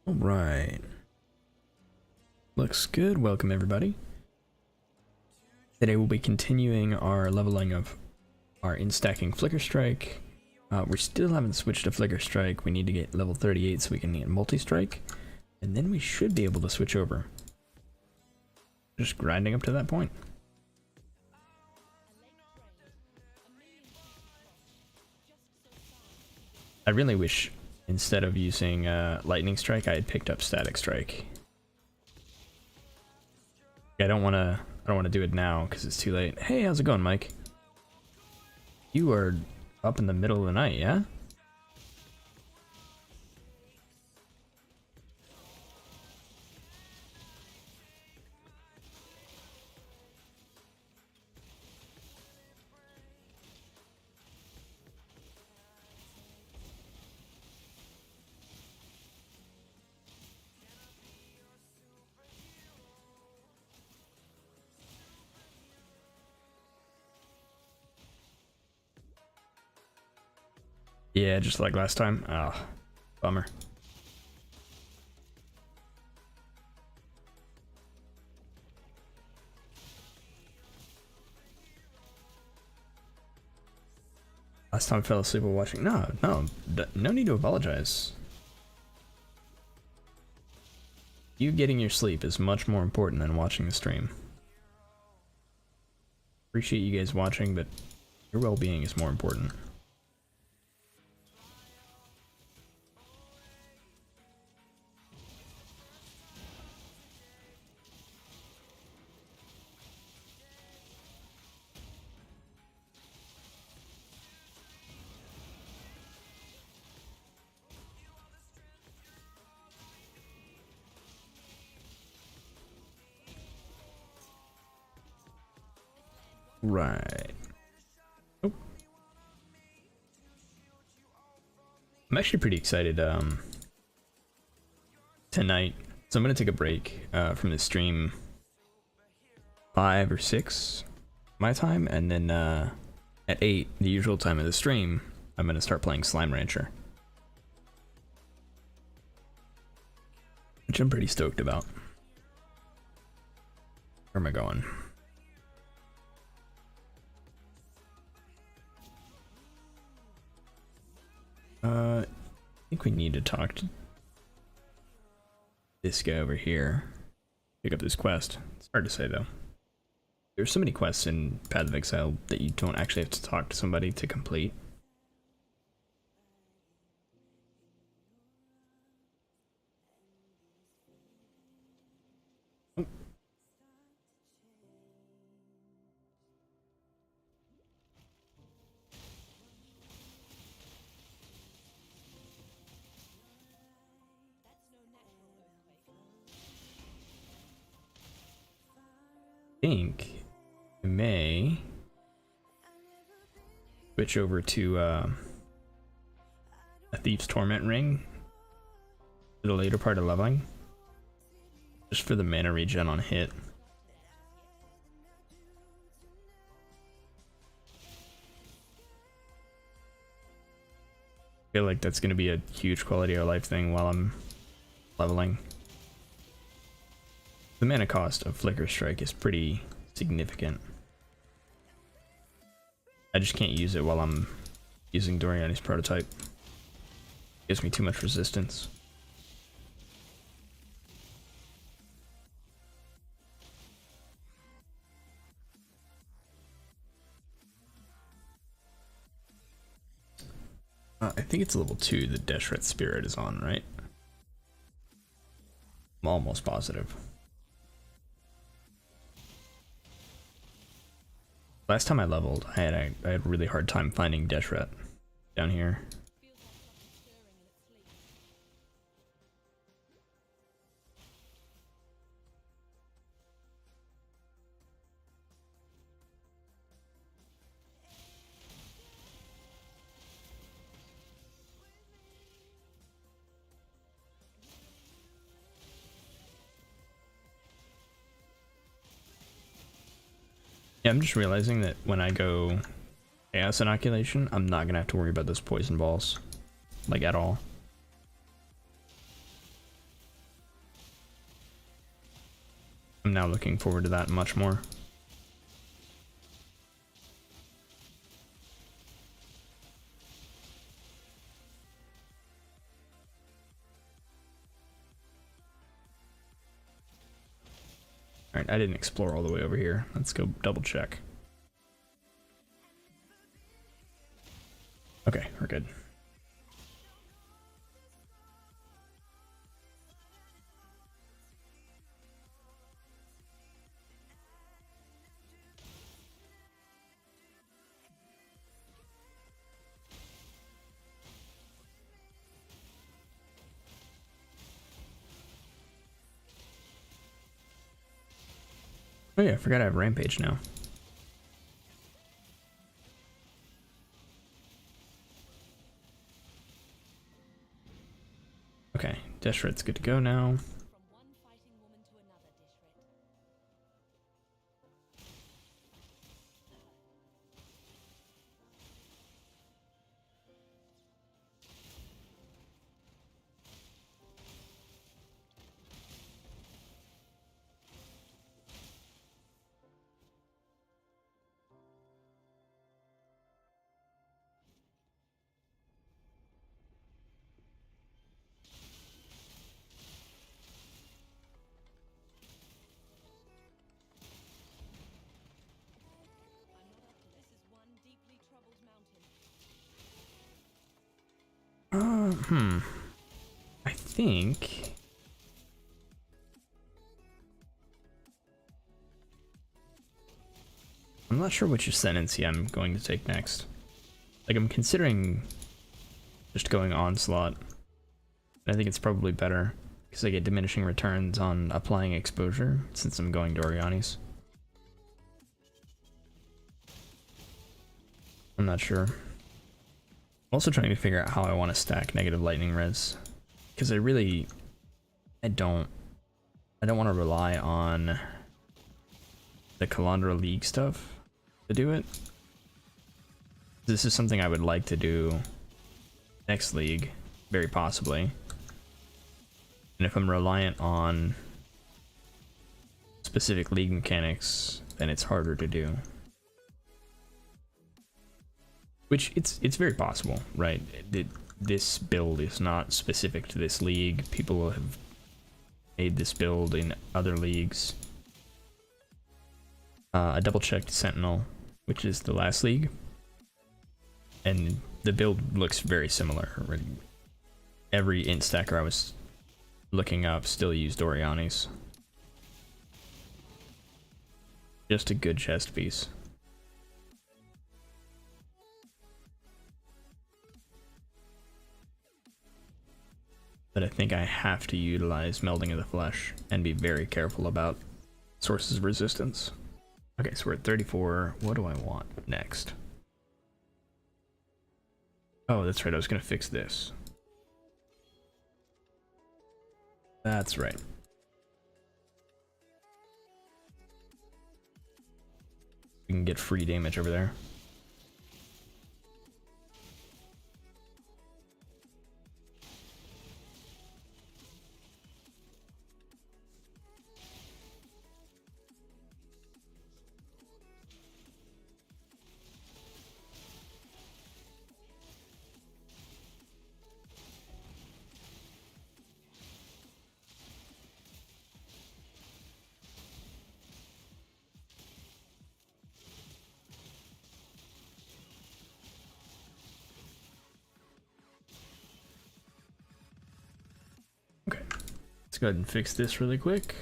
All right. Looks good. Welcome, everybody. Today we'll be continuing our leveling of our in-stacking Flicker Strike. We still haven't switched to Flicker Strike. We need to get level 38 so we can get multi-strike. And then we should be able to switch over. Just grinding up to that point. I really wish instead of using Lightning Strike, I had picked up Static Strike. I don't want to do it now because it's too late. Hey, how's it going, Mike? You are up in the middle of the night, yeah? Yeah, just like last time. Oh, bummer. Last time I fell asleep while watching. No need to apologize. You getting your sleep is much more important than watching the stream. Appreciate you guys watching, but your well-being is more important. Right. Oh. I'm actually pretty excited tonight. So I'm gonna take a break from the stream 5 or 6 my time, and then at 8, the usual time of the stream, I'm gonna start playing Slime Rancher, which I'm pretty stoked about. Where am I going? I think we need to talk to this guy over here. Pick up this quest. It's hard to say though. There's so many quests in Path of Exile that you don't actually have to talk to somebody to complete. Think I may switch over to a Thief's Torment Ring for the later part of leveling, just for the mana regen on hit. I feel like that's going to be a huge quality of life thing while I'm leveling. The mana cost of Flicker Strike is pretty significant. I just can't use it while I'm using Doriani's prototype. It gives me too much resistance. I think it's level 2 the Deshret Spirit is on, right? I'm almost positive. Last time I leveled, I had a really hard time finding Deshret down here. Yeah, I'm just realizing that when I go Chaos Inoculation, I'm not gonna have to worry about those poison balls, like, at all. I'm now looking forward to that much more. Alright, I didn't explore all the way over here. Let's go double check. Okay, we're good. Oh yeah, I forgot I have Rampage now. Okay, Deshret's good to go now. I think... I'm not sure which ascendancy I'm going to take next. Like, I'm considering just going Onslaught. I think it's probably better, because I get diminishing returns on applying exposure, since I'm going Doriani's. I'm not sure. I'm also trying to figure out how I want to stack negative lightning res, because I don't want to rely on the Kalandra League stuff to do it. This is something I would like to do next league, very possibly. And if I'm reliant on specific league mechanics, then it's harder to do. Which, it's very possible, right? This build is not specific to this league. People have made this build in other leagues. I double-checked Sentinel, which is the last league, and the build looks very similar. Every int stacker I was looking up still used Doriani's. Just a good chest piece. But I think I have to utilize Melding of the Flesh and be very careful about sources of resistance. Okay, so we're at 34. What do I want next? Oh, that's right. I was going to fix this. That's right. We can get free damage over there. Let's go ahead and fix this really quick.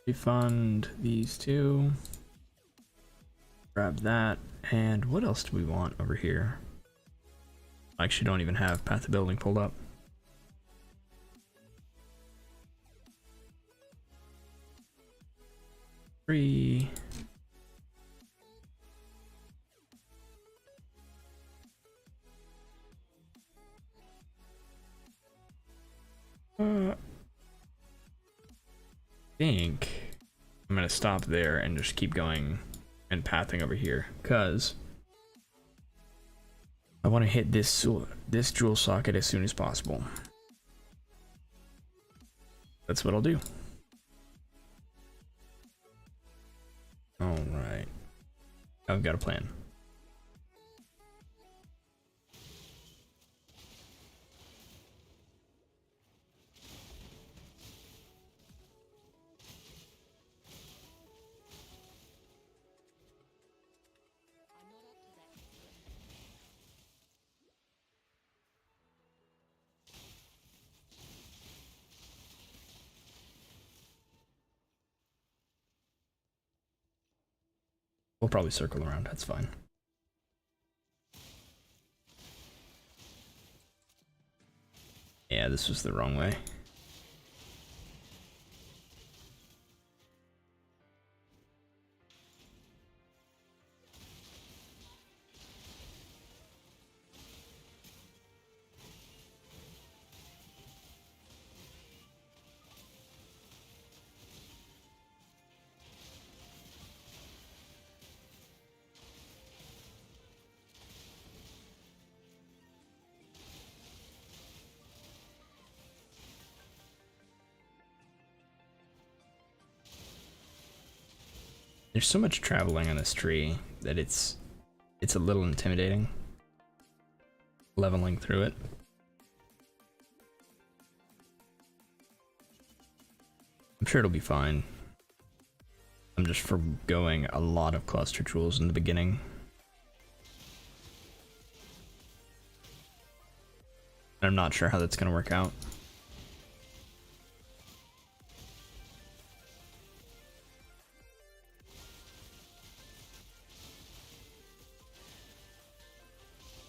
Refund these two. Grab that. And what else do we want over here? I actually don't even have Path of Building pulled up. Three. I think I'm gonna stop there and just keep going and pathing over here, because I want to hit this jewel socket as soon as possible. That's what I'll do. Alright. I've got a plan. We'll probably circle around, that's fine. Yeah, this was the wrong way. There's so much traveling on this tree that it's a little intimidating leveling through it. I'm sure it'll be fine. I'm just foregoing a lot of cluster jewels in the beginning. I'm not sure how that's gonna work out.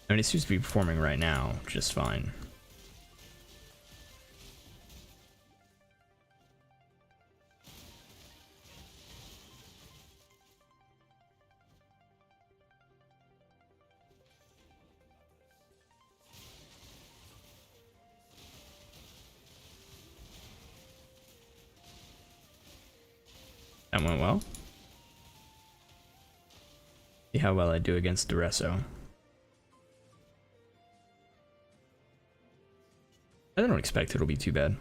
I mean, it seems to be performing right now just fine. That went well. See how well I do against Duresso. I don't expect it'll be too bad.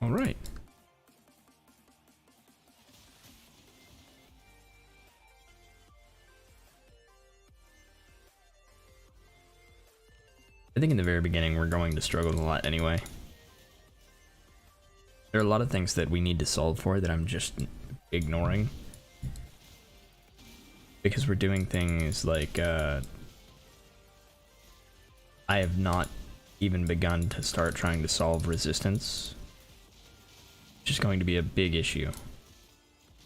All right. I think in the very beginning we're going to struggle a lot anyway. There are a lot of things that we need to solve for that I'm just ignoring. Because we're doing things like, I have not even begun to start trying to solve resistance. Which is going to be a big issue.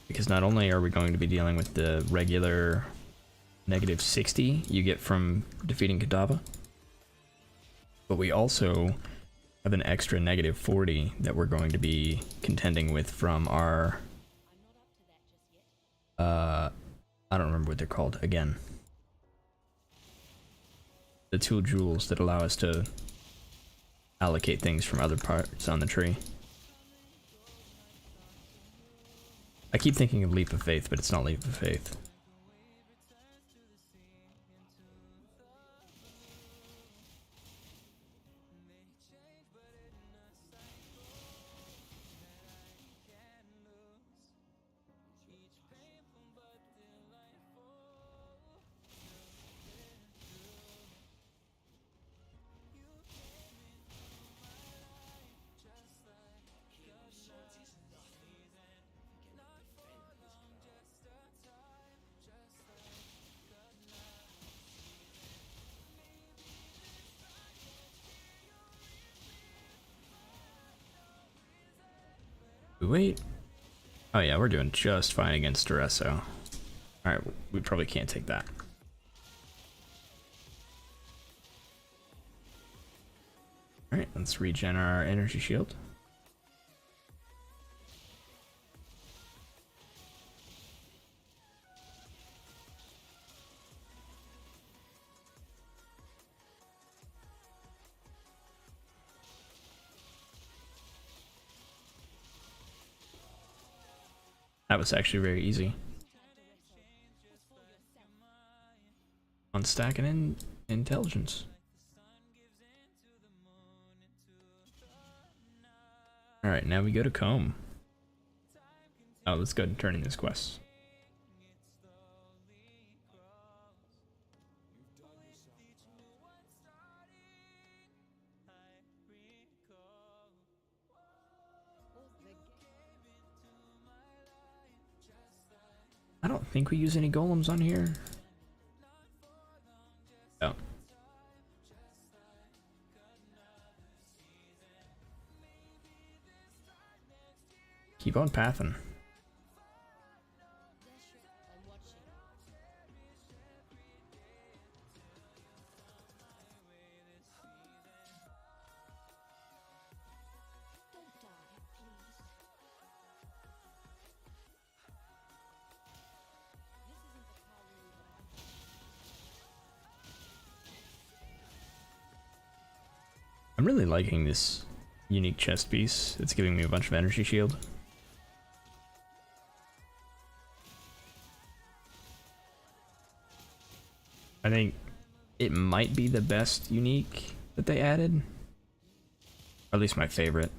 Because not only are we going to be dealing with the regular -60 you get from defeating Kadava, but we also have an extra -40 that we're going to be contending with from our I don't remember what they're called again. The 2 jewels that allow us to allocate things from other parts on the tree. I keep thinking of Leap of Faith, but it's not Leap of Faith. Wait. Oh yeah, we're doing just fine against Duresso. Alright, we probably can't take that. Alright, let's regen our energy shield. That was actually very easy. On stacking in intelligence. Alright, now we go to Comb. Oh, let's go ahead and turn in this quest. I don't think we use any golems on here. Oh. Keep on pathing. I'm really liking this unique chest piece. It's giving me a bunch of energy shield. I think it might be the best unique that they added. Or at least my favorite.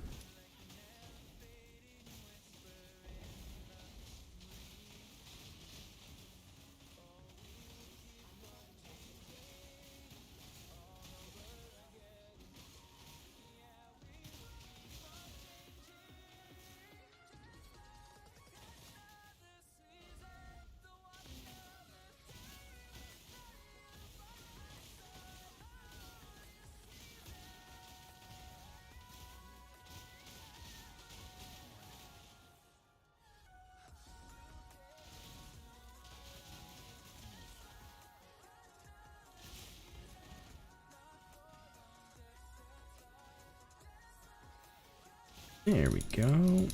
There we go.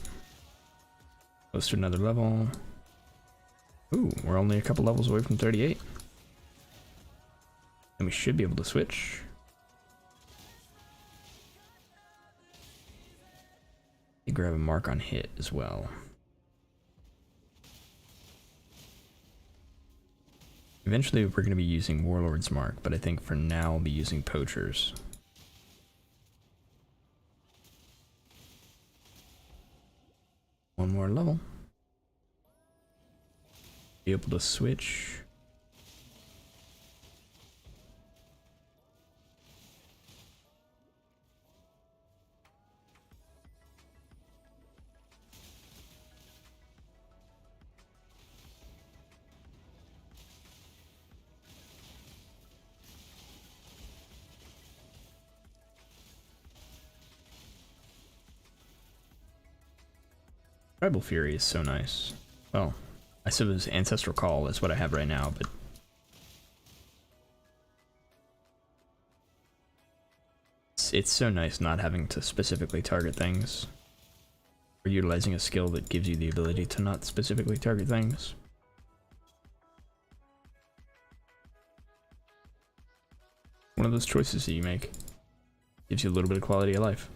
Close to another level. Ooh, we're only a couple levels away from 38. And we should be able to switch. You grab a mark on hit as well. Eventually we're going to be using Warlord's Mark, but I think for now I'll be using Poachers. One more level. Be able to switch. Tribal Fury is so nice. Well, I suppose Ancestral Call is what I have right now, but it's so nice not having to specifically target things, or utilizing a skill that gives you the ability to not specifically target things. One of those choices that you make gives you a little bit of quality of life.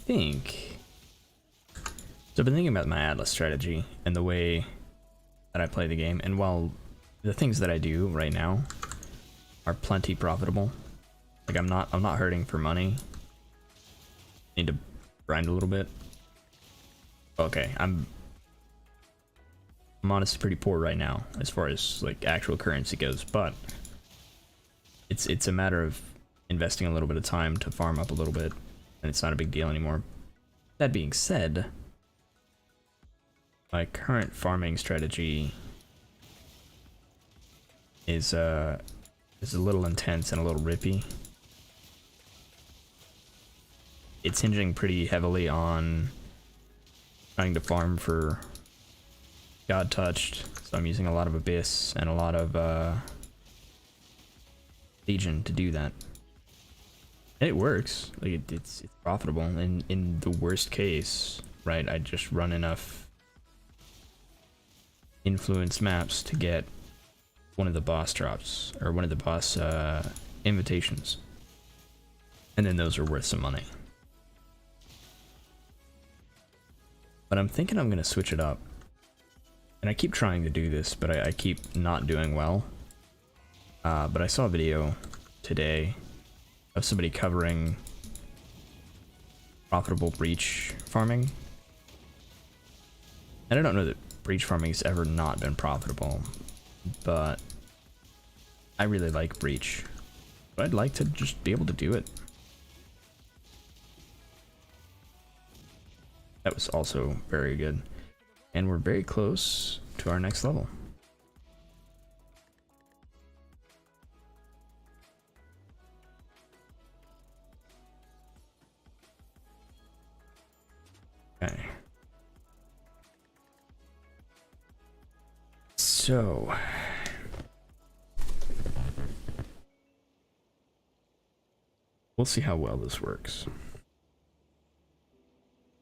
Think so. I've been thinking about my Atlas strategy and the way that I play the game, and while the things that I do right now are plenty profitable, like I'm not hurting for money. Need to grind a little bit. Okay, I'm honestly pretty poor right now as far as like actual currency goes, but it's a matter of investing a little bit of time to farm up a little bit, and it's not a big deal anymore. That being said, my current farming strategy is is a little intense and a little rippy. It's hinging pretty heavily on trying to farm for God Touched, so I'm using a lot of Abyss and a lot of Legion to do that. And it works. Like it's profitable. And in the worst case, right, I just run enough influence maps to get one of the boss drops, or one of the boss invitations, and then those are worth some money. But I'm thinking I'm gonna switch it up, and I keep trying to do this, but I keep not doing well. But I saw a video today of somebody covering profitable breach farming, and I don't know that breach farming has ever not been profitable, but I really like breach. But I'd like to just be able to do it. That was also very good. And we're very close to our next level. Okay. So we'll see how well this works.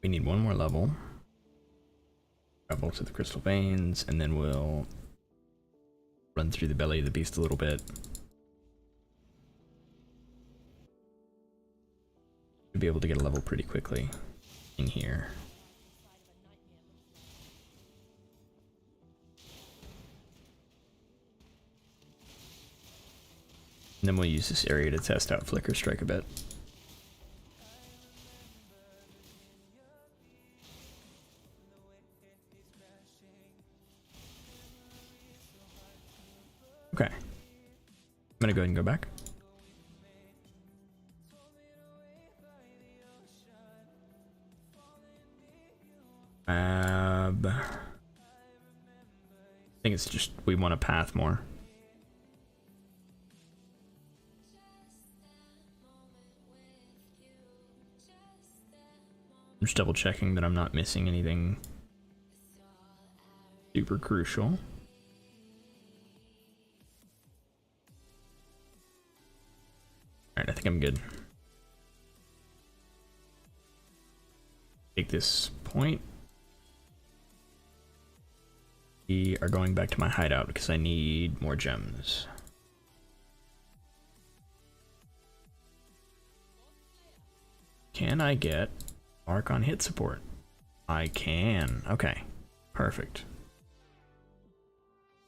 We need one more level. Travel to the Crystal Veins, and then we'll run through the belly of the beast a little bit. Should be able to get a level pretty quickly in here. And then we'll use this area to test out Flicker Strike a bit. Okay. I'm gonna go ahead and go back. I think it's just we want a path more. I'm just double checking that I'm not missing anything super crucial. Alright, I think I'm good. Take this point. We are going back to my hideout because I need more gems. Can I get mark on hit support? I can. Okay, perfect.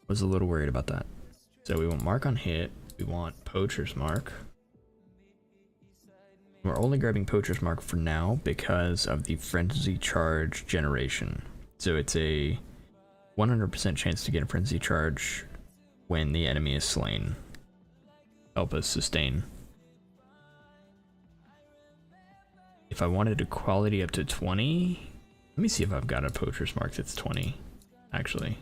Was a little worried about that. So we want mark on hit. We want poacher's mark. We're only grabbing poacher's mark for now because of the frenzy charge generation. So it's a 100% chance to get a frenzy charge when the enemy is slain. Help us sustain. If I wanted equality up to 20, let me see if I've got a poacher's mark that's 20, actually.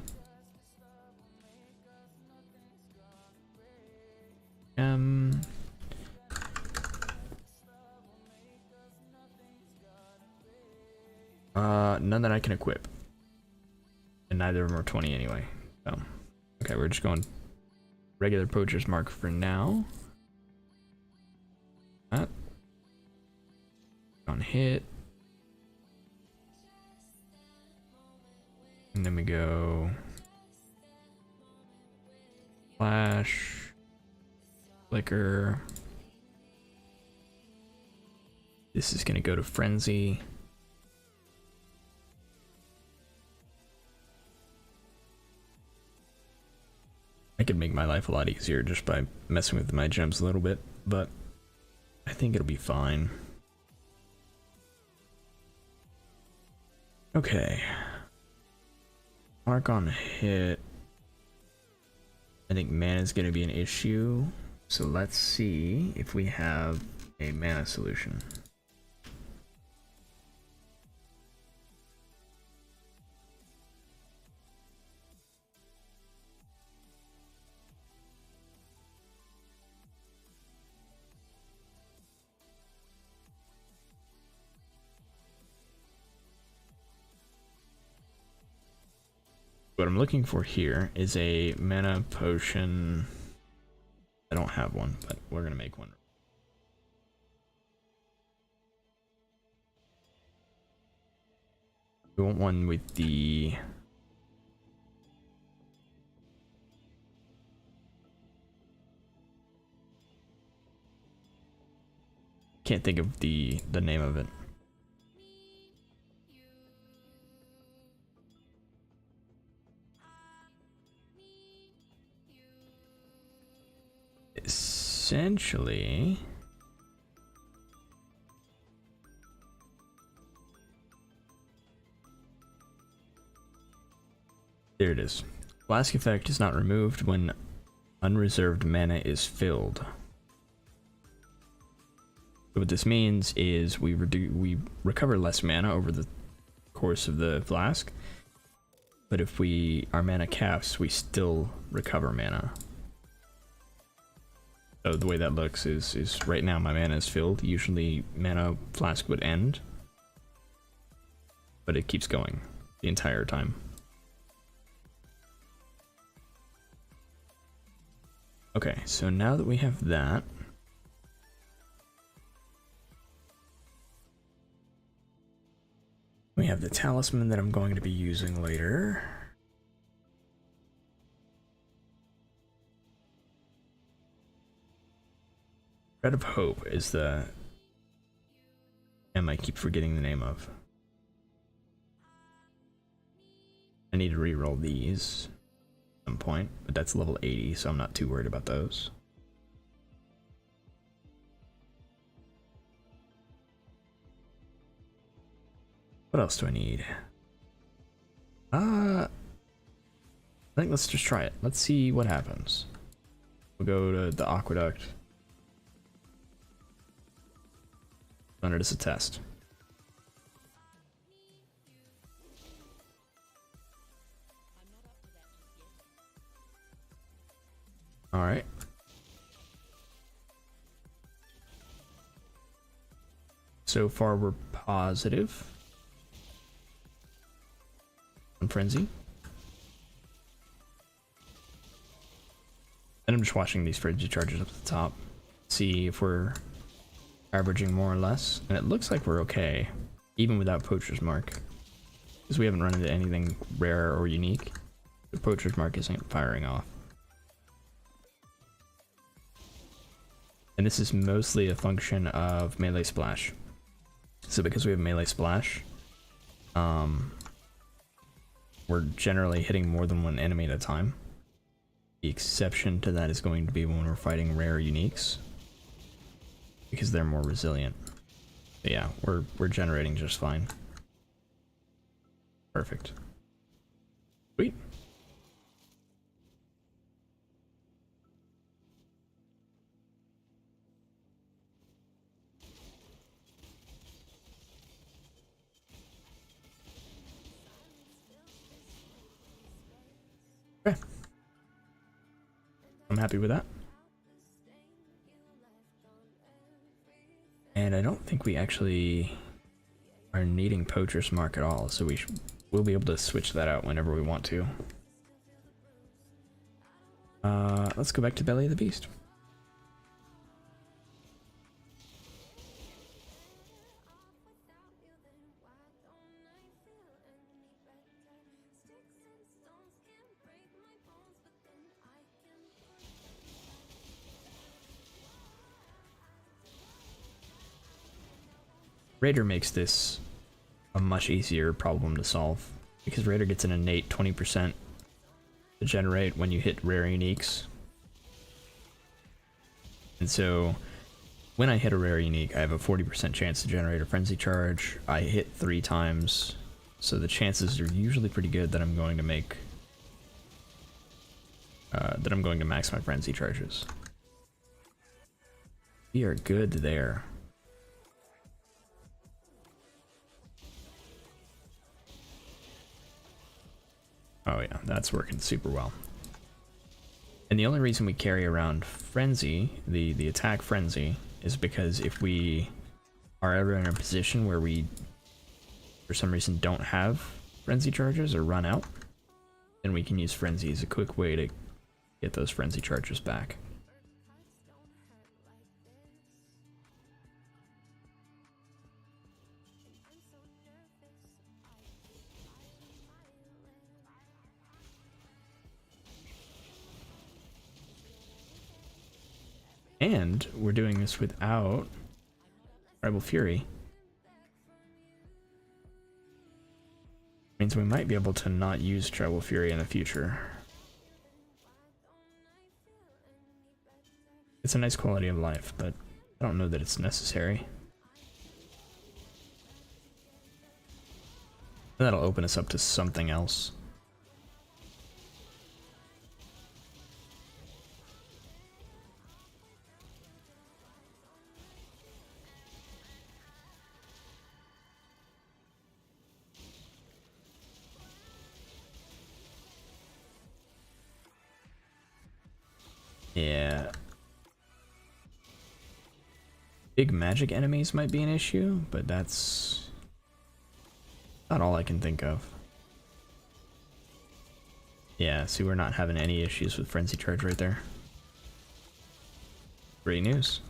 None that I can equip. And neither of them are 20 anyway. So, okay, we're just going regular poacher's mark for now. That. On hit. And then we go flash, flicker. This is gonna go to frenzy. I could make my life a lot easier just by messing with my gems a little bit, but I think it'll be fine. Okay. Mark on hit. I think mana is going to be an issue, so let's see if we have a mana solution. What I'm looking for here is a mana potion. I don't have one, but we're gonna make one. We want one with the can't think of the name of it. Essentially, there it is. Flask effect is not removed when unreserved mana is filled. So what this means is we recover less mana over the course of the flask, but if our mana caps, we still recover mana. So the way that looks is right now my mana is filled. Usually mana flask would end, but it keeps going the entire time. Okay, so now that we have that, we have the talisman that I'm going to be using later. Thread of Hope is the gem I keep forgetting the name of. I need to reroll these at some point, but that's level 80, so I'm not too worried about those. What else do I need? I think let's just try it. Let's see what happens. We'll go to the aqueduct. Run it as a test. All right. So far, we're positive on Frenzy. And I'm just watching these Frenzy charges up at the top. See if we're averaging more or less. And it looks like we're okay, even without Poacher's Mark. Because we haven't run into anything rare or unique. The Poacher's Mark isn't firing off. And this is mostly a function of melee splash. So because we have melee splash, we're generally hitting more than one enemy at a time. The exception to that is going to be when we're fighting rare uniques, because they're more resilient. But yeah, we're generating just fine. Perfect. Sweet. Okay. I'm happy with that. And I don't think we actually are needing Poacher's Mark at all, so we'll be able to switch that out whenever we want to. Let's go back to Belly of the Beast. Raider makes this a much easier problem to solve, because Raider gets an innate 20% to generate when you hit rare uniques. And so when I hit a rare unique, I have a 40% chance to generate a frenzy charge. I hit 3 times, so the chances are usually pretty good that I'm going to make max my frenzy charges. We are good there. Oh yeah, that's working super well. And the only reason we carry around Frenzy, the attack Frenzy, is because if we are ever in a position where we, for some reason, don't have Frenzy charges or run out, then we can use Frenzy as a quick way to get those Frenzy charges back. And we're doing this without Tribal Fury. Means we might be able to not use Tribal Fury in the future. It's a nice quality of life, but I don't know that it's necessary. That'll open us up to something else. Yeah. Big magic enemies might be an issue, but that's not all I can think of. Yeah, see, we're not having any issues with Frenzy Charge right there. Great news.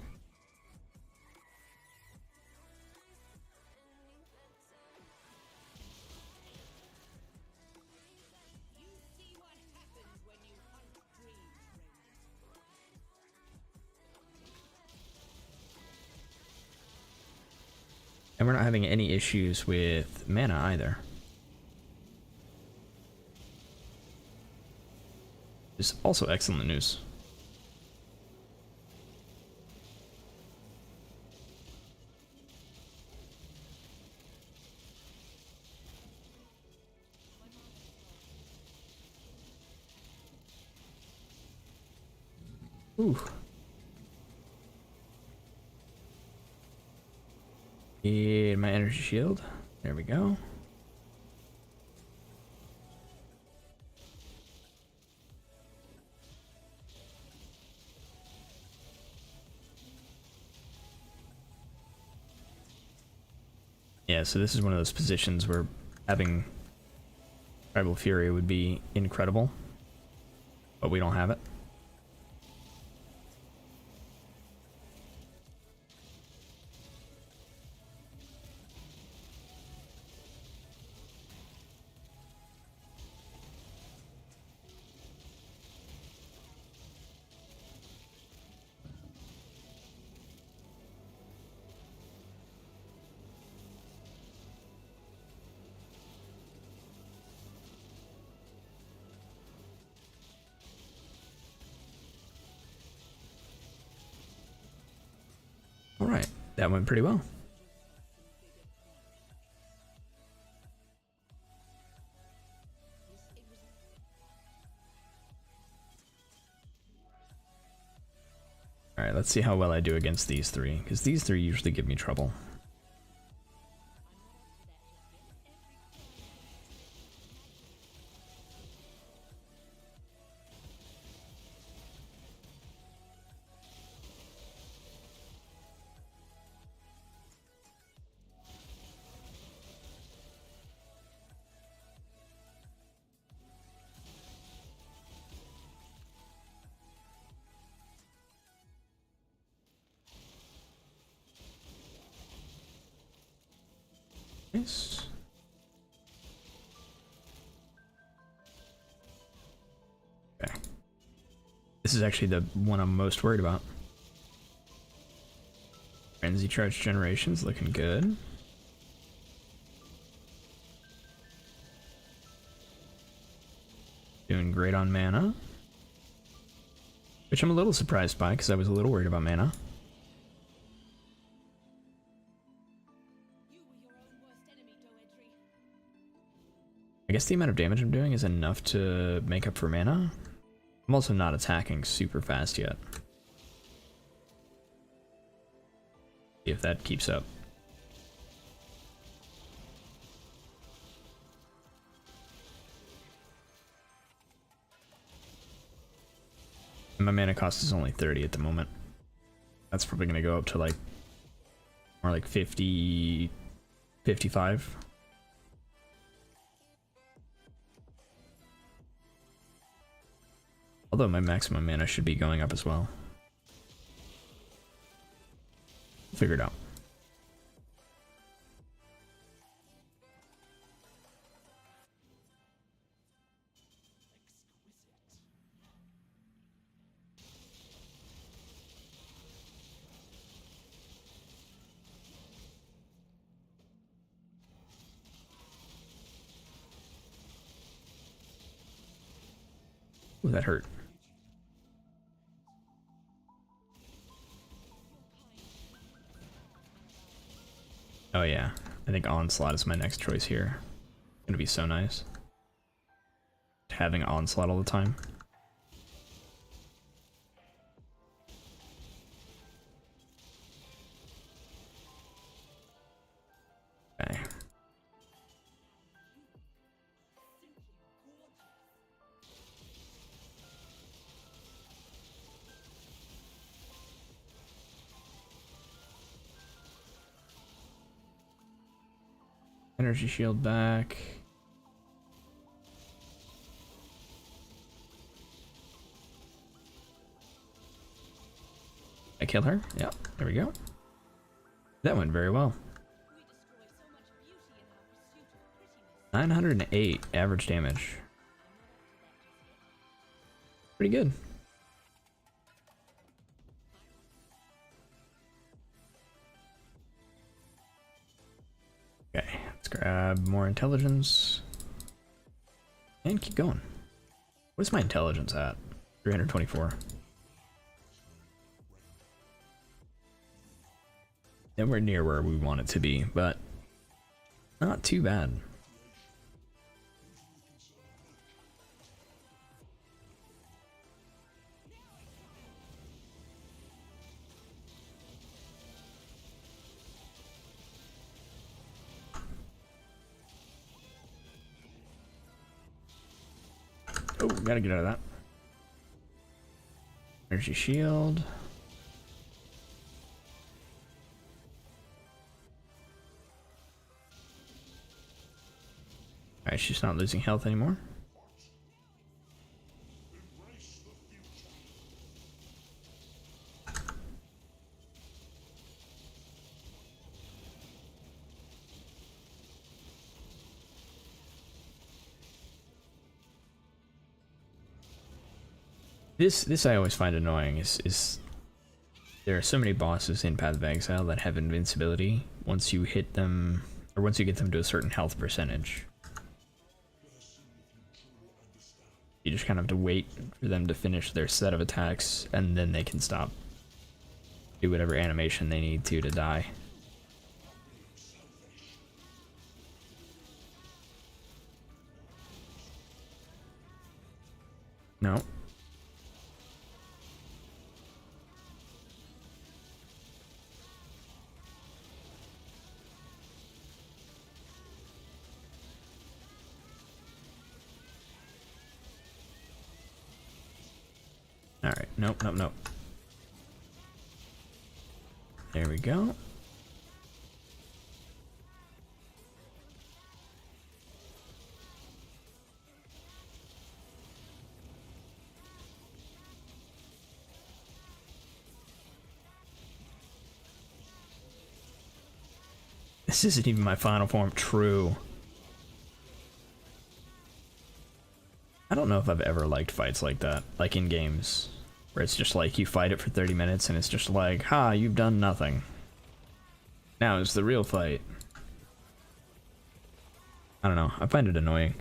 And we're not having any issues with mana either. It's also excellent news. Ooh. Get my energy shield. There we go. Yeah, so this is one of those positions where having Tribal Fury would be incredible, but we don't have it. Alright, that went pretty well. Alright, let's see how well I do against these three, because these three usually give me trouble. Nice. Okay. This is actually the one I'm most worried about. Frenzy Charge Generation's looking good. Doing great on mana. Which I'm a little surprised by, because I was a little worried about mana. I guess the amount of damage I'm doing is enough to make up for mana. I'm also not attacking super fast yet. See if that keeps up. And my mana cost is only 30 at the moment. That's probably going to go up to like more like 50, 55. Although my maximum mana should be going up as well. Figure it out. Ooh, that hurt. Oh yeah, I think Onslaught is my next choice here. It's gonna be so nice. Having Onslaught all the time. Okay. Energy shield back. I kill her? Yeah, there we go. That went very well. 908 average damage. Pretty good. Okay, let's grab more intelligence. And keep going. What's my intelligence at? 324. Nowhere near where we want it to be, but not too bad. Oh, gotta get out of that. Energy shield. Alright, she's not losing health anymore. This I always find annoying is there are so many bosses in Path of Exile that have invincibility once you hit them, or once you get them to a certain health percentage. You just kind of have to wait for them to finish their set of attacks, and then they can stop. Do whatever animation they need to die. No. Alright, nope, nope, nope. There we go. This isn't even my final form. True. I don't know if I've ever liked fights like that, like in games, where it's just like you fight it for 30 minutes and it's just like, ha, you've done nothing. Now is the real fight. I don't know, I find it annoying.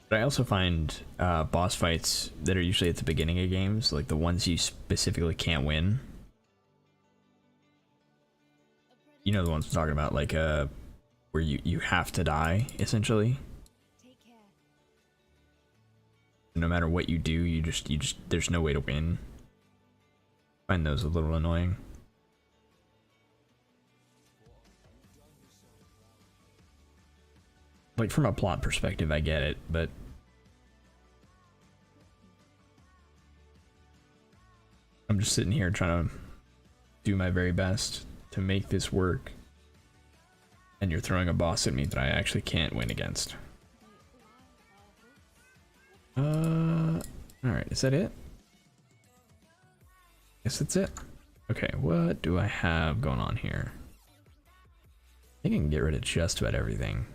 But I also find boss fights that are usually at the beginning of games, like the ones you specifically can't win. You know the ones I'm talking about, like where you have to die, essentially. No matter what you do, you just there's no way to win. I find those a little annoying. Like from a plot perspective, I get it, but I'm just sitting here trying to do my very best to make this work, and you're throwing a boss at me that I actually can't win against. Alright, is that it? Guess that's it. Okay, what do I have going on here? I think I can get rid of just about everything.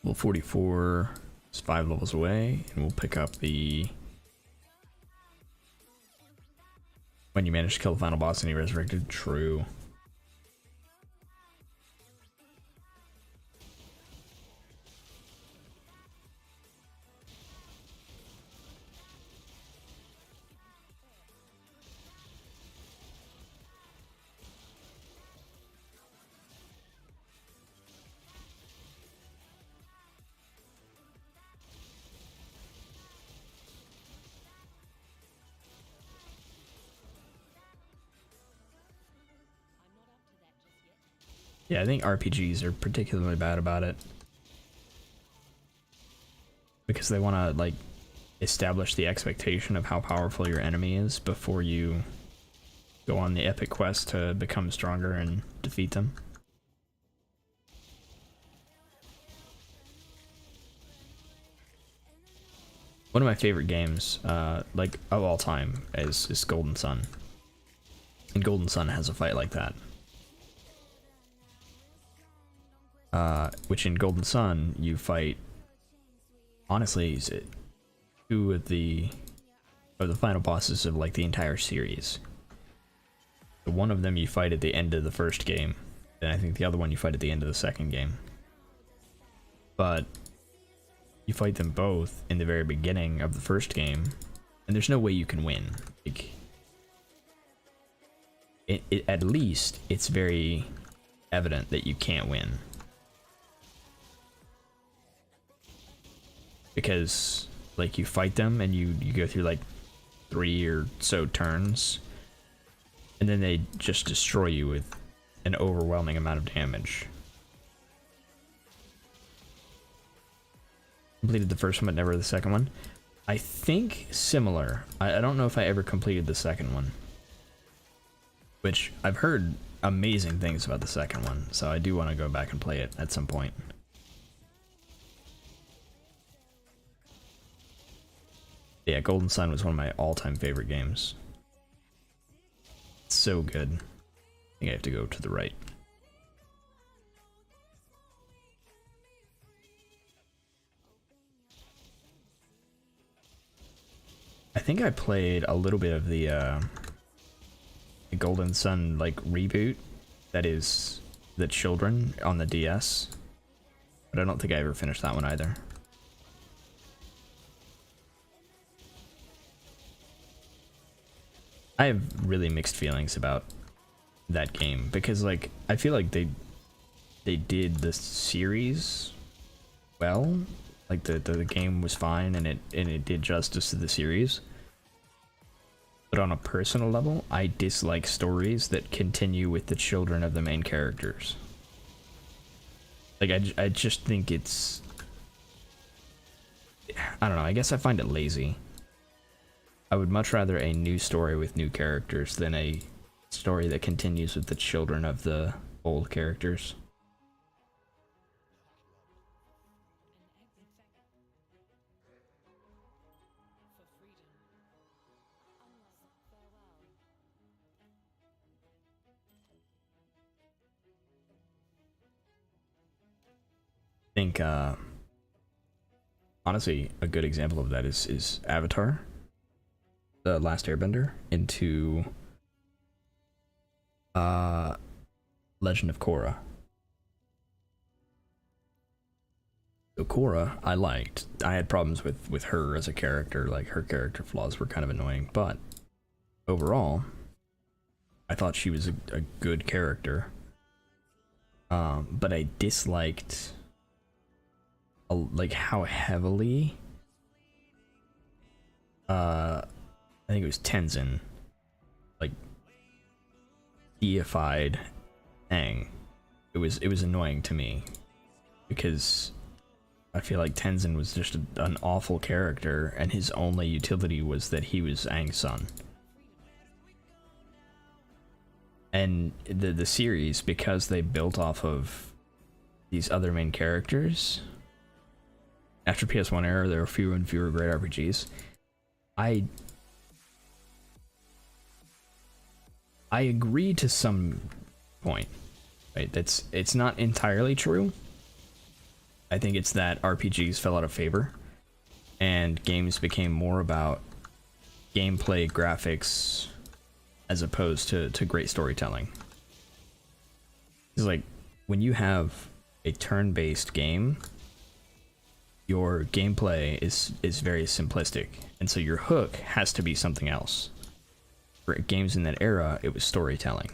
Level 44 is 5 levels away, and we'll pick up the... When you manage to kill the final boss and he resurrected, true. Yeah, I think RPGs are particularly bad about it. Because they want to, like, establish the expectation of how powerful your enemy is before you go on the epic quest to become stronger and defeat them. One of my favorite games, like, of all time is Golden Sun. And Golden Sun has a fight like that. Which in Golden Sun, you fight, honestly, two of the final bosses of, like, the entire series. The one of them you fight at the end of the first game, and I think the other one you fight at the end of the second game. But you fight them both in the very beginning of the first game, and there's no way you can win. Like, at least, it's very evident that you can't win. Because, like, you fight them and you go through like 3 or so turns, and then they just destroy you with an overwhelming amount of damage. Completed the first one, but never the second one. I think similar. I don't know if I ever completed the second one, which I've heard amazing things about the second one, so I do want to go back and play it at some point. Yeah, Golden Sun was one of my all-time favorite games. It's so good. I think I have to go to the right. I think I played a little bit of the Golden Sun, like, reboot. That is the Children on the DS. But I don't think I ever finished that one either. I have really mixed feelings about that game because, like, I feel like they did the series well. Like, the game was fine and it did justice to the series. But on a personal level, I dislike stories that continue with the children of the main characters. Like, I just think it's, I don't know, I guess I find it lazy. I would much rather a new story with new characters than a story that continues with the children of the old characters. I think, honestly, a good example of that is Avatar, The Last Airbender, into Legend of Korra. So Korra, I liked. I had problems with her as a character. Like, her character flaws were kind of annoying, but overall, I thought she was a good character. But I disliked, like, how heavily I think it was Tenzin, like, deified Aang. It was annoying to me because I feel like Tenzin was just an awful character, and his only utility was that he was Aang's son. And the series, because they built off of these other main characters, after PS1 era, there were fewer and fewer great RPGs. I agree to some point, right? It's not entirely true. I think it's that RPGs fell out of favor, and games became more about gameplay, graphics, as opposed to great storytelling. It's like, when you have a turn-based game, your gameplay is very simplistic, and so your hook has to be something else. For games in that era, it was storytelling.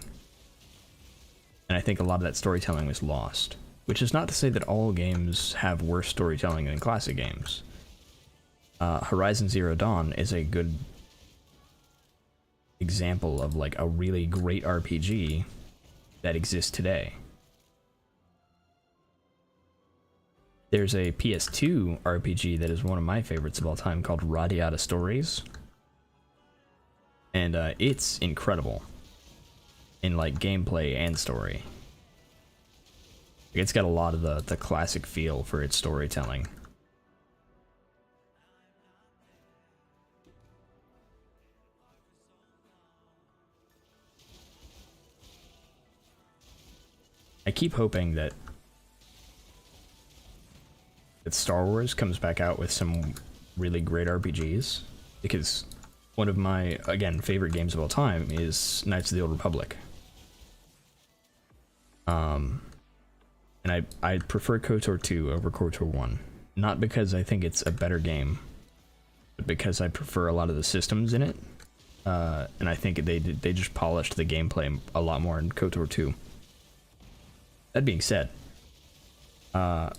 And I think a lot of that storytelling was lost. Which is not to say that all games have worse storytelling than classic games. Horizon Zero Dawn is a good example of like a really great RPG that exists today. There's a PS2 RPG that is one of my favorites of all time called Radiata Stories. And it's incredible in like gameplay and story. It's got a lot of the classic feel for its storytelling. I keep hoping that Star Wars comes back out with some really great RPGs, because one of my, again, favorite games of all time is Knights of the Old Republic. And I prefer KOTOR 2 over KOTOR 1. Not because I think it's a better game, but because I prefer a lot of the systems in it. And I think they just polished the gameplay a lot more in KOTOR 2. That being said, I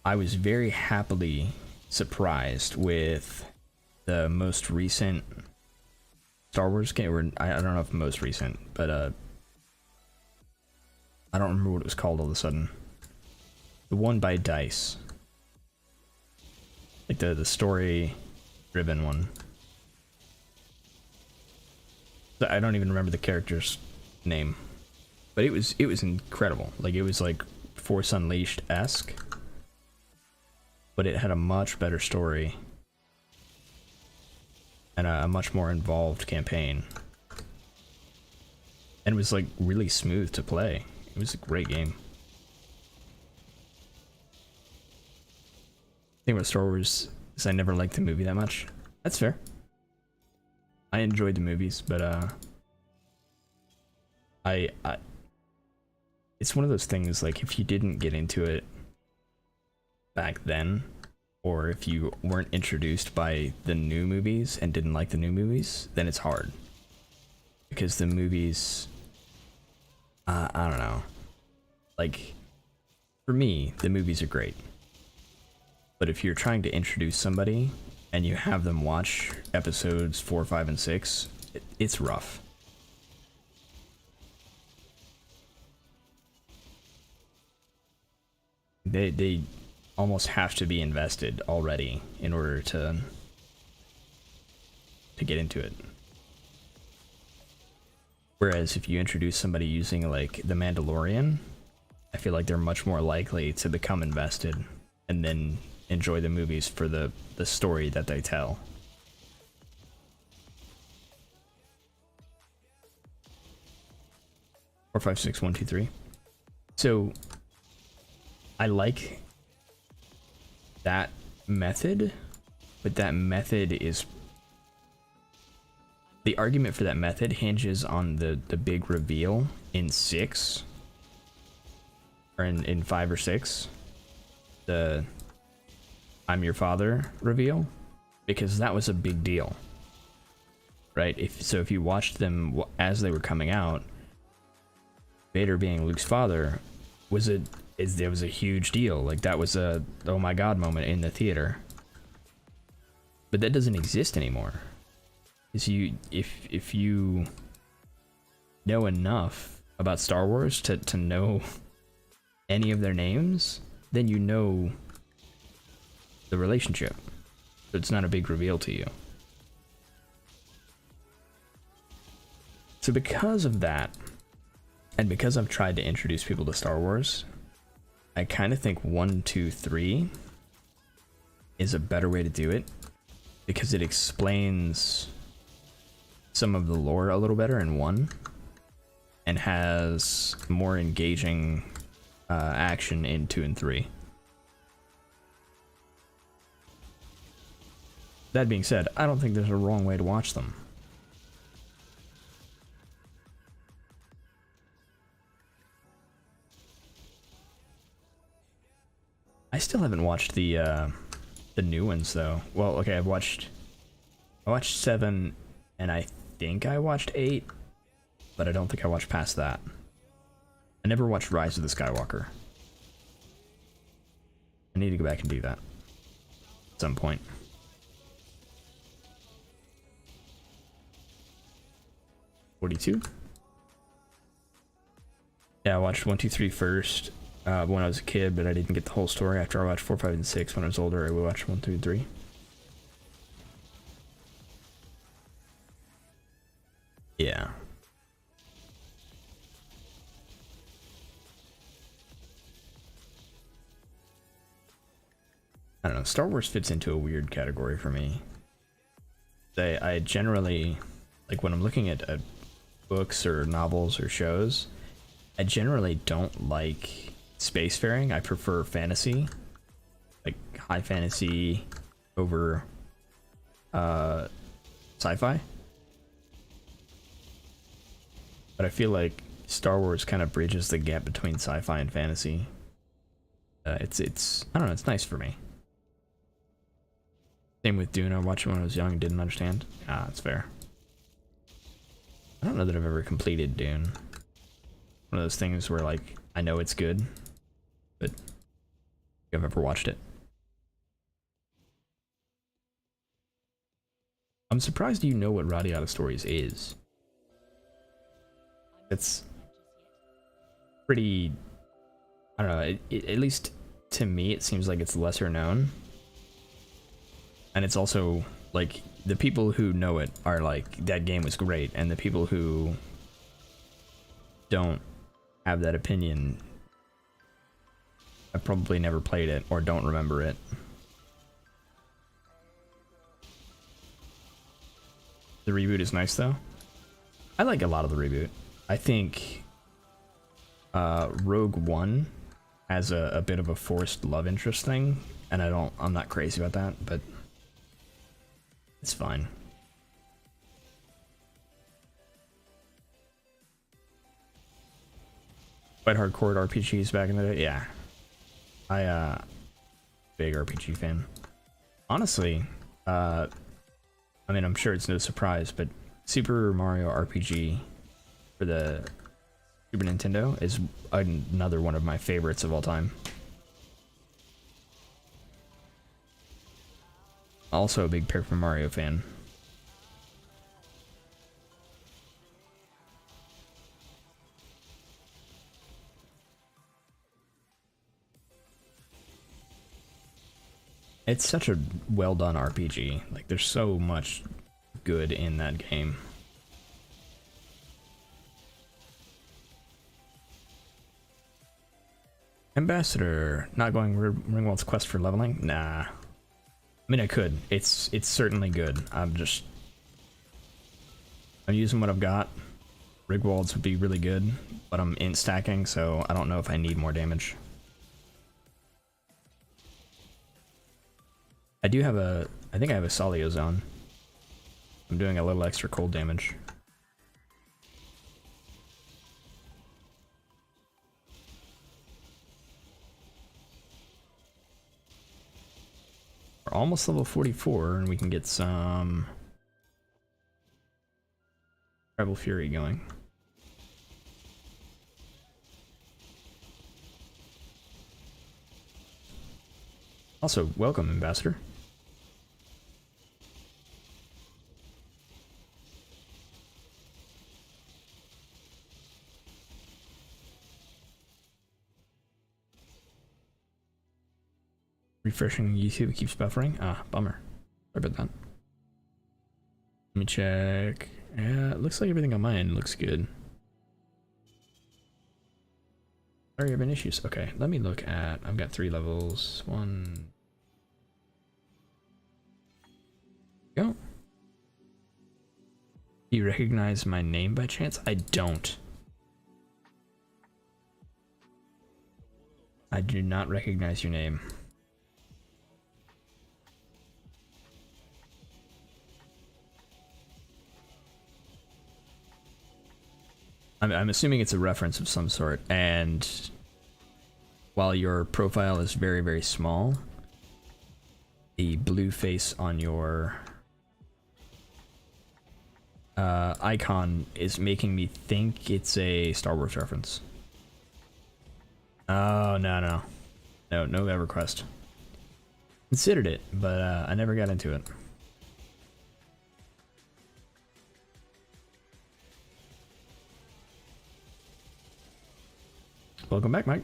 was very happily surprised with the most recent Star Wars game, or I don't know if most recent, but I don't remember what it was called all of a sudden. The one by DICE. Like the story-driven one. I don't even remember the character's name. But it was incredible. Like, it was like Force Unleashed-esque. But it had a much better story. And a much more involved campaign. And it was like really smooth to play. It was a great game. The thing about Star Wars is I never liked the movie that much. That's fair. I enjoyed the movies, but I it's one of those things, like, if you didn't get into it back then, or if you weren't introduced by the new movies and didn't like the new movies, then it's hard. Because the movies, I don't know. Like, for me, the movies are great. But if you're trying to introduce somebody and you have them watch episodes 4, 5, and 6, it's rough. They almost have to be invested already in order to get into it. Whereas if you introduce somebody using like The Mandalorian, I feel like they're much more likely to become invested and then enjoy the movies for the story that they tell. Four, 5, 6, 1, 2, 3. So I like that method, but that method is, the argument for that method hinges on the big reveal in 6, or in 5 or 6, the I'm your father reveal, because that was a big deal, right? If you watched them as they were coming out, Vader being Luke's father there was a huge deal. Like, that was a oh my god moment in the theater. But that doesn't exist anymore. If you know enough about Star Wars to know any of their names, then you know the relationship. So it's not a big reveal to you. So because of that, and because I've tried to introduce people to Star Wars, I kind of think 1, 2, 3 is a better way to do it, because it explains some of the lore a little better in 1 and has more engaging action in 2 and 3. That being said, I don't think there's a wrong way to watch them. I still haven't watched the new ones though. Well, okay, I watched 7 and I think I watched 8, but I don't think I watched past that. I never watched Rise of the Skywalker. I need to go back and do that at some point. $42? Yeah, I watched 1, 2, 3 first when I was a kid, but I didn't get the whole story. After I watched 4, 5, and 6 when I was older, I would watch 1, 2, 3. Yeah. I don't know, Star Wars fits into a weird category for me. I generally, like when I'm looking at books or novels or shows, I generally don't like spacefaring. I prefer fantasy, like high fantasy over sci-fi. But I feel like Star Wars kind of bridges the gap between sci-fi and fantasy. It's I don't know, it's nice for me. Same with Dune. I watched it when I was young and didn't understand. Ah, that's fair. I don't know that I've ever completed Dune. One of those things where, like, I know it's good, but I've ever watched it. I'm surprised you know what Radiata Stories is. It's pretty, I don't know, at least to me it seems like it's lesser known. And it's also, like, the people who know it are like, that game was great, and the people who don't have that opinion have probably never played it or don't remember it. The reboot is nice though. I like a lot of the reboot. I think Rogue One has a bit of a forced love interest thing, and I'm not crazy about that, but it's fine. Quite hardcore RPGs back in the day. Yeah, big RPG fan. Honestly, I mean, I'm sure it's no surprise, but Super Mario RPG for the Super Nintendo is another one of my favorites of all time. Also a big Paper Mario fan. It's such a well done RPG. Like, there's so much good in that game. Ambassador, not going Ringwald's quest for leveling? Nah. I mean, I could. It's certainly good. I'm using what I've got. Rigwald's would be really good, but I'm in stacking, so I don't know if I need more damage. I do have I think I have a Solio zone. I'm doing a little extra cold damage. We're almost level 44, and we can get some Rebel Fury going. Also, welcome, Ambassador. Refreshing YouTube, it keeps buffering. Ah, bummer. Sorry about that. Let me check. Yeah, it looks like everything on my end looks good. Sorry, having issues. Okay, let me look at. I've got 3 levels. 1. Go. Do you recognize my name by chance? I don't. I do not recognize your name. I'm assuming it's a reference of some sort, and while your profile is very, very small, the blue face on your icon is making me think it's a Star Wars reference. Oh, no. No EverQuest. Considered it, but I never got into it. Welcome back, Mike.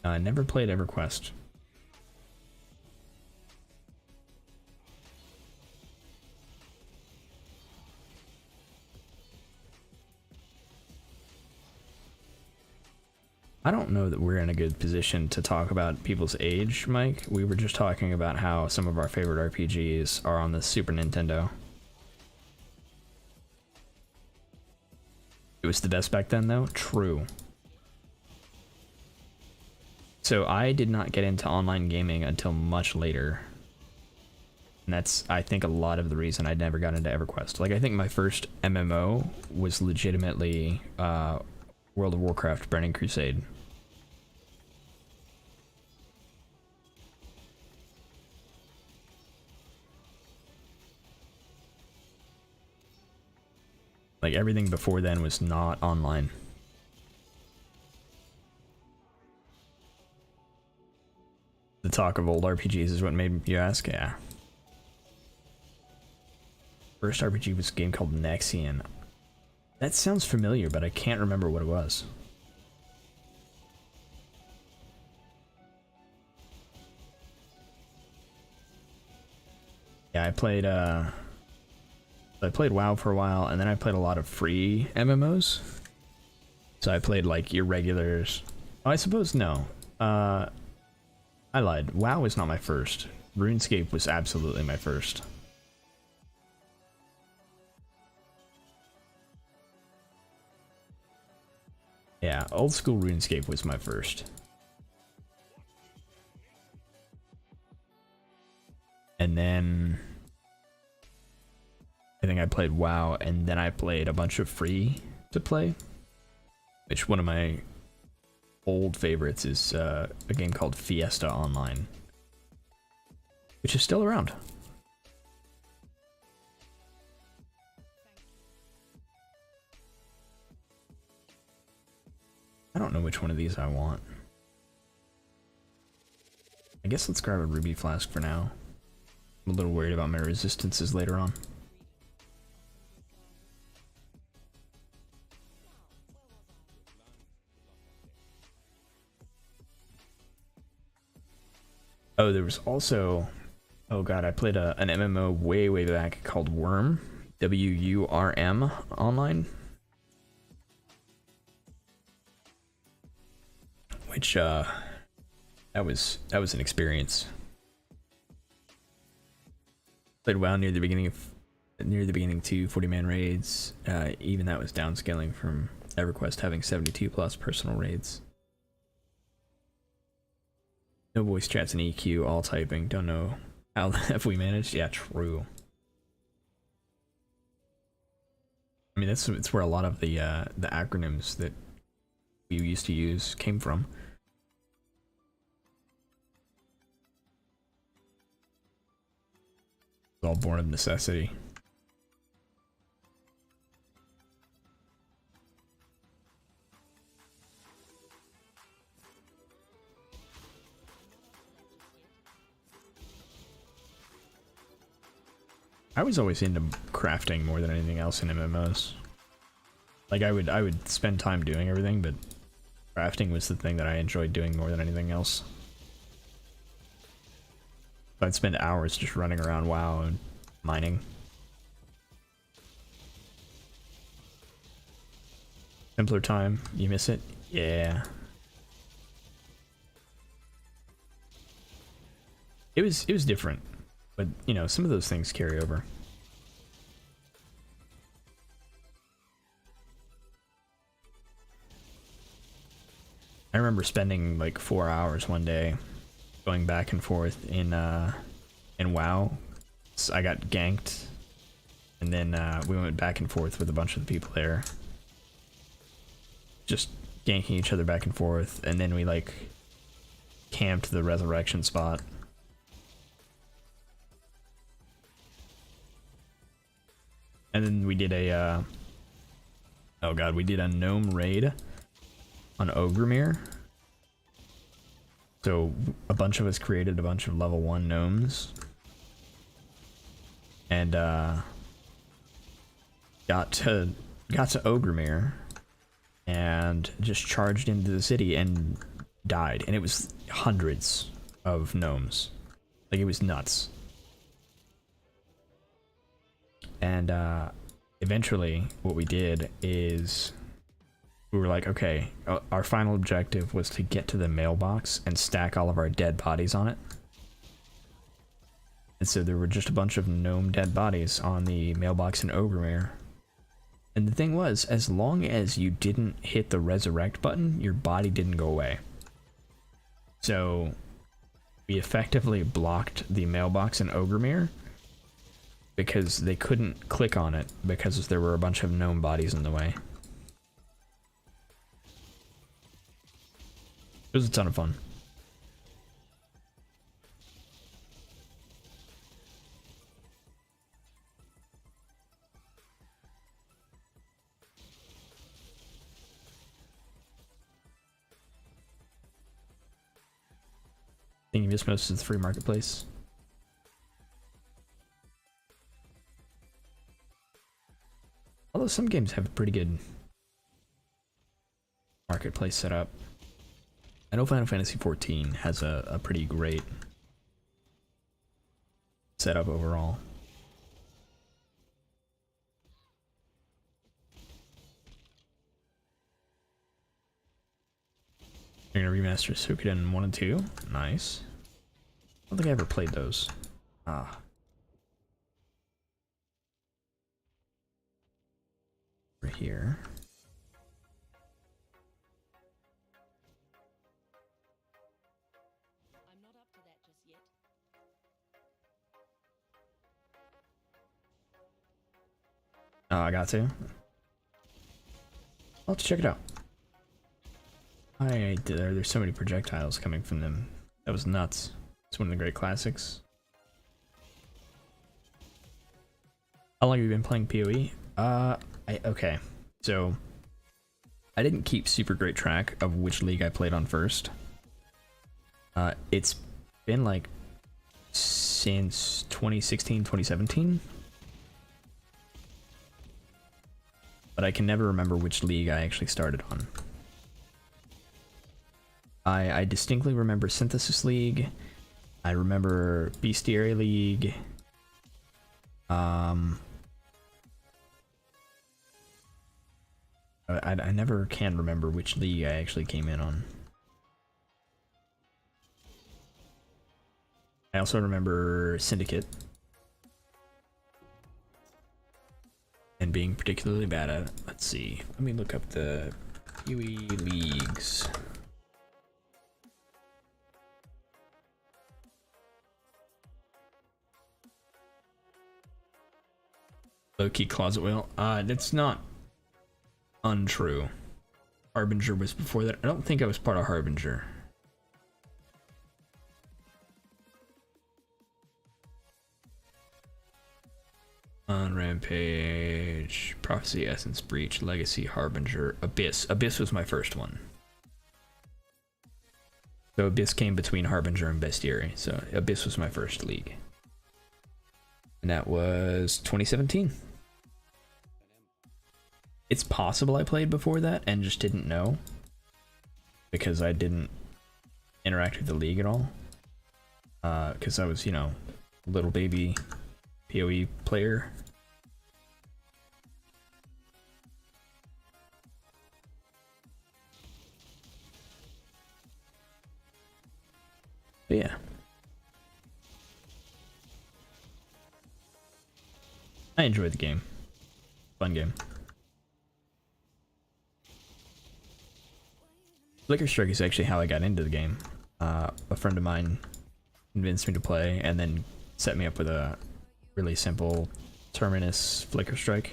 I never played EverQuest. I don't know that we're in a good position to talk about people's age, Mike. We were just talking about how some of our favorite RPGs are on the Super Nintendo. It was the best back then, though? True. So I did not get into online gaming until much later. And that's, I think, a lot of the reason I never got into EverQuest. Like, I think my first MMO was legitimately World of Warcraft Burning Crusade. Like, everything before then was not online. The talk of old RPGs is what made you ask? Yeah. First RPG was a game called Nexian. That sounds familiar, but I can't remember what it was. Yeah, I played WoW for a while, and then I played a lot of free MMOs. So I played like your regulars. Oh, I suppose no. I lied. WoW was not my first. RuneScape was absolutely my first. Yeah, old school RuneScape was my first. And then I think I played WoW, and then I played a bunch of free to play. Which one of my old favorites is a game called Fiesta Online, which is still around. I don't know which one of these I want. I guess let's grab a ruby flask for now. I'm a little worried about my resistances later on. Oh, there was also... Oh god, I played an MMO way back called Worm. W-U-R-M online. Which, that was an experience. Played WoW near the beginning 2 40-man raids. Even that was downscaling from EverQuest having 72 plus personal raids. No voice chats and EQ, all typing. Don't know how have we managed. Yeah, true. I mean, it's where a lot of the acronyms that we used to use came from. It's all born of necessity. I was always into crafting more than anything else in MMOs. Like I would spend time doing everything, but crafting was the thing that I enjoyed doing more than anything else. I'd spend hours just running around WoW and mining. Simpler time, you miss it? Yeah. It was different, but you know, some of those things carry over. I remember spending like 4 hours one day going back and forth in WoW. So I got ganked, and then we went back and forth with a bunch of the people there, just ganking each other back and forth, and then we like camped the resurrection spot. And then we did a oh god, we did a gnome raid on Ogremir. So a bunch of us created a bunch of level 1 gnomes, and got to Ogremir and just charged into the city and died, and it was hundreds of gnomes. Like, it was nuts. And eventually what we did is we were like, okay, our final objective was to get to the mailbox and stack all of our dead bodies on it. And so there were just a bunch of gnome dead bodies on the mailbox in Ogremir. And the thing was, as long as you didn't hit the resurrect button, your body didn't go away. So we effectively blocked the mailbox in Ogremir because they couldn't click on it because there were a bunch of gnome bodies in the way. It was a ton of fun. I think you missed most of the free marketplace. Although some games have a pretty good marketplace set up. I know Final Fantasy XIV has a pretty great setup overall. You're gonna remaster Suikoden 1 and 2? Nice. I don't think I ever played those. Ah. Over here. I'm not up to that just yet. Oh, I got to. I'll have to check it out. There's so many projectiles coming from them. That was nuts. It's one of the great classics. How long have you been playing PoE? Okay. So, I didn't keep super great track of which league I played on first. It's been like since 2016, 2017. But I can never remember which league I actually started on. I distinctly remember Synthesis League. I remember Bestiary League. I never can remember which league I actually came in on. I also remember Syndicate. And being particularly bad at it. Let's see. Let me look up the PoE leagues. Low-key Closet Whale. That's not untrue. Harbinger was before that. I don't think I was part of Harbinger. On Rampage, Prophecy, Essence, Breach, Legacy, Harbinger, Abyss. Abyss was my first one. So Abyss came between Harbinger and Bestiary. So Abyss was my first league. And that was 2017. It's possible I played before that and just didn't know, because I didn't interact with the league at all. because I was, you know, a little baby PoE player. But yeah. I enjoyed the game. Fun game. Flicker Strike is actually how I got into the game. A friend of mine convinced me to play and then set me up with a really simple Terminus Flicker Strike.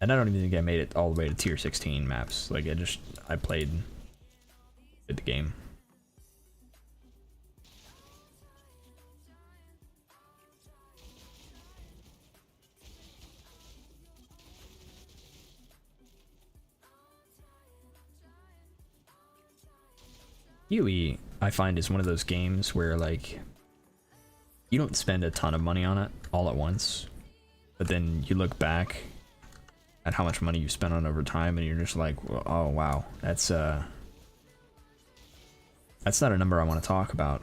And I don't even think I made it all the way to tier 16 maps. Like I played the game. UE, I find, is one of those games where, like, you don't spend a ton of money on it all at once, but then you look back at how much money you spent on it over time, and you're just like, oh wow, that's not a number I want to talk about.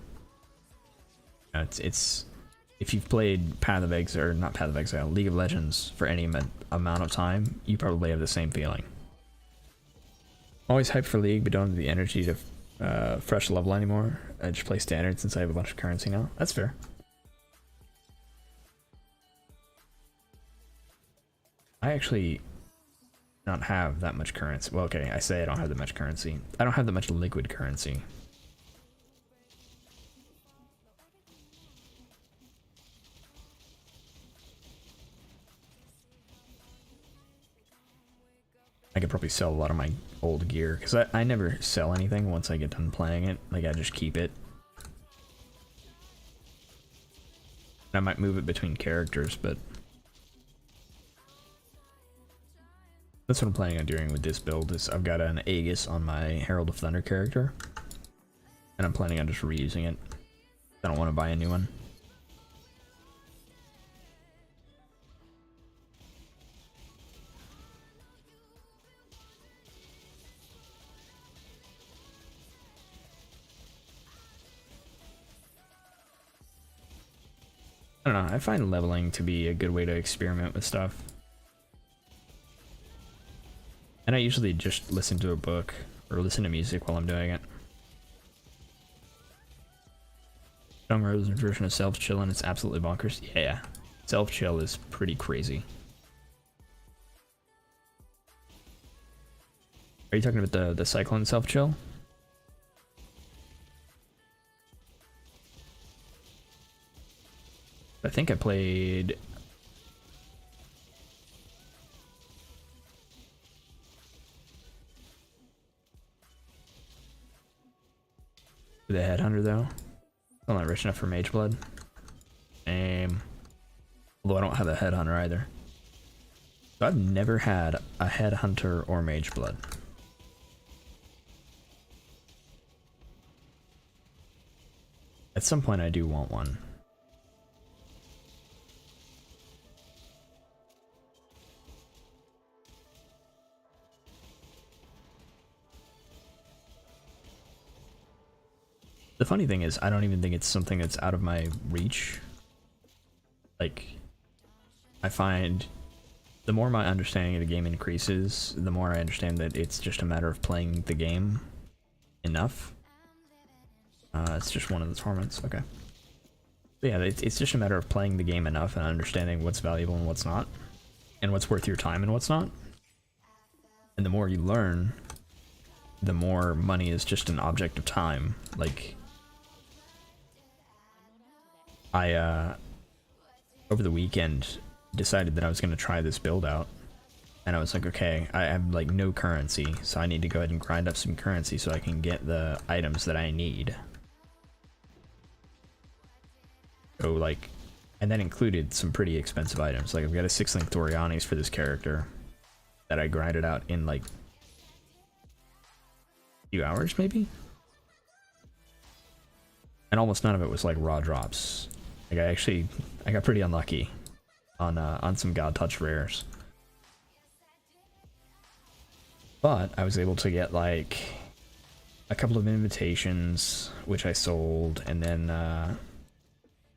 It's if you've played Path of Exile, or not Path of Exile, League of Legends for any amount of time, you probably have the same feeling. Always hyped for League, but don't have the energy to fresh level anymore. I just play standard since I have a bunch of currency now. That's fair. I actually don't have that much currency. Well, okay, I say I don't have that much currency. I don't have that much liquid currency. I could probably sell a lot of my old gear, because I never sell anything once I get done playing it. Like, I just keep it. I might move it between characters, but that's what I'm planning on doing with this build. Is I've got an Aegis on my Herald of Thunder character, and I'm planning on just reusing it. I don't want to buy a new one. I don't know, I find leveling to be a good way to experiment with stuff. And I usually just listen to a book or listen to music while I'm doing it. Young Rose's version of self-chill, and it's absolutely bonkers. Yeah, self-chill is pretty crazy. Are you talking about the Cyclone self-chill? I think I played the Headhunter though. I'm not rich enough for Mage Blood. Although I don't have a Headhunter either. So I've never had a Headhunter or Mage Blood. At some point I do want one. The funny thing is, I don't even think it's something that's out of my reach. Like, I find the more my understanding of the game increases, the more I understand that it's just a matter of playing the game enough. It's just one of the torments, okay. But yeah, it's just a matter of playing the game enough and understanding what's valuable and what's not, and what's worth your time and what's not. And the more you learn, the more money is just an object of time. Like, I, over the weekend, decided that I was going to try this build out. And I was like, okay, I have, like, no currency, so I need to go ahead and grind up some currency so I can get the items that I need. So, like, and that included some pretty expensive items. Like, I've got a 6-link Dorianis for this character that I grinded out in, like, a few hours, maybe? And almost none of it was, like, raw drops. Like, I got pretty unlucky on some God Touch rares. But I was able to get, like, a couple of invitations, which I sold, and then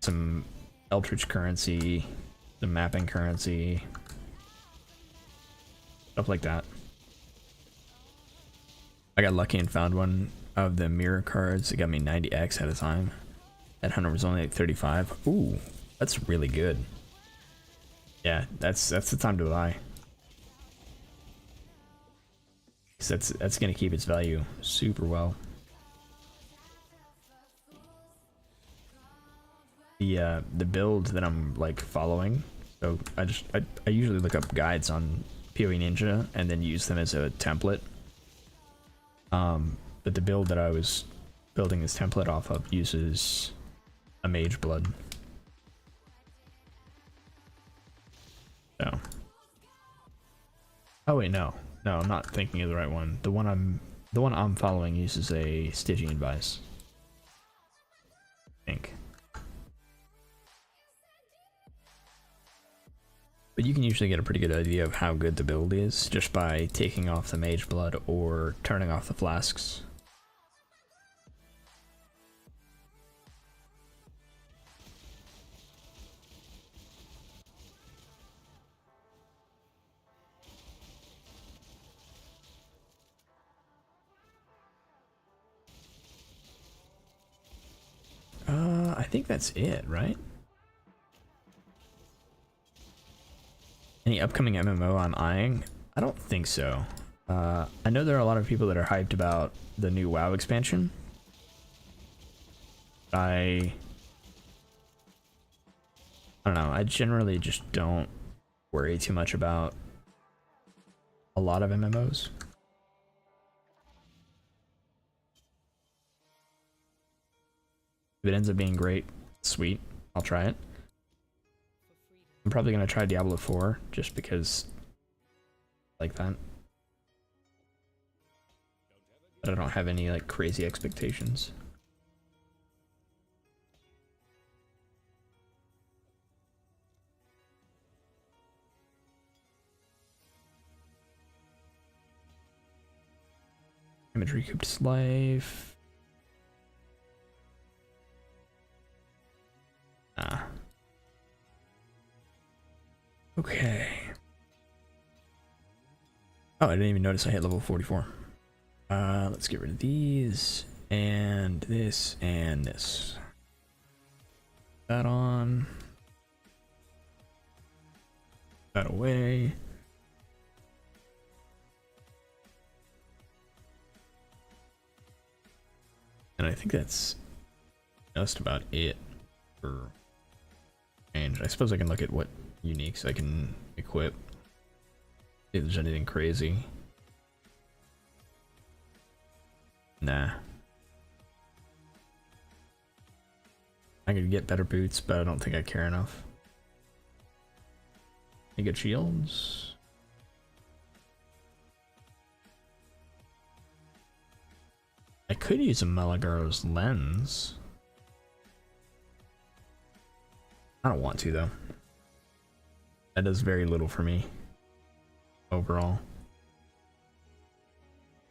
some Eldritch currency, some mapping currency, stuff like that. I got lucky and found one of the mirror cards. It got me 90x at a time. That hunter was only like 35. Ooh, that's really good. Yeah, that's the time to buy. That's gonna keep its value super well. The build that I'm like following, so I usually look up guides on PoE Ninja and then use them as a template. But the build that I was building this template off of uses a mage blood. So. Oh wait, no, I'm not thinking of the right one. The one I'm following uses a Stygian Vice, I think. But you can usually get a pretty good idea of how good the build is just by taking off the mage blood or turning off the flasks. I think that's it, right? Any upcoming MMO I'm eyeing? I don't think so. I know there are a lot of people that are hyped about the new WoW expansion. I don't know. I generally just don't worry too much about a lot of MMOs. If it ends up being great, sweet, I'll try it. I'm probably gonna try Diablo 4 just because I like that. But I don't have any like crazy expectations. Image recouped life. Okay. Oh, I didn't even notice I hit level 44. Let's get rid of these and this and this. That on. That away. And I think that's just about it for change. I suppose I can look at what uniques I can equip. See if there's anything crazy. Nah. I could get better boots, but I don't think I care enough. I get shields. I could use a Malagaro's lens. I don't want to though. That does very little for me overall.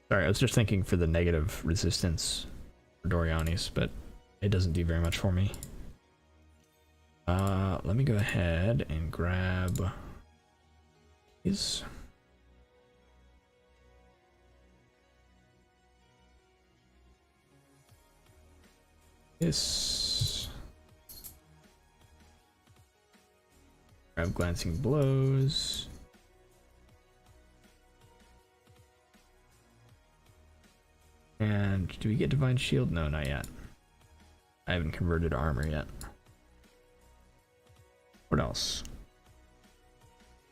Sorry, I was just thinking for the negative resistance for Doriani's, but it doesn't do very much for me. Let me go ahead and grab these. This. Grab glancing blows. And do we get divine shield? No, not yet. I haven't converted to armor yet. What else?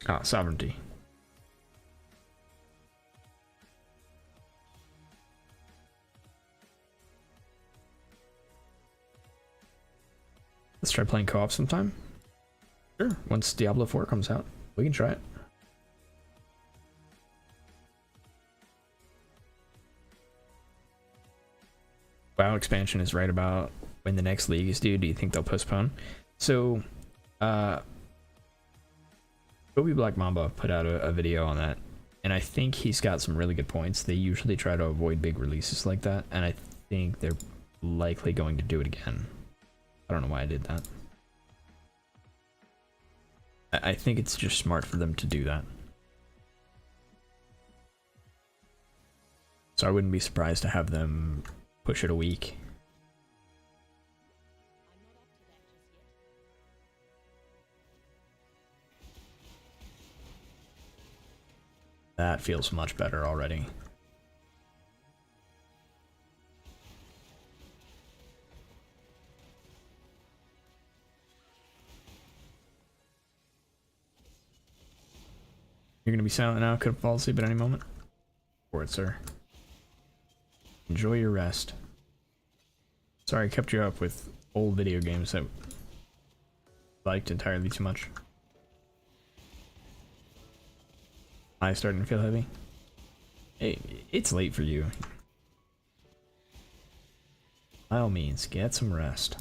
Ah, sovereignty. Let's try playing co-op sometime. Sure, once Diablo 4 comes out, we can try it. WoW expansion is right about when the next league is due. Do you think they'll postpone? So, Kobe Black Mamba put out a video on that And I think he's got some really good points. They usually try to avoid big releases like that, and I think they're likely going to do it again. I don't know why I did that. I think it's just smart for them to do that. So I wouldn't be surprised to have them push it a week. That feels much better already. You're gonna be silent now, could fall asleep at any moment. For it, sir. Enjoy your rest. Sorry I kept you up with old video games that I liked entirely too much. Eyes starting to feel heavy. Hey, it's late for you. By all means, get some rest.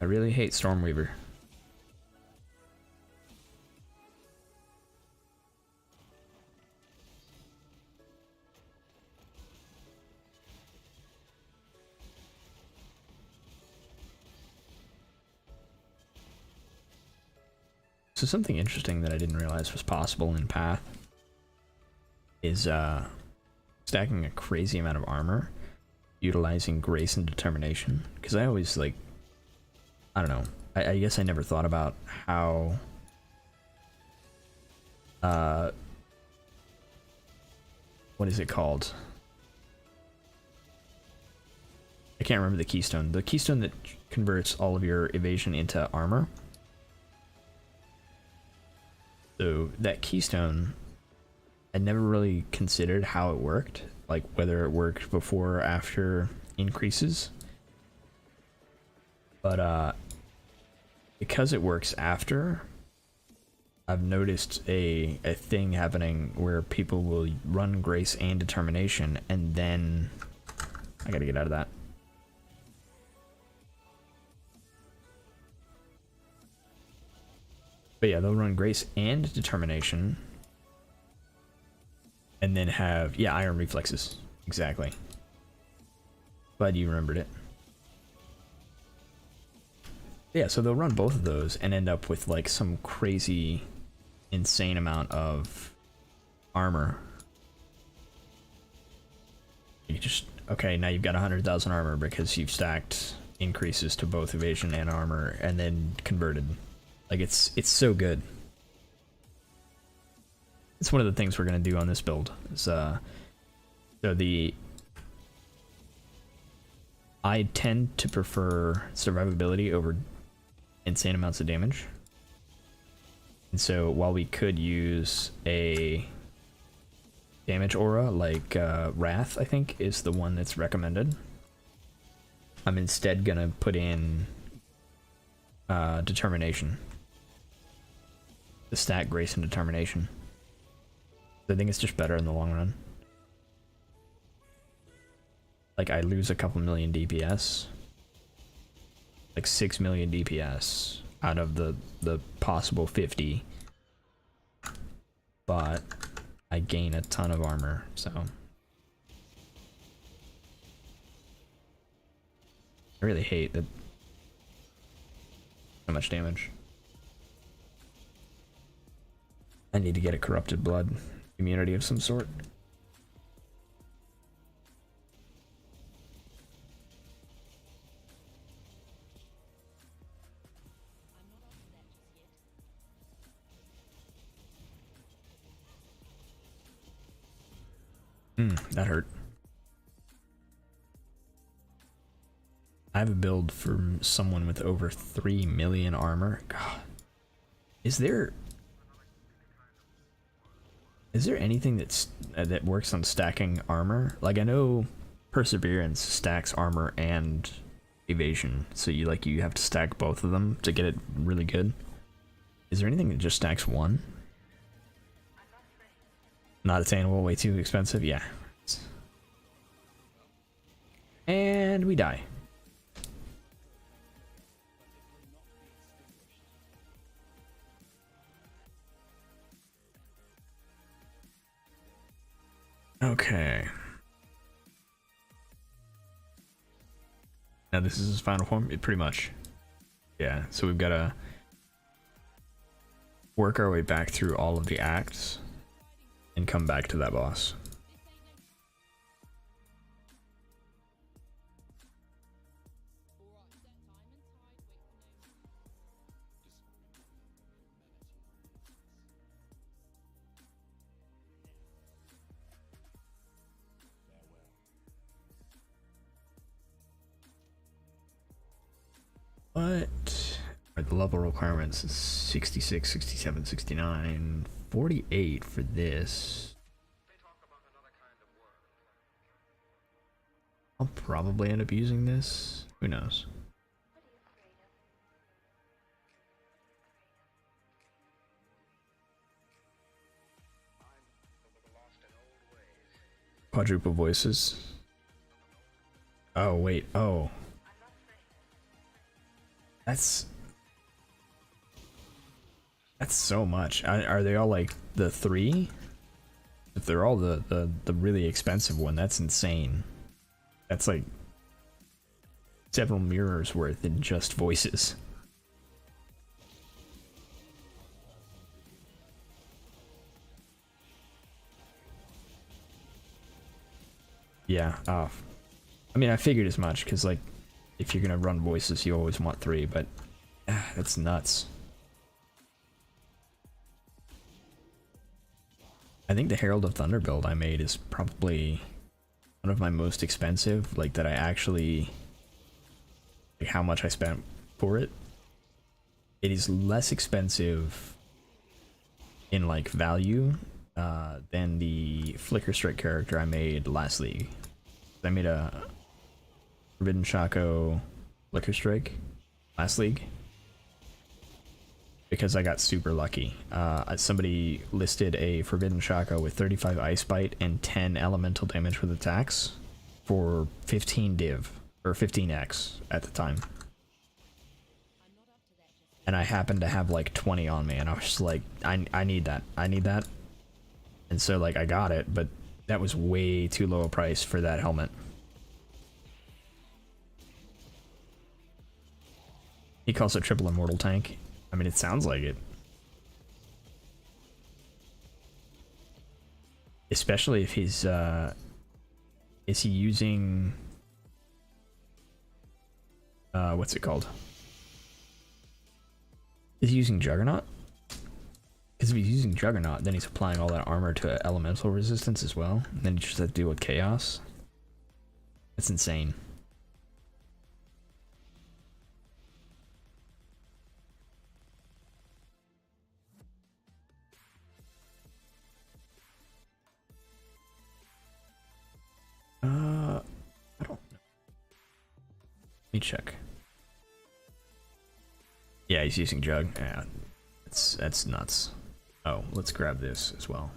I really hate Stormweaver. So something interesting that I didn't realize was possible in Path is stacking a crazy amount of armor, utilizing Grace and Determination. Because I always like, I don't know, I guess I never thought about how what is it called? I can't remember the keystone. The keystone that converts all of your evasion into armor. So that keystone, I never really considered how it worked, like whether it worked before or after increases. But because it works after, I've noticed a thing happening where people will run Grace and Determination, and then I gotta get out of that. But yeah, they'll run Grace and Determination, and then have, yeah, Iron Reflexes. Exactly. Glad you remembered it. Yeah, so they'll run both of those and end up with like some crazy, insane amount of armor. You just, okay, now you've got 100,000 armor because you've stacked increases to both evasion and armor and then converted. Like, it's so good. It's one of the things we're going to do on this build. Is, so I tend to prefer survivability over insane amounts of damage. And so while we could use a damage aura like Wrath, I think, is the one that's recommended, I'm instead going to put in Determination. The stack Grace and Determination. I think it's just better in the long run. Like, I lose a couple million DPS. Like 6 million DPS out of the possible 50. But I gain a ton of armor, so. I really hate that. So much damage. I need to get a corrupted blood immunity of some sort. That hurt. I have a build from someone with over 3 million armor. God. Is there anything that works on stacking armor? Like, I know Perseverance stacks armor and evasion, so you have to stack both of them to get it really good. Is there anything that just stacks one? Not attainable, way too expensive? Yeah. And we die. Okay. Now this is his final form? Pretty much. Yeah, so we've got to work our way back through all of the acts and come back to that boss. What are the level requirements? 66, 67, 69, 48 for this. I'll probably end up using this. Who knows? Quadruple voices. Oh, wait. Oh. That's so much. Are they all like the 3? If they're all the really expensive one, that's insane. That's like several mirrors worth in just voices. Yeah, I mean, I figured as much, because like, if you're gonna run voices, you always want 3, but that's nuts. I think the Herald of Thunder build I made is probably one of my most expensive, like that I actually, like how much I spent for it. It is less expensive in like value than the Flicker Strike character I made last league. I made a Forbidden Shaco Flicker Strike last league because I got super lucky. Somebody listed a Forbidden Shaco with 35 Ice Bite and 10 elemental damage with attacks for 15 div, or 15x at the time. And I happened to have like 20 on me, and I was just like, I need that. I need that. And so like I got it, but that was way too low a price for that helmet. He calls it triple immortal tank. I mean, it sounds like it. Especially if he's, is he using, what's it called? Is he using Juggernaut? Because if he's using Juggernaut, then he's applying all that armor to elemental resistance as well. And then he just has to deal with chaos. That's insane. I don't know. Let me check. Yeah, he's using Jug. Yeah, that's nuts. Oh, let's grab this as well.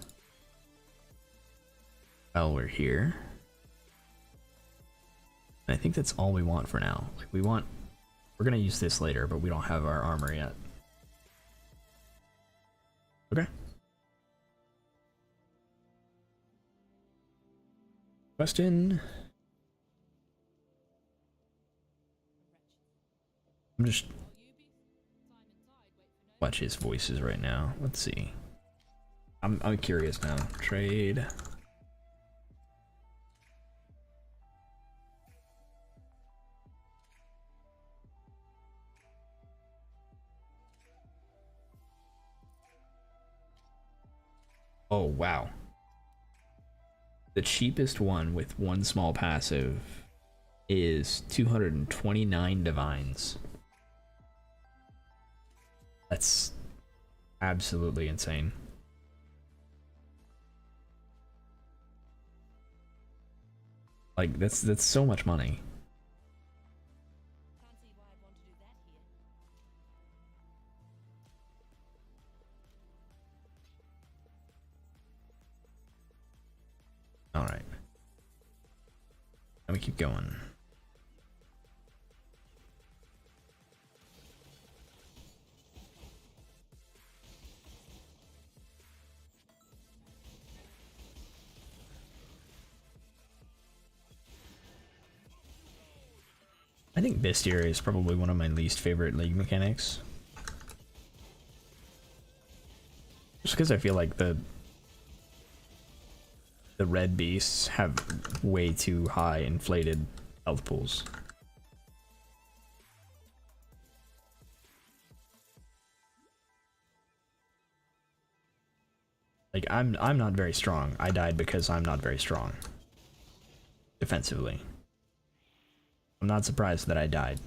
While we're here. I think that's all we want for now. Like we're gonna use this later, but we don't have our armor yet. Okay. Question. I'm just watch his voices right now. Let's see. I'm curious now. Trade. Oh wow. The cheapest one with one small passive is 229 divines. That's absolutely insane. Like that's so much money. All right. Let me keep going. I think Bestiary is probably one of my least favorite league mechanics. Just because I feel like the red beasts have way too high inflated health pools. Like I'm not very strong. I died because I'm not very strong defensively. I'm not surprised that I died.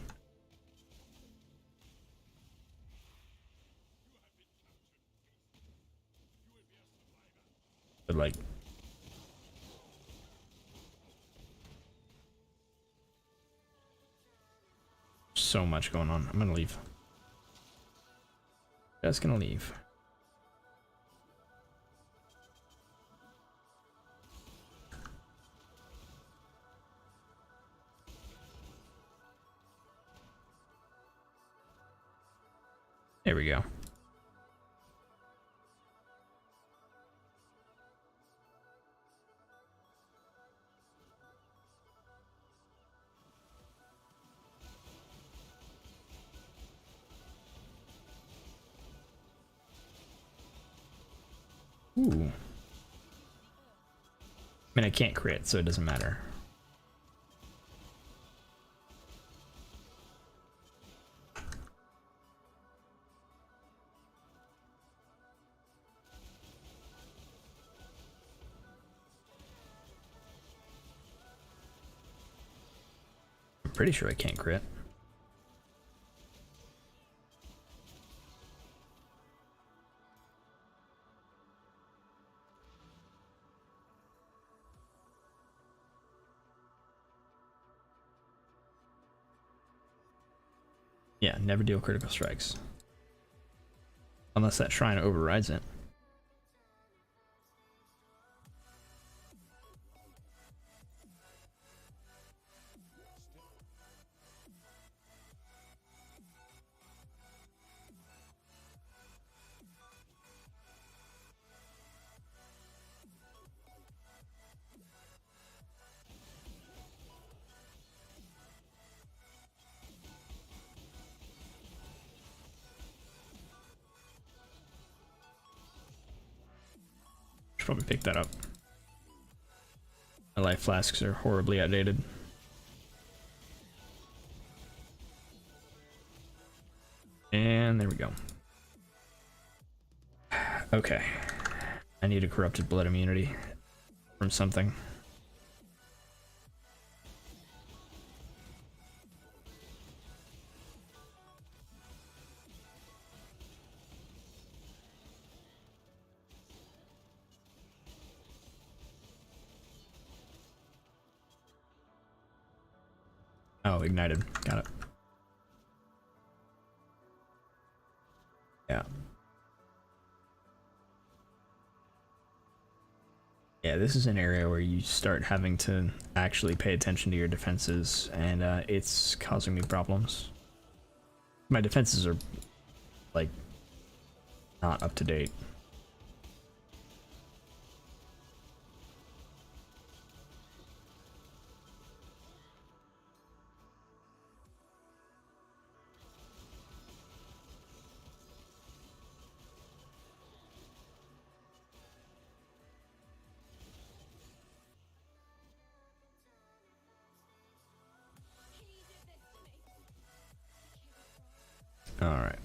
But like so much going on. I'm gonna leave. Just gonna leave. There we go. Ooh. I mean, I can't crit, so it doesn't matter. I'm pretty sure I can't crit. Yeah, never deal critical strikes. Unless that shrine overrides it. Should probably pick that up. My life flasks are horribly outdated. And there we go. Okay. I need a corrupted blood immunity from something. Oh, ignited. Got it. Yeah. Yeah, this is an area where you start having to actually pay attention to your defenses, and it's causing me problems. My defenses are, like, not up to date. Alright.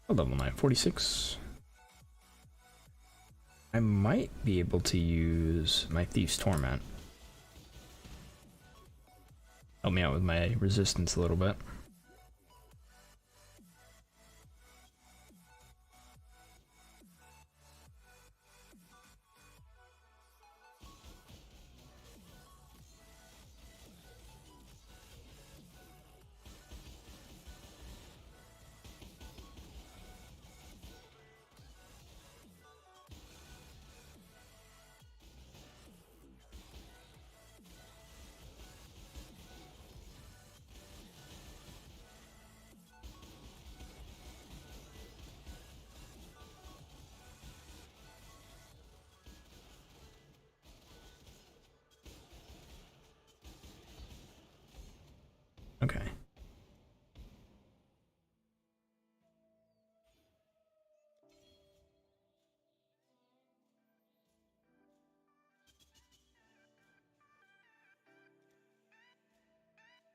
Level 9, 46. I might be able to use my Thief's Torment. Help me out with my resistance a little bit.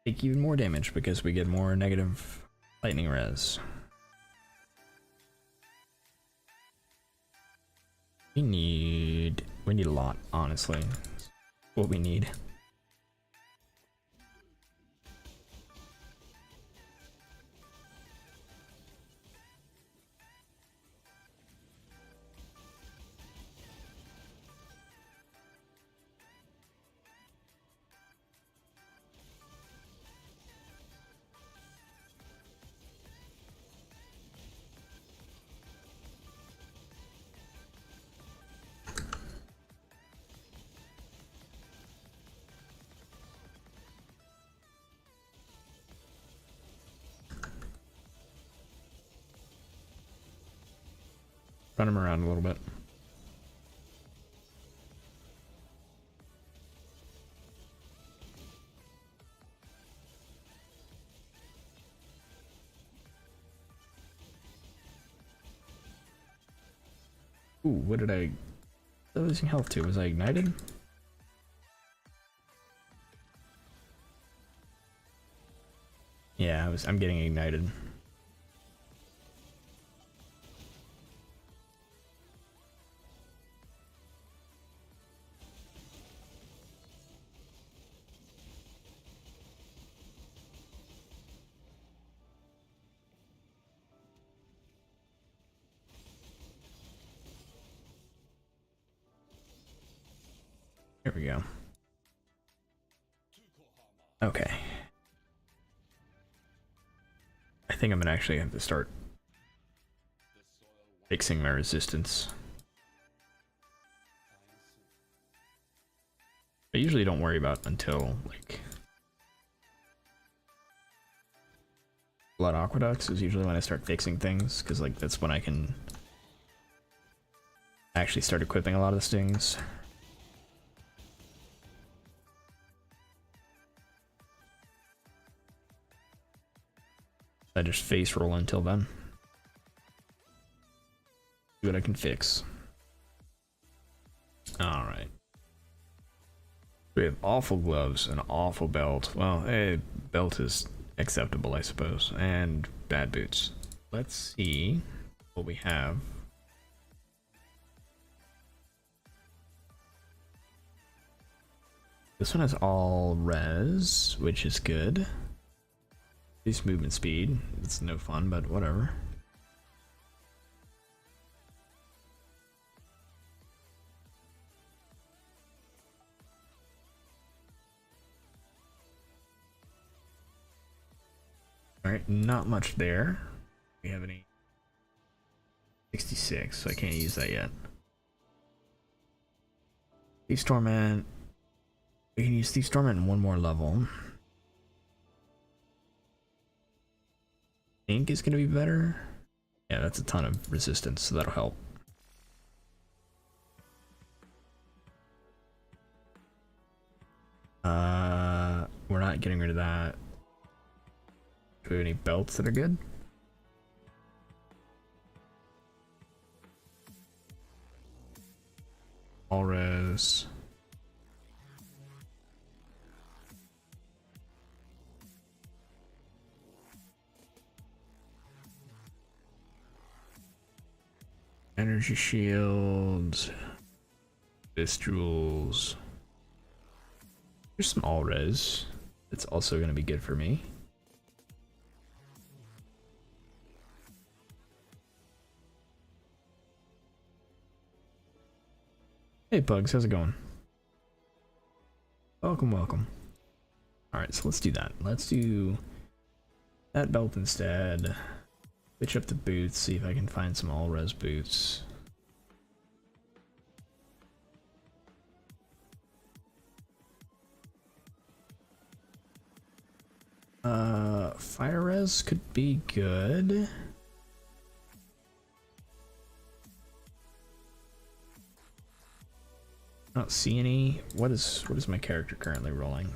take even more damage because we get more negative lightning res. We need a lot, honestly. That's what we need. Run him around a little bit. Ooh, what did I losing health to? Was I ignited? Yeah, I'm getting ignited. Here we go. Okay. I think I'm gonna actually have to start fixing my resistance. I usually don't worry about until like Blood Aqueducts is usually when I start fixing things, because like that's when I can actually start equipping a lot of the stings. I just face roll until then. See what I can fix. Alright. We have awful gloves, an awful belt. Well, belt is acceptable, I suppose. And bad boots. Let's see what we have. This one has all res, which is good. Reduce movement speed. It's no fun, but whatever. Alright, not much there. We have any 66, so I can't use that yet. Thief's Torment. We can use Thief's Torment in one more level. Think is going to be better. Yeah, that's a ton of resistance, so that'll help. We're not getting rid of that. Do we have any belts that are good? All res. Energy shields. Vistruals. There's some all res. That's also going to be good for me. Hey Bugs, how's it going? Welcome, welcome. Alright, so let's do that. Let's do that belt instead. Switch up the boots, see if I can find some all-res boots. Fire res could be good. I don't see any. What is my character currently rolling?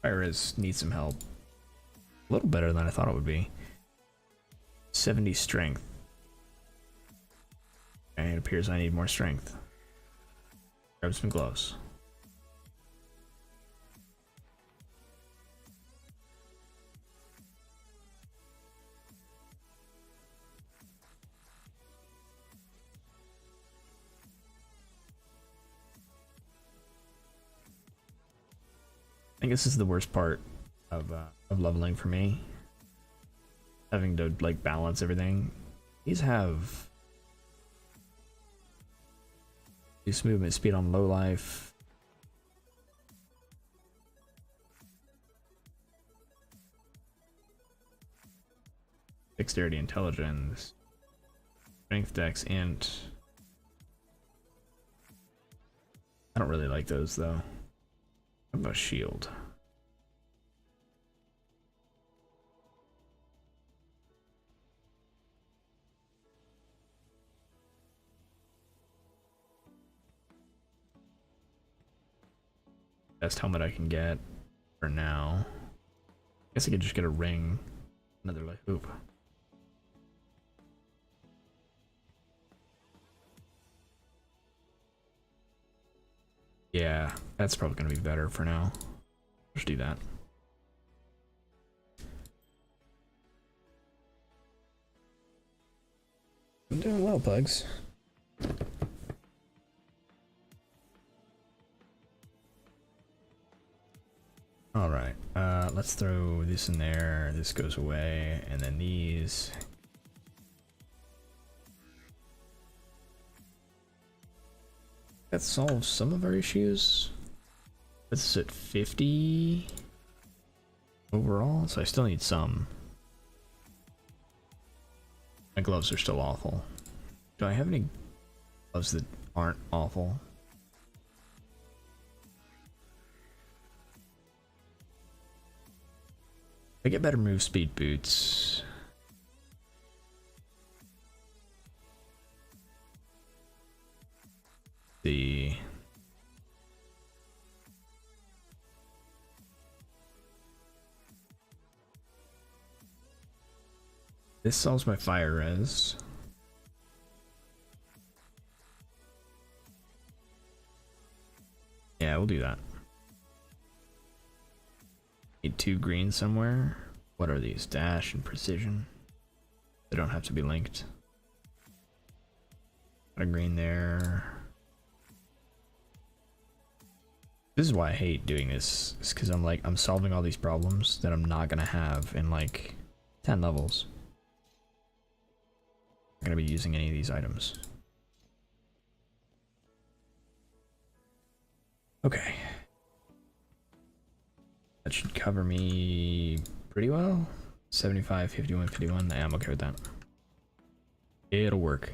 Fire res needs some help. A little better than I thought it would be. 70 strength. Okay, it appears I need more strength. Grab some gloves. think this is the worst part of leveling for me. Having to like balance everything. These have reduced movement speed on low life. Dexterity, intelligence, strength, dex, int. I don't really like those though. What about shield? Best helmet I can get for now. I guess I could just get a ring. Another like hoop. Yeah, that's probably gonna be better for now. Just do that. I'm doing well, Pugs. Alright, let's throw this in there, this goes away, and then these. That solves some of our issues. This is at 50 overall, so I still need some. My gloves are still awful. Do I have any gloves that aren't awful? I get better move speed boots. This solves my fire res. Yeah, we'll do that. Need 2 green somewhere. What are these? Dash and precision. They don't have to be linked. Got a green there. This is why I hate doing this. It's because I'm solving all these problems that I'm not gonna have in like 10 levels. I'm not gonna be using any of these items. Okay. That should cover me pretty well. 75, 51, 51. Yeah, I'm okay with that. It'll work.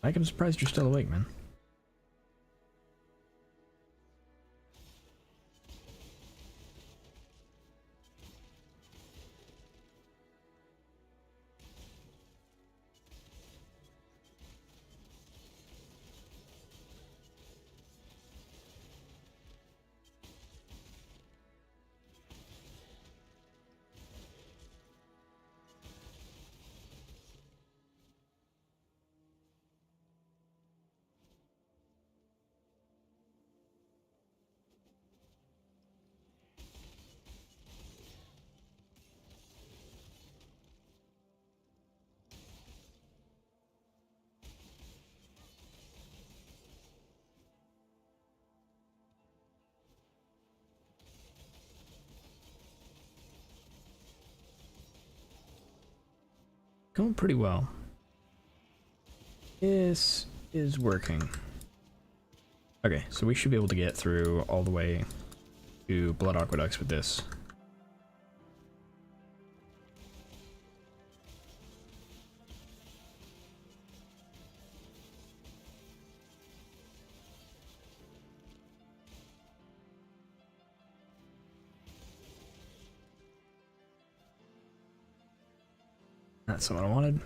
Mike, I'm surprised you're still awake, man. Going pretty well. This is working. Okay, so we should be able to get through all the way to Blood Aqueducts with this. That's what I wanted.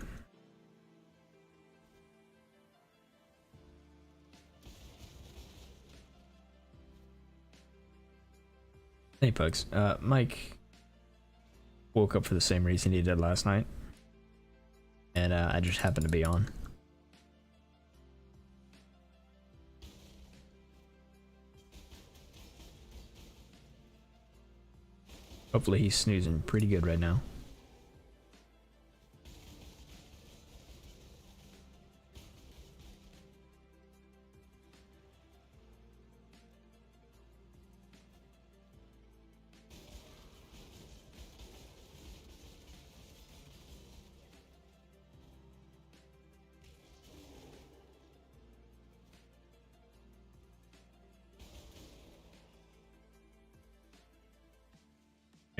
Hey, Pugs. Mike woke up for the same reason he did last night. And I just happened to be on. Hopefully he's snoozing pretty good right now.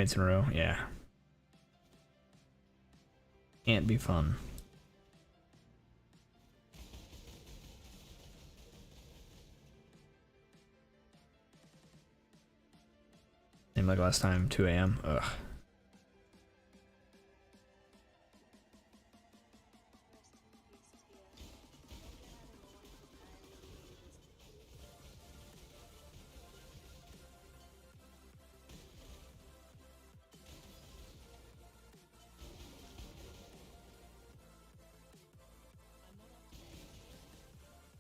Nights in a row, yeah. Can't be fun. Same like last time, 2 a.m. Ugh.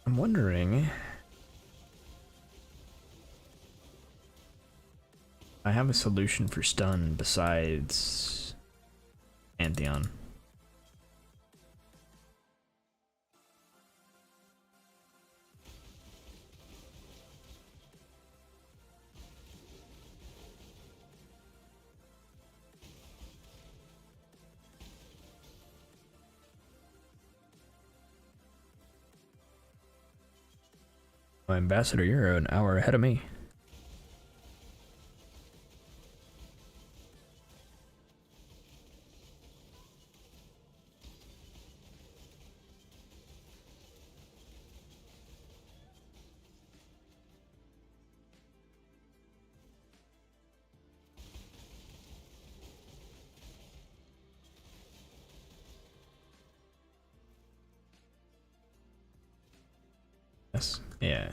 I'm wondering. I have a solution for stun besides Pantheon. Ambassador, you're an hour ahead of me. Yes. Yeah.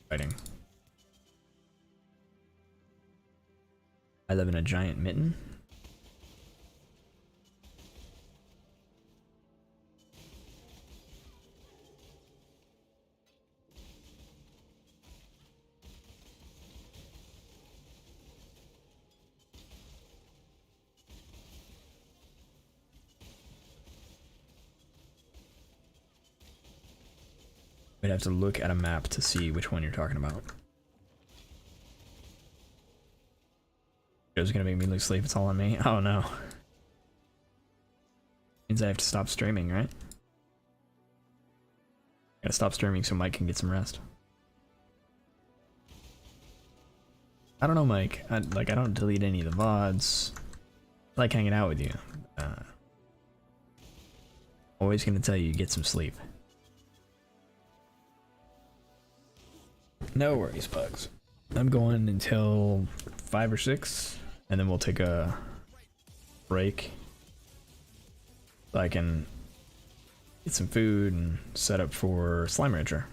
Fighting. I live in a giant mitten. We'd have to look at a map to see which one you're talking about. It was gonna make me lose sleep, it's all on me. Oh no. Means I have to stop streaming, right? Gotta stop streaming so Mike can get some rest. I don't know, Mike. I don't delete any of the VODs. I like hanging out with you. Always gonna tell you get some sleep. No worries, Pugs. I'm going until 5 or 6, and then we'll take a break so I can get some food and set up for Slime Rancher.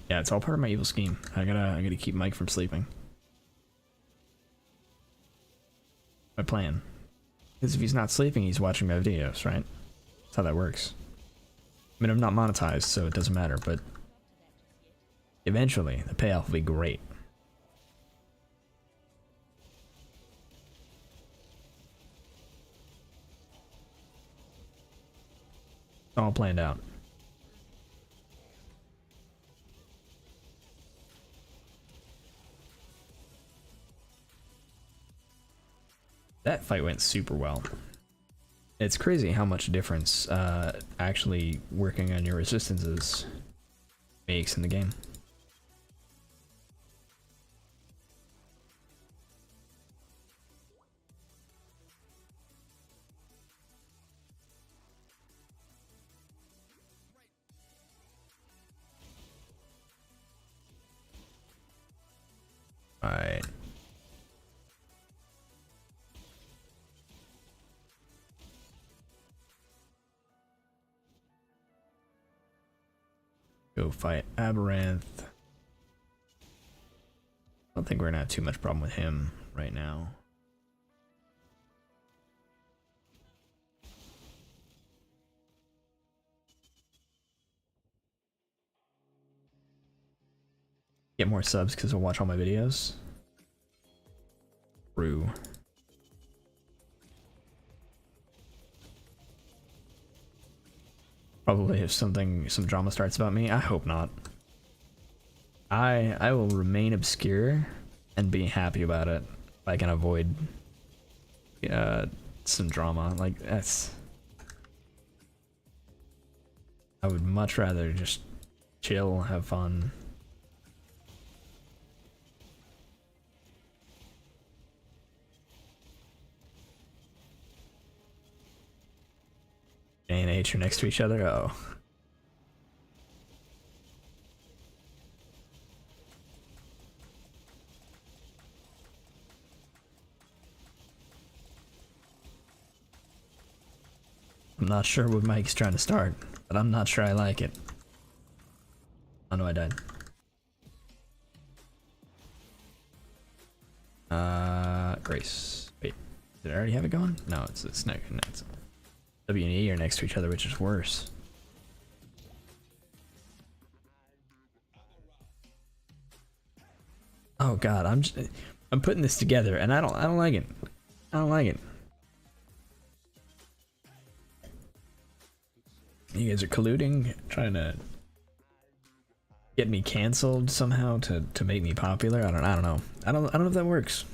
Yeah, it's all part of my evil scheme. I gotta keep Mike from sleeping. My plan. Because if he's not sleeping, he's watching my videos, right? That's how that works. I mean, I'm not monetized, so it doesn't matter, but eventually the payoff will be great. All planned out. That fight went super well. It's crazy how much difference actually working on your resistances makes in the game. Alright. Go fight Aberranth. I don't think we're gonna have too much problem with him right now. Get more subs because I'll watch all my videos. True. Probably if some drama starts about me. I hope not. I will remain obscure and be happy about it if I can avoid some drama. Like that's, I would much rather just chill, have fun. A and H are next to each other. Oh. I'm not sure what Mike's trying to start, but I'm not sure I like it. Oh no, I died. Grace. Wait, did I already have it going? No, it's next. W and E are next to each other, which is worse. Oh god, I'm putting this together and I don't like it. I don't like it. You guys are colluding, trying to get me canceled somehow to make me popular. I don't know. I don't know if that works.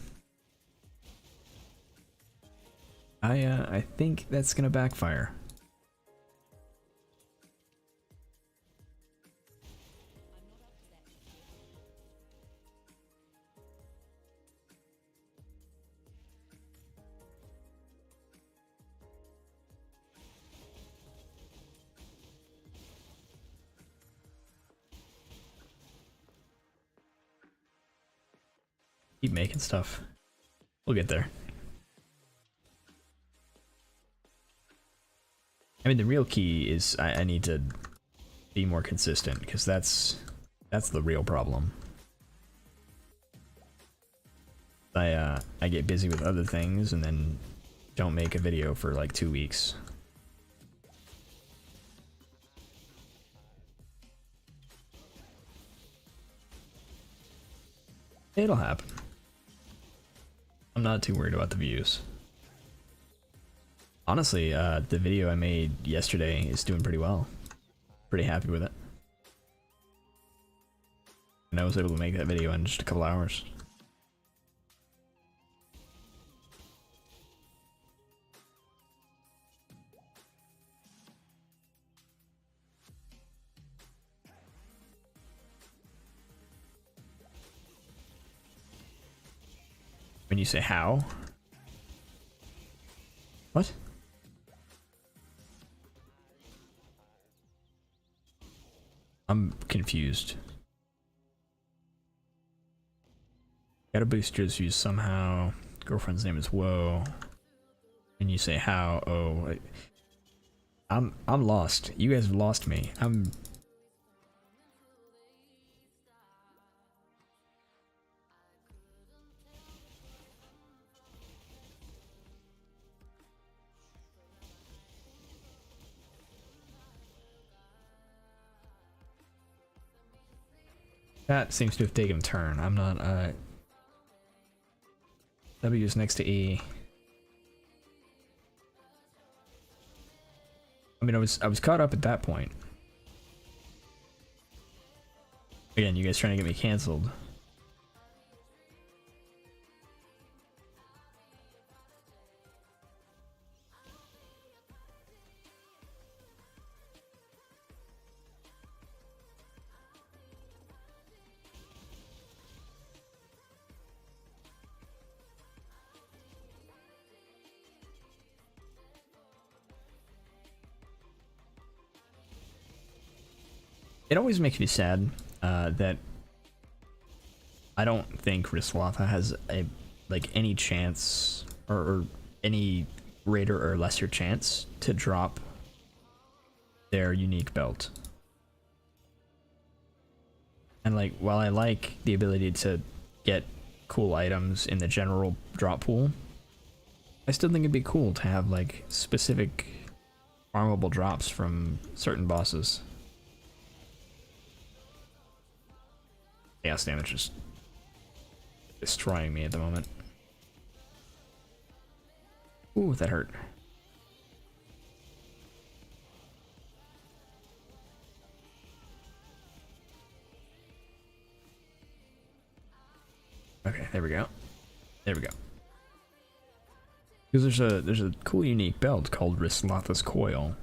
I think that's gonna backfire. Keep making stuff. We'll get there. I mean, the real key is I need to be more consistent because that's the real problem. I get busy with other things and then don't make a video for like 2 weeks. It'll happen. I'm not too worried about the views. Honestly, the video I made yesterday is doing pretty well. Pretty happy with it. And I was able to make that video in just a couple hours. When you say how? What? I'm confused. Gotta boost your views somehow. Girlfriend's name is Whoa. And you say how? Oh, I'm lost. You guys have lost me. That seems to have taken a turn. I'm not, W is next to E. I mean, I was caught up at that point. Again, you guys trying to get me canceled. It always makes me sad that I don't think Riswatha has any chance or any greater or lesser chance to drop their unique belt. And like, while I like the ability to get cool items in the general drop pool, I still think it'd be cool to have like specific farmable drops from certain bosses. chaos damage is destroying me at the moment. Ooh, that hurt. Okay, there we go. There we go. Because there's a cool unique belt called Rislatha's Coil.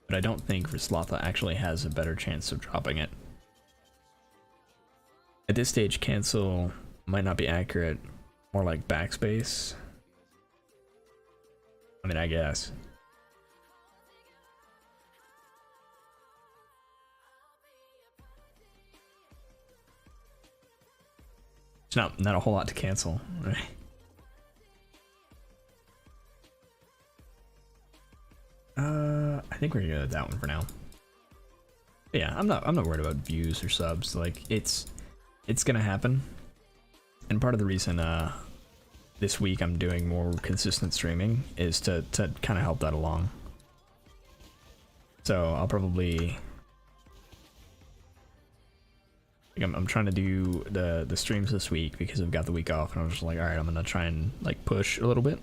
But I don't think Rislatha actually has a better chance of dropping it. At this stage, cancel might not be accurate. More like backspace. I mean, I guess. It's not a whole lot to cancel, right? I think we're gonna go with that one for now. But yeah, I'm not worried about views or subs. Like it's gonna happen. And part of the reason this week I'm doing more consistent streaming is to kind of help that along. So I'll probably like I'm trying to do the streams this week because I've got the week off, and I'm just like, all right, I'm gonna try and like push a little bit.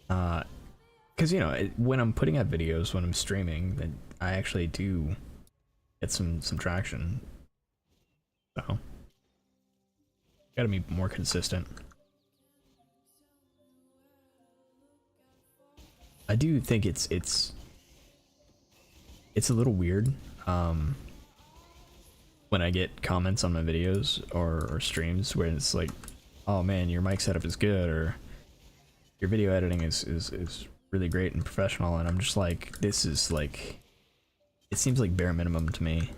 Because you know, when I'm putting out videos, when I'm streaming, then I actually do get some traction. So gotta be more consistent. I do think it's a little weird when I get comments on my videos or streams where it's like, oh man, your mic setup is good, or your video editing is really great and professional, and I'm just like, this is like, it seems like bare minimum to me.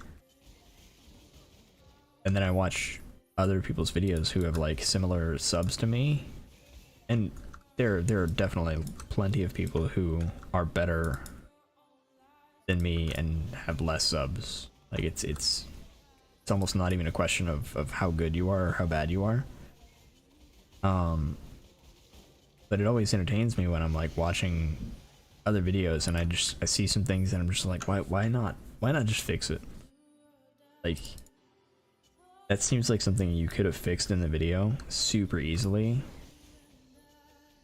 And then I watch other people's videos who have like similar subs to me, and there are definitely plenty of people who are better than me and have less subs. Like it's almost not even a question of how good you are or how bad you are. But it always entertains me when I'm like watching other videos and I see some things and I'm just like, why not just fix it? Like, that seems like something you could have fixed in the video super easily,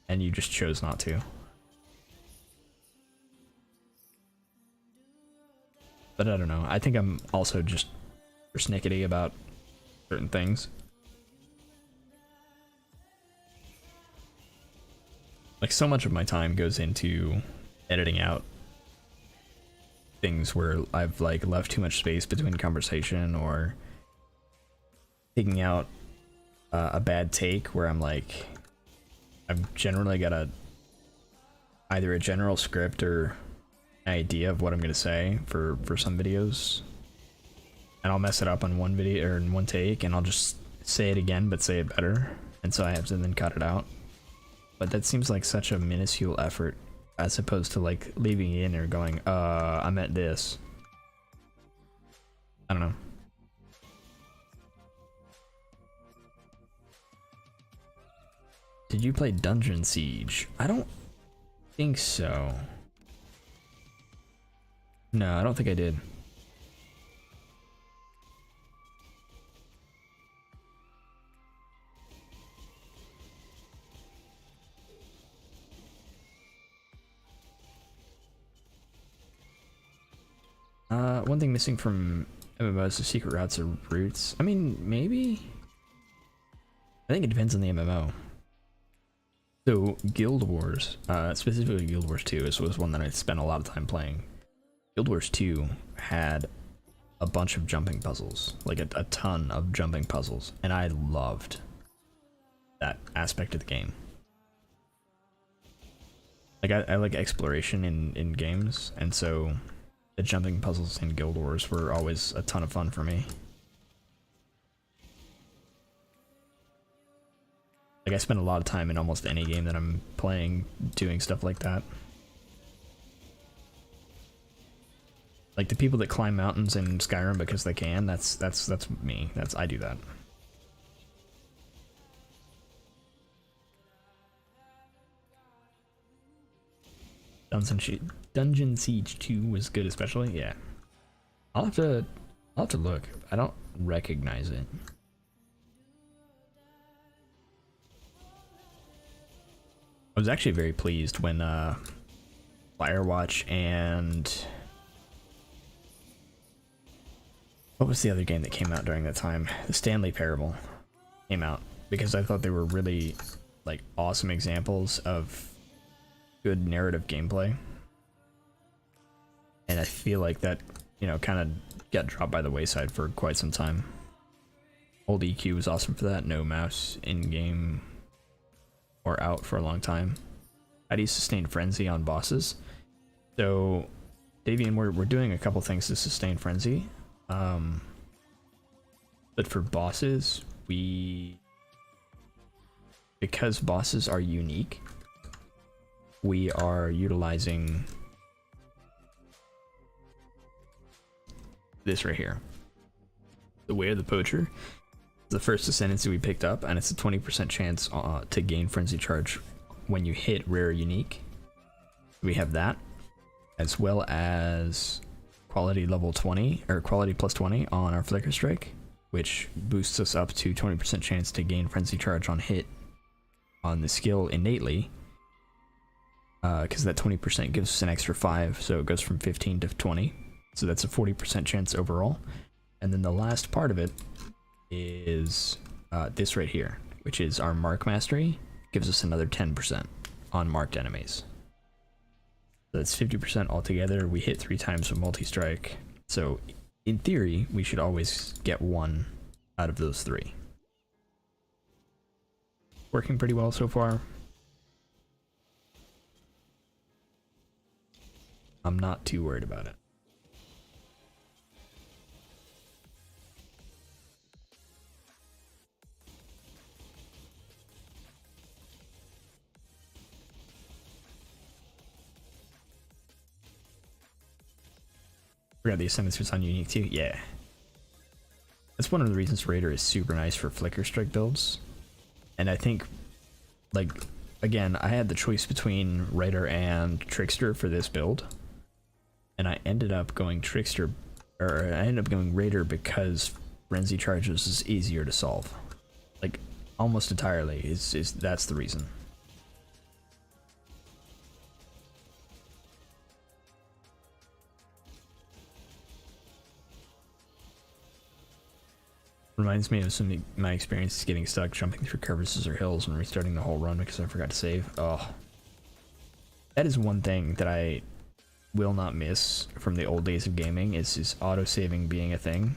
and you just chose not to. But I don't know, I think I'm also just persnickety about certain things. Like, so much of my time goes into editing out things where I've like left too much space between conversation, or taking out a bad take where I'm like, I've generally got either a general script or an idea of what I'm gonna say for some videos, and I'll mess it up on one video or in one take, and I'll just say it again but say it better, and so I have to then cut it out. But that seems like such a minuscule effort as opposed to like leaving it in or going, I meant this. I don't know. Did you play Dungeon Siege? I don't think so. No, I don't think I did. One thing missing from MMOs is secret routes or routes. I mean, maybe? I think it depends on the MMO. So, Guild Wars, specifically Guild Wars 2, was one that I spent a lot of time playing. Guild Wars 2 had a bunch of jumping puzzles, like a ton of jumping puzzles, and I loved that aspect of the game. Like, I like exploration in games, and so the jumping puzzles in Guild Wars were always a ton of fun for me. Like, I spend a lot of time in almost any game that I'm playing doing stuff like that. Like, the people that climb mountains in Skyrim because they can, that's me. I do that. Dungeon Siege 2 was good, especially. Yeah, I'll have to I'll have to look. I don't recognize it. I was actually very pleased when Firewatch and what was the other game that came out during that time? The Stanley Parable came out, because I thought they were really like awesome examples of good narrative gameplay. And I feel like that, you know, kind of got dropped by the wayside for quite some time. Old EQ was awesome for that. No mouse in game or out for a long time. How do you sustain frenzy on bosses? So, Davian, we're doing a couple things to sustain frenzy. But for bosses, because bosses are unique, we are utilizing this right here. The Way of the Poacher. The first ascendancy we picked up, and it's a 20% chance to gain frenzy charge when you hit rare unique. We have that, as well as quality level 20 or quality plus 20 on our flicker strike, which boosts us up to 20% chance to gain frenzy charge on hit on the skill innately, because that 20% gives us an extra 5, so it goes from 15 to 20, so that's a 40% chance overall. And then the last part of it is this right here, which is our mark mastery, gives us another 10% on marked enemies. So that's 50% altogether. We hit 3 times with multi-strike, so in theory we should always get 1 out of those 3. Working pretty well so far. I'm not too worried about it. Forgot the Ascendance was on unique too. Yeah. That's one of the reasons Raider is super nice for Flicker Strike builds. And I think, like, again, I had the choice between Raider and Trickster for this build. And I ended up going Trickster, or I ended up going Raider because Frenzy Charges is easier to solve. Like, almost entirely that's the reason. Reminds me of some my experiences getting stuck jumping through crevices or hills and restarting the whole run because I forgot to save. Oh, that is one thing that I will not miss from the old days of gaming, is auto-saving being a thing.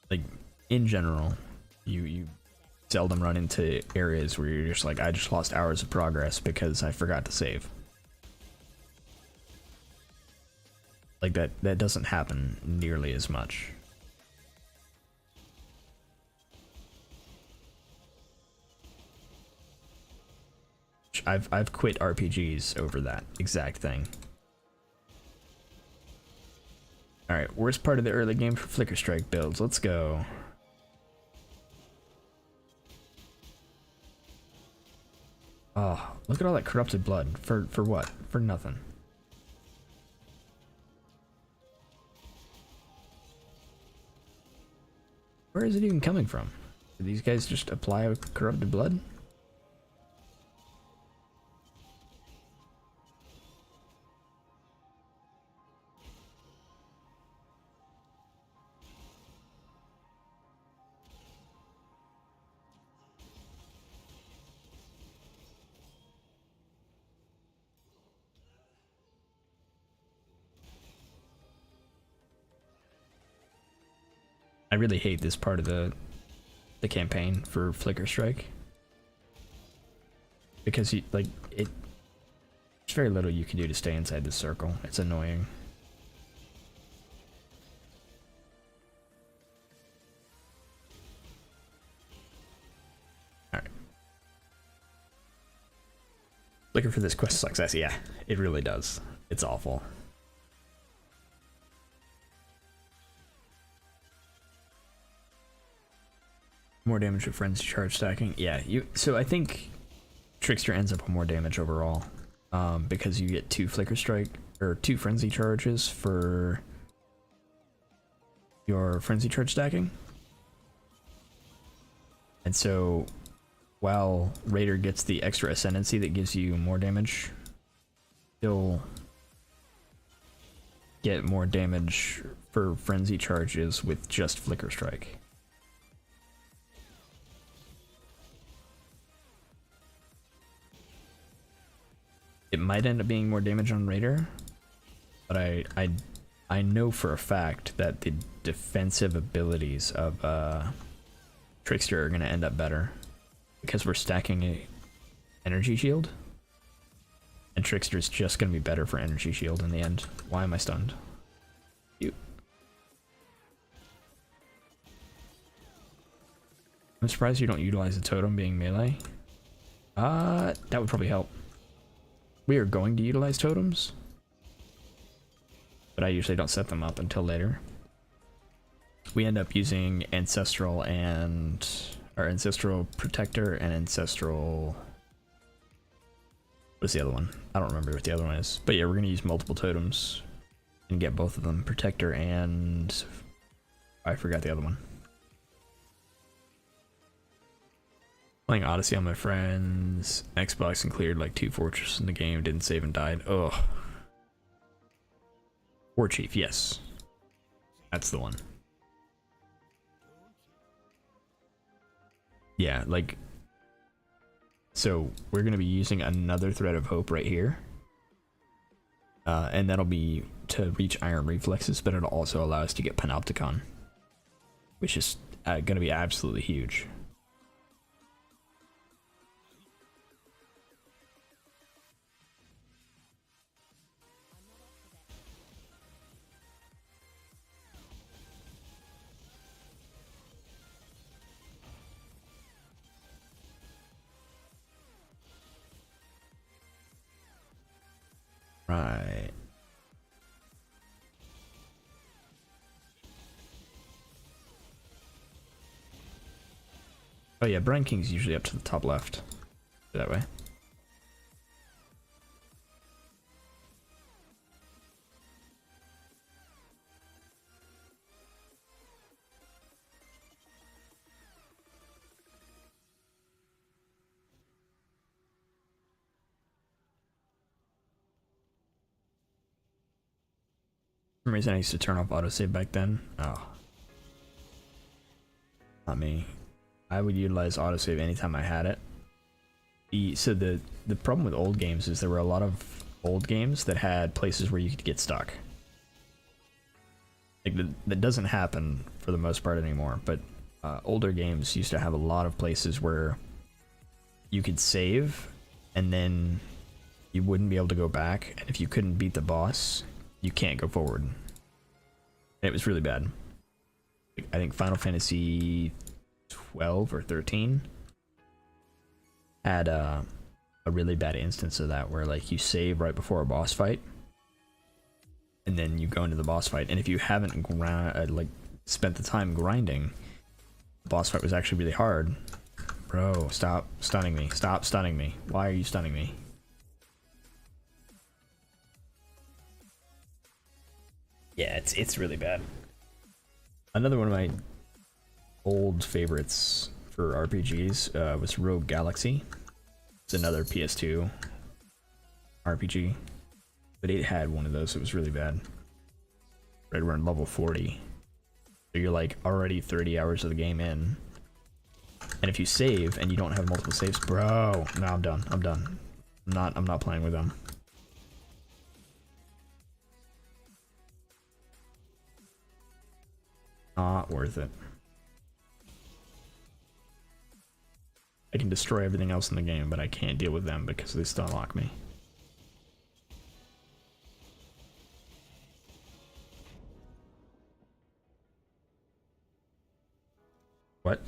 Like, in general, you seldom run into areas where you're just like, I just lost hours of progress because I forgot to save. Like, that doesn't happen nearly as much. I've quit RPGs over that exact thing. Alright, worst part of the early game for Flicker Strike builds. Let's go. Oh, look at all that corrupted blood. For what? For nothing. Where is it even coming from? Did these guys just apply corrupted blood? I really hate this part of the campaign for Flicker Strike, because there's very little you can do to stay inside this circle. It's annoying. All right, looking for this quest success. Yeah, it really does. It's awful. More damage with frenzy charge stacking. Yeah, so I think Trickster ends up with more damage overall, because you get 2 flicker strike or 2 frenzy charges for your frenzy charge stacking. And so while Raider gets the extra ascendancy that gives you more damage, he'll get more damage for frenzy charges with just Flicker Strike. It might end up being more damage on Raider, but I know for a fact that the defensive abilities of Trickster are going to end up better because we're stacking a energy shield, and Trickster is just going to be better for energy shield in the end. Why am I stunned? Cute. I'm surprised you don't utilize the totem being melee. That would probably help. We are going to utilize totems, but I usually don't set them up until later. We end up using Ancestral and our Ancestral Protector and Ancestral. What's the other one? I don't remember what the other one is. But yeah, we're gonna use multiple totems and get both of them, Protector and I forgot the other one. Playing Odyssey on my friends. Xbox and cleared like 2 fortresses in the game. Didn't save and died. Ugh. War Chief, yes. That's the one. Yeah, like... So, we're going to be using another Thread of Hope right here. And that'll be to reach Iron Reflexes, but it'll also allow us to get Panopticon. Which is going to be absolutely huge. Right. Oh yeah, Brine King's usually up to the top left. That way. For some reason I used to turn off autosave back then. Oh. Not me. I would utilize autosave anytime I had it. So the problem with old games is there were a lot of old games that had places where you could get stuck. Like that doesn't happen for the most part anymore, but older games used to have a lot of places where you could save and then you wouldn't be able to go back, and if you couldn't beat the boss, you can't go forward. And it was really bad. I think Final Fantasy 12 or 13 had a really bad instance of that, where like you save right before a boss fight and then you go into the boss fight, and if you haven't spent the time grinding, the boss fight was actually really hard. Bro, stop stunning me. Stop stunning me. Why are you stunning me? Yeah, it's really bad. Another one of my old favorites for RPGs was Rogue Galaxy. It's another PS2 RPG, but it had one of those that was really bad. Right, we're in level 40, so you're like already 30 hours of the game in, and if you save and you don't have multiple saves, bro, no, I'm done. I'm done. I'm not playing with them. Not worth it. I can destroy everything else in the game, but I can't deal with them because they still unlock me. What?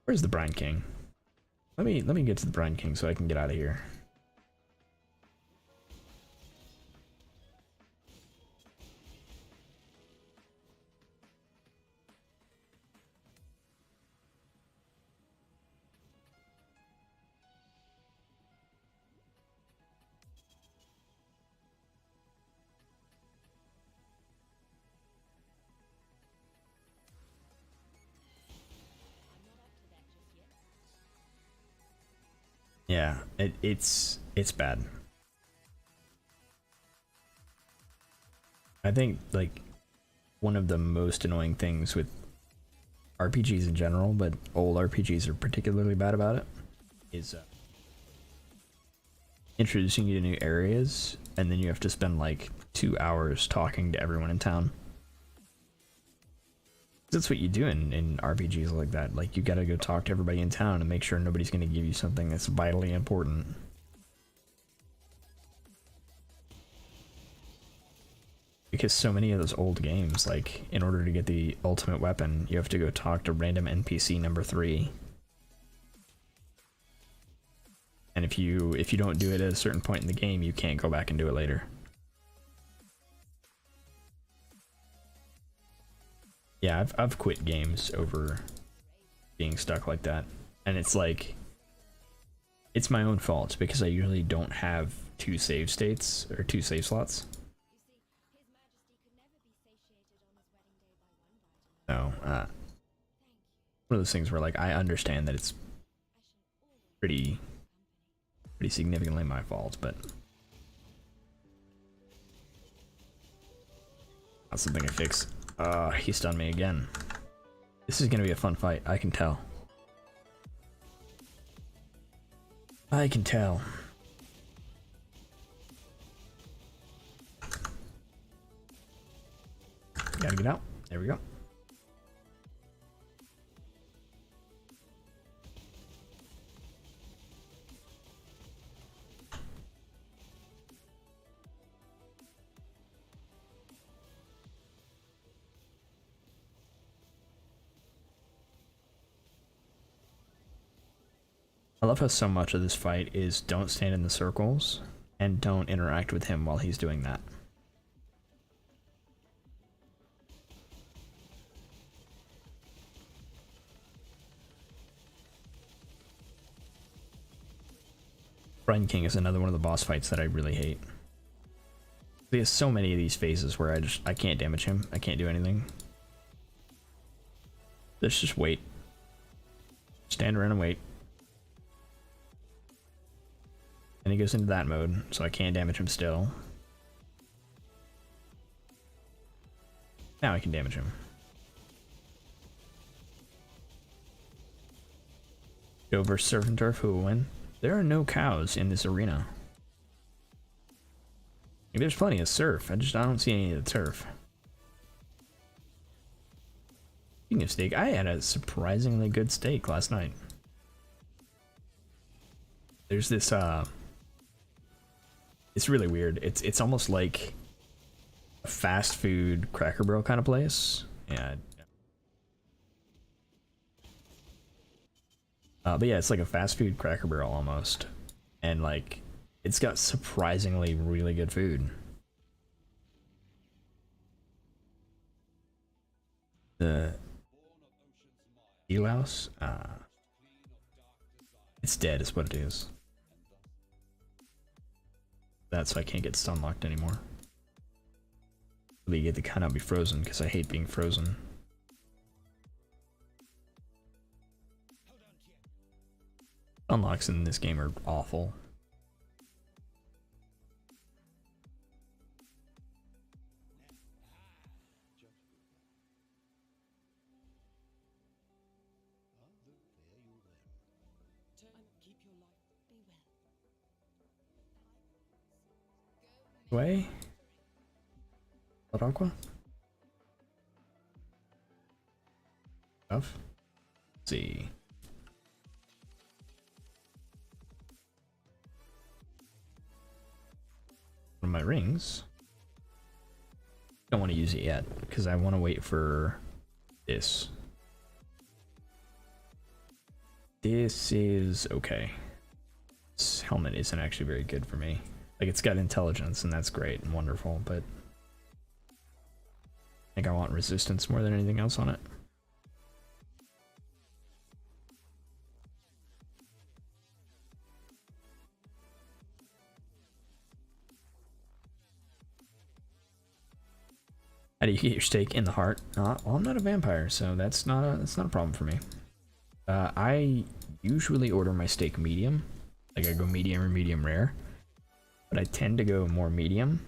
Where's the Brine King? Let me get to the Brine King so I can get out of here. Yeah, it's bad. I think like one of the most annoying things with RPGs in general, but old RPGs are particularly bad about it, is introducing you to new areas, and then you have to spend like 2 hours talking to everyone in town. That's what you do in RPGs like that. Like, you gotta go talk to everybody in town and make sure nobody's gonna give you something that's vitally important. Because so many of those old games, like, in order to get the ultimate weapon, you have to go talk to random NPC number 3. And if you don't do it at a certain point in the game, you can't go back and do it later. Yeah, I've quit games over being stuck like that. And it's like, it's my own fault because I usually don't have 2 save states or 2 save slots. So, one of those things where like I understand that it's pretty significantly my fault, but that's something I fix. He stunned me again. This is gonna be a fun fight, I can tell. I can tell. Gotta get out. There we go. I love how so much of this fight is don't stand in the circles and don't interact with him while he's doing that. Brian King is another one of the boss fights that I really hate. He has so many of these phases where I can't damage him. I can't do anything. Let's just wait. Stand around and wait. And he goes into that mode, so I can't damage him still. Now I can damage him. Go versus Surf and Turf, who will win? There are no cows in this arena. Maybe there's plenty of surf, I don't see any of the turf. Speaking of steak, I had a surprisingly good steak last night. There's this it's really weird. It's almost like a fast food Cracker Barrel kind of place. Yeah. But yeah, it's like a fast food Cracker Barrel almost. And like, it's got surprisingly really good food. The Elouse? It's dead is what it is. That's why I can't get stun locked anymore. But you get to kind of be frozen because I hate being frozen. Unlocks in this game are awful. Way? Blood Aqua? Stuff? Let's see. One of my rings. Don't want to use it yet because I want to wait for this. This is okay. This helmet isn't actually very good for me. Like, it's got intelligence and that's great and wonderful, but I think I want resistance more than anything else on it. How do you get your steak in the heart? Well, I'm not a vampire, so that's not a problem for me. I usually order my steak medium, Like I go medium or medium rare, but I tend to go more medium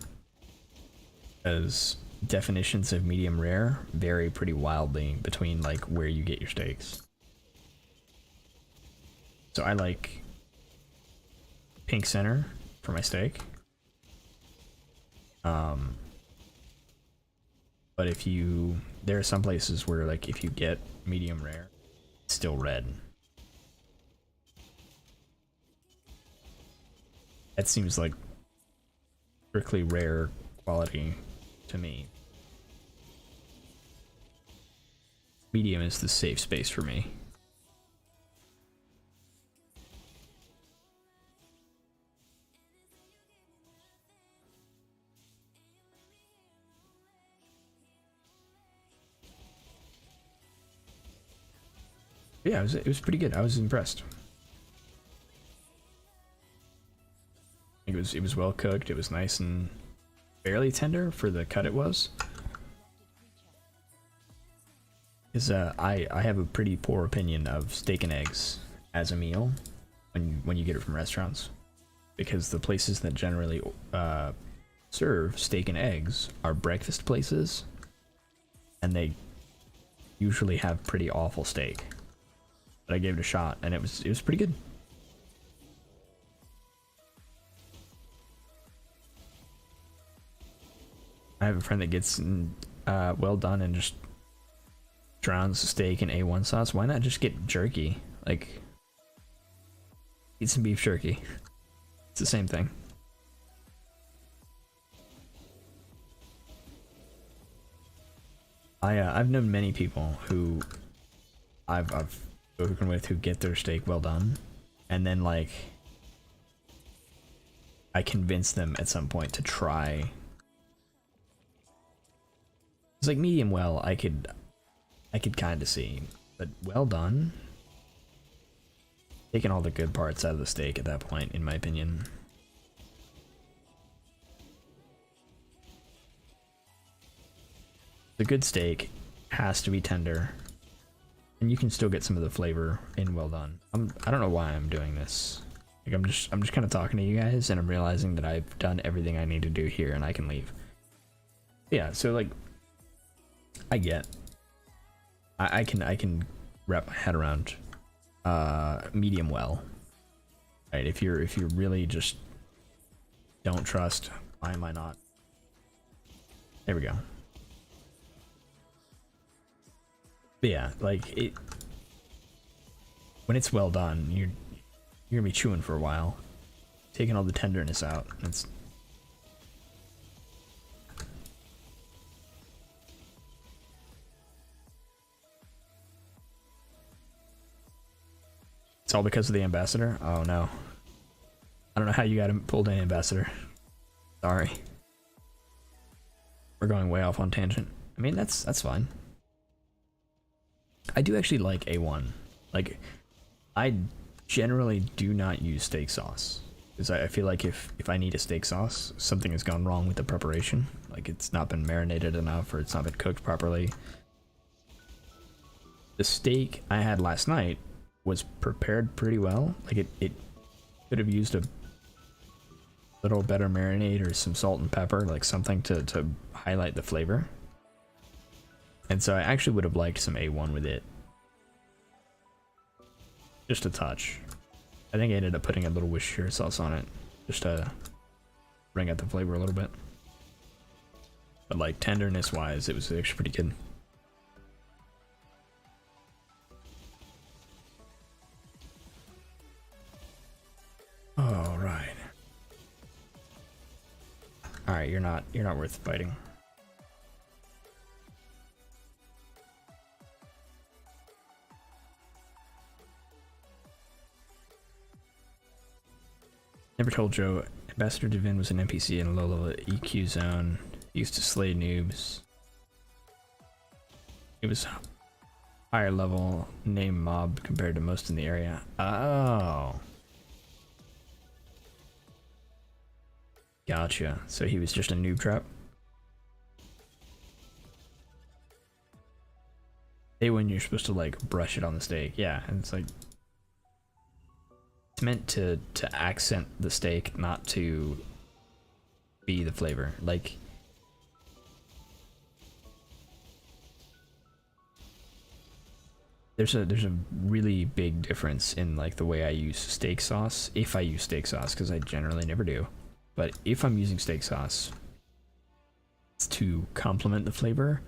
because definitions of medium rare vary pretty wildly between like where you get your steaks. So I like pink center for my steak. But there are some places where like if you get medium rare, it's still red. That seems like strictly rare quality to me. Medium is the safe space for me. Yeah, it was pretty good. I was impressed. It was well cooked. It was nice and fairly tender for the cut it was. I have a pretty poor opinion of steak and eggs as a meal when you get it from restaurants, because the places that generally serve steak and eggs are breakfast places, and they usually have pretty awful steak. But I gave it a shot, and it was pretty good. I have a friend that gets well done and just drowns the steak in A1 sauce. Why not just get jerky? Like, eat some beef jerky. It's the same thing. I've known many people who I've spoken with who get their steak well done, and then like I convince them at some point to try. It's like medium well, I could kind of see, but well done, taking all the good parts out of the steak at that point, in my opinion. The good steak has to be tender, and you can still get some of the flavor in well done. I don't know why I'm doing this. Like I'm just kind of talking to you guys, and I'm realizing that I've done everything I need to do here, and I can leave. Yeah, so like, I can wrap my head around medium well. Right, if you're really just don't trust, why am I not? There we go. But yeah, like it when it's well done, you're gonna be chewing for a while, taking all the tenderness out. It's all because of the ambassador? Oh no. I don't know how you got him pulled in, ambassador. Sorry. We're going way off on tangent. I mean, that's fine. I do actually like A1. Like, I generally do not use steak sauce, because I feel like if I need a steak sauce, something has gone wrong with the preparation. Like, it's not been marinated enough, or it's not been cooked properly. The steak I had last night was prepared pretty well. Like it could have used a little better marinade or some salt and pepper, like something to highlight the flavor. And so I actually would have liked some A1 with it. Just a touch. I think I ended up putting a little Worcestershire sauce on it, just to bring out the flavor a little bit. But like tenderness wise, it was actually pretty good. All right. All right, you're not worth fighting. Never told Joe, Ambassador Divin was an NPC in a low-level EQ zone. He used to slay noobs. It was higher level name mob compared to most in the area. Oh. Gotcha. So he was just a noob trap? Hey, when you're supposed to like brush it on the steak. Yeah, and it's like... It's meant to accent the steak, not to be the flavor. Like, there's a really big difference in like the way I use steak sauce, if I use steak sauce, because I generally never do. But if I'm using steak sauce, it's to complement the flavor,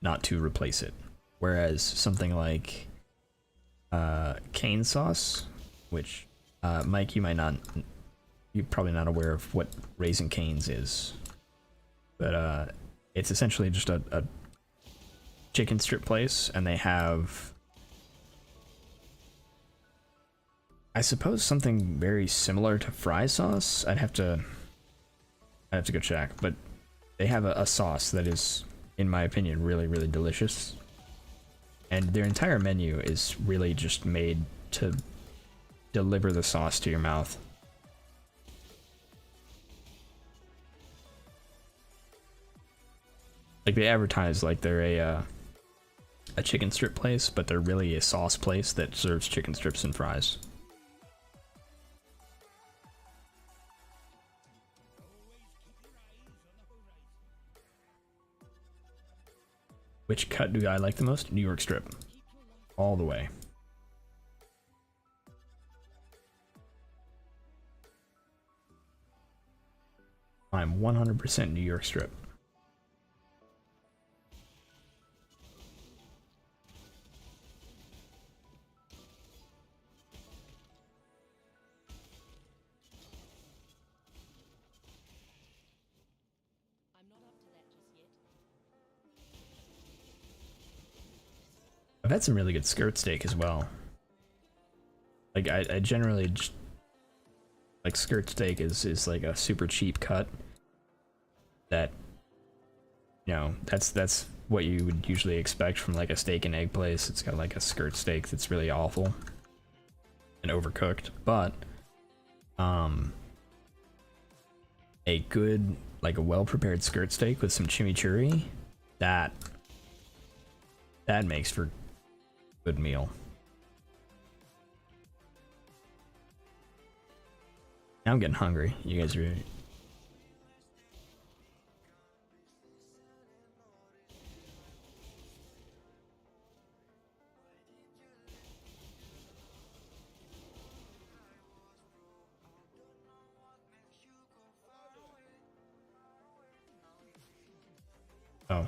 not to replace it. Whereas something like cane sauce, which Mike, you're probably not aware of what Raising Cane's is, but it's essentially just a chicken strip place, and they have, I suppose, something very similar to fry sauce. I'd have to go check, but they have a sauce that is, in my opinion, really, really delicious. And their entire menu is really just made to deliver the sauce to your mouth. Like, they advertise like they're a chicken strip place, but they're really a sauce place that serves chicken strips and fries. Which cut do I like the most? New York strip. All the way. I'm 100% New York strip. I've had some really good skirt steak as well. Like, I generally just, like, skirt steak is like a super cheap cut that, you know, that's what you would usually expect from like a steak and egg place. It's got like a skirt steak that's really awful and overcooked, but a good, like a well-prepared skirt steak with some chimichurri, that makes for good meal. Now I'm getting hungry. You guys are... Oh.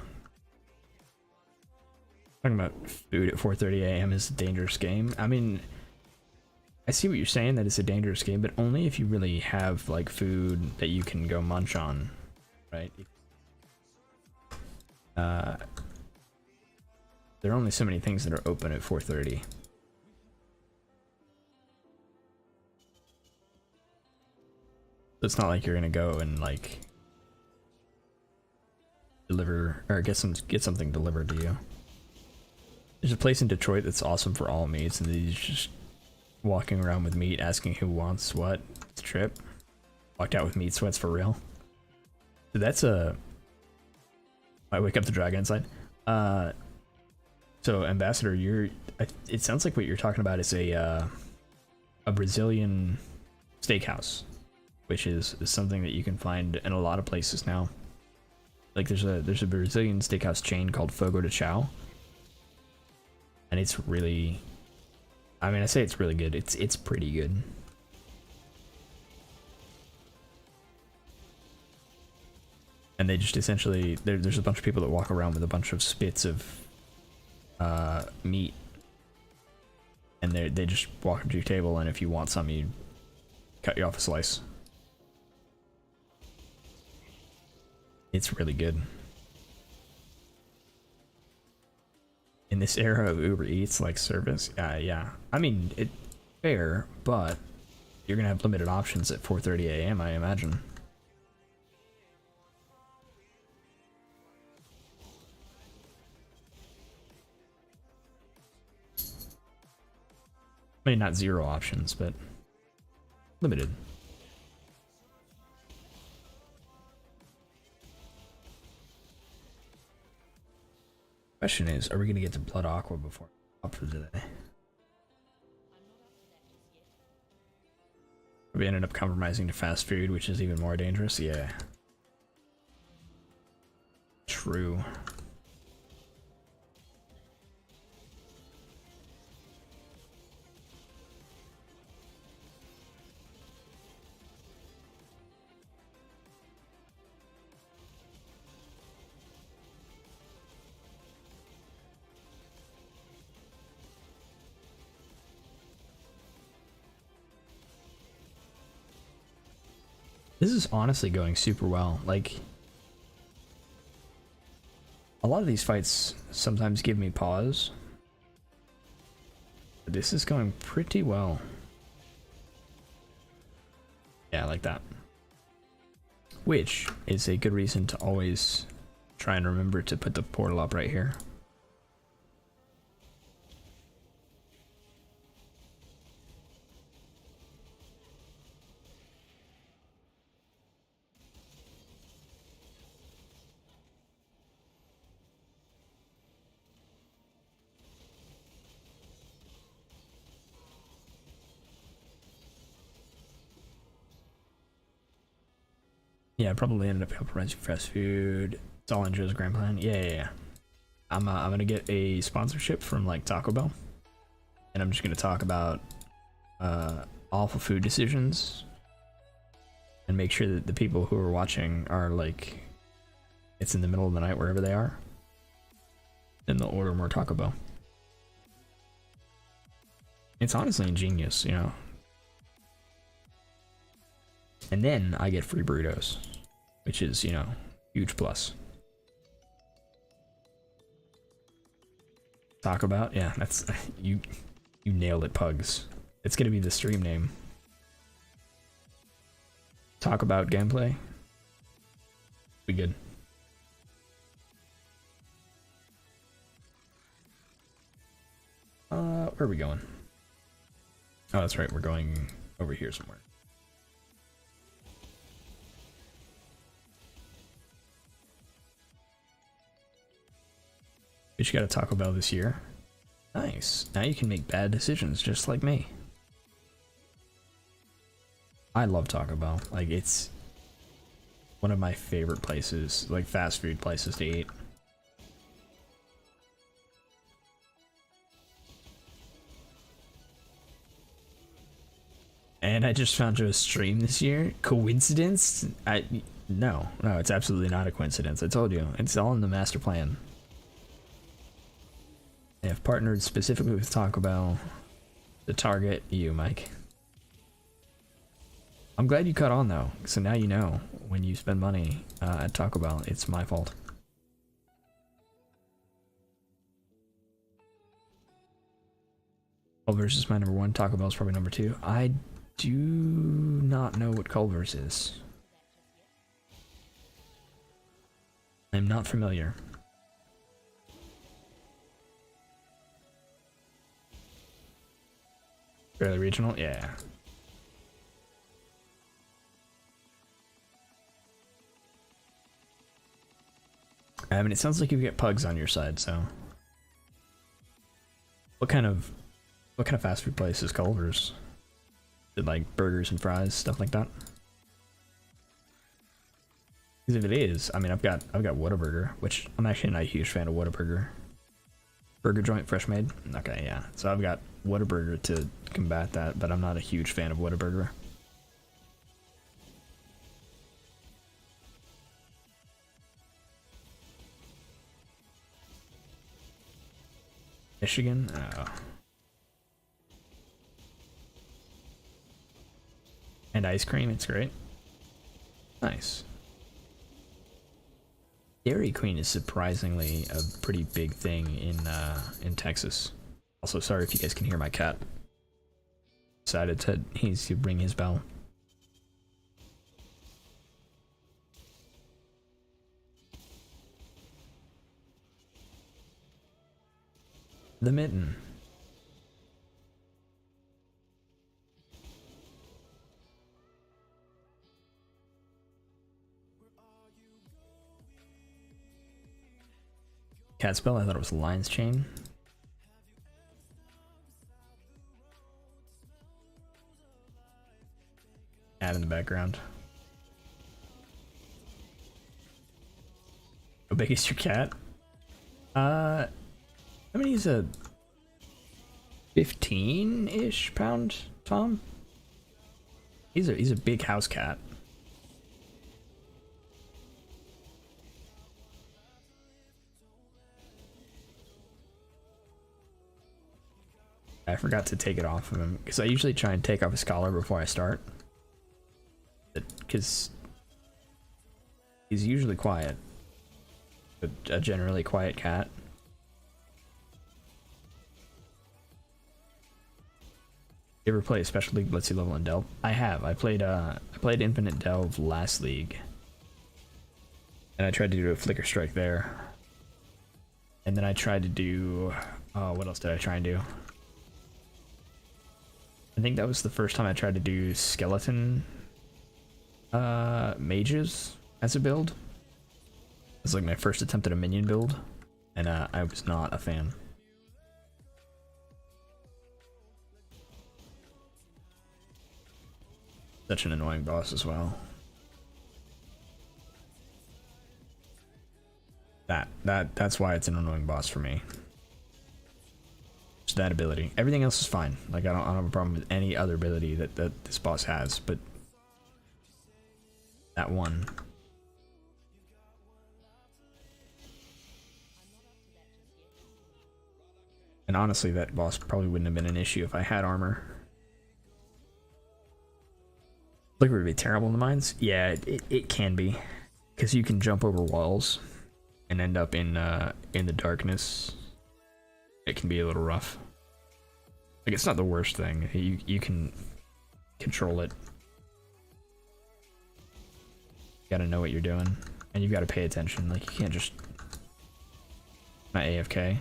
Talking about food at 4:30 a.m. is a dangerous game. I mean, I see what you're saying, that it's a dangerous game, but only if you really have like food that you can go munch on, right? There are only so many things that are open at 4:30. It's not like you're gonna go and like deliver or get something delivered to you. There's a place in Detroit that's awesome for all meats, and he's just walking around with meat, asking who wants what. It's a trip. Walked out with meat sweats for real. So that's a... I wake up the dragon inside. So Ambassador, it sounds like what you're talking about is a Brazilian steakhouse, which is something that you can find in a lot of places now. Like there's a Brazilian steakhouse chain called Fogo de Chao. And it's really, I mean, I say it's really good. It's pretty good. And they just essentially, there's a bunch of people that walk around with a bunch of spits of meat, and they just walk up to your table, and if you want some, you cut you off a slice. It's really good. In this era of Uber Eats like service, yeah. I mean, it's fair, but you're gonna have limited options at 4:30 a.m. I imagine. I mean, not zero options, but limited. Question is, are we gonna get to Blood Aqua before up for today? we ended up compromising to fast food, which is even more dangerous. Yeah. True. This is honestly going super well. Like, a lot of these fights sometimes give me pause. But this is going pretty well. Yeah, I like that. Which is a good reason to always try and remember to put the portal up right here. Yeah, probably ended up compromising fast food. It's all in Joe's grand plan. Yeah. I'm gonna get a sponsorship from like Taco Bell, and I'm just gonna talk about awful food decisions, and make sure that the people who are watching are like, it's in the middle of the night wherever they are, then they'll order more Taco Bell. It's honestly ingenious, you know. And then I get free burritos, which is, you know, huge plus. Talk about, yeah, that's you nailed it, Pugs. It's gonna be the stream name. Talk about gameplay. Be good. Where are we going? Oh, that's right, we're going over here somewhere. But you got a Taco Bell this year. Nice. Now you can make bad decisions just like me. I love Taco Bell. Like, it's one of my favorite places, like fast food places to eat. And I just found Joe's stream this year. Coincidence? No, it's absolutely not a coincidence. I told you, it's all in the master plan. They have partnered specifically with Taco Bell to target you, Mike. I'm glad you caught on though, so now you know when you spend money at Taco Bell, it's my fault. Culver's is my number one. Taco Bell's probably number two. I do not know what Culver's is. I'm not familiar. Fairly regional? Yeah. I mean, it sounds like you get Pugs on your side, so. What kind of fast food place is Culver's? Is it like burgers and fries, stuff like that? Because if it is, I mean, I've got Whataburger, which I'm actually not a huge fan of Whataburger. Burger joint, fresh made? Okay, yeah. So I've got Whataburger to combat that, but I'm not a huge fan of Whataburger. Michigan? Oh. And ice cream, it's great. Nice. Dairy Queen is surprisingly a pretty big thing in Texas. Also, sorry if you guys can hear my cat. Decided to ring his bell. The mitten. Cat spell? I thought it was Lion's Chain. cat in the background. How big is your cat? I mean, he's a 15-ish pound Tom. He's a big house cat. I forgot to take it off of him because I usually try and take off his collar before I start. Because he's usually quiet. A generally quiet cat. You ever play a special league lets you level in Delve? I have. I played Infinite Delve last league. And I tried to do a Flicker Strike there. And then I tried to do what else did I try and do? I think that was the first time I tried to do skeleton mages as a build. It was like my first attempt at a minion build, and I was not a fan. Such an annoying boss as well. That's why it's an annoying boss for me. Just that ability. Everything else is fine. Like I don't have a problem with any other ability that this boss has, but that one. And honestly, that boss probably wouldn't have been an issue if I had armor. Flicker would be terrible in the mines? Yeah, it can be. Because you can jump over walls and end up in the darkness. It can be a little rough. Like, it's not the worst thing. You can control it. You gotta know what you're doing. And you've gotta pay attention. Like, you can't just... not AFK.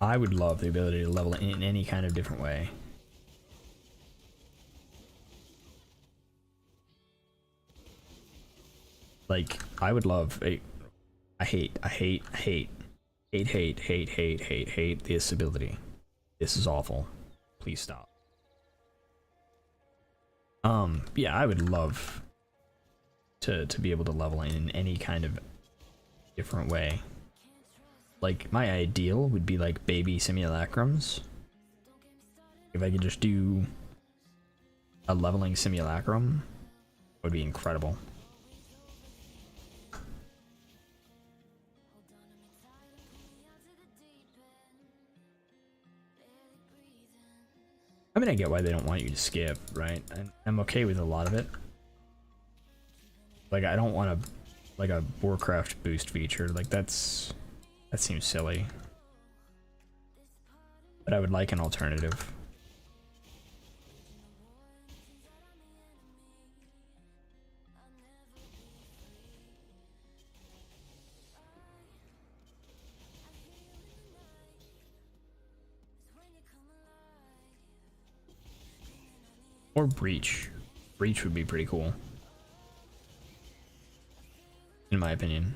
I would love the ability to level in any kind of different way. Like, I would love a... I hate this ability. This is awful. Please stop. Yeah, I would love to be able to level in any kind of different way. Like, my ideal would be like baby simulacrums. If I could just do a leveling simulacrum, it would be incredible. I mean, I get why they don't want you to skip, right? I'm okay with a lot of it. Like, I don't want a Warcraft boost feature. Like, that seems silly. But I would like an alternative. Or Breach. Breach would be pretty cool. In my opinion.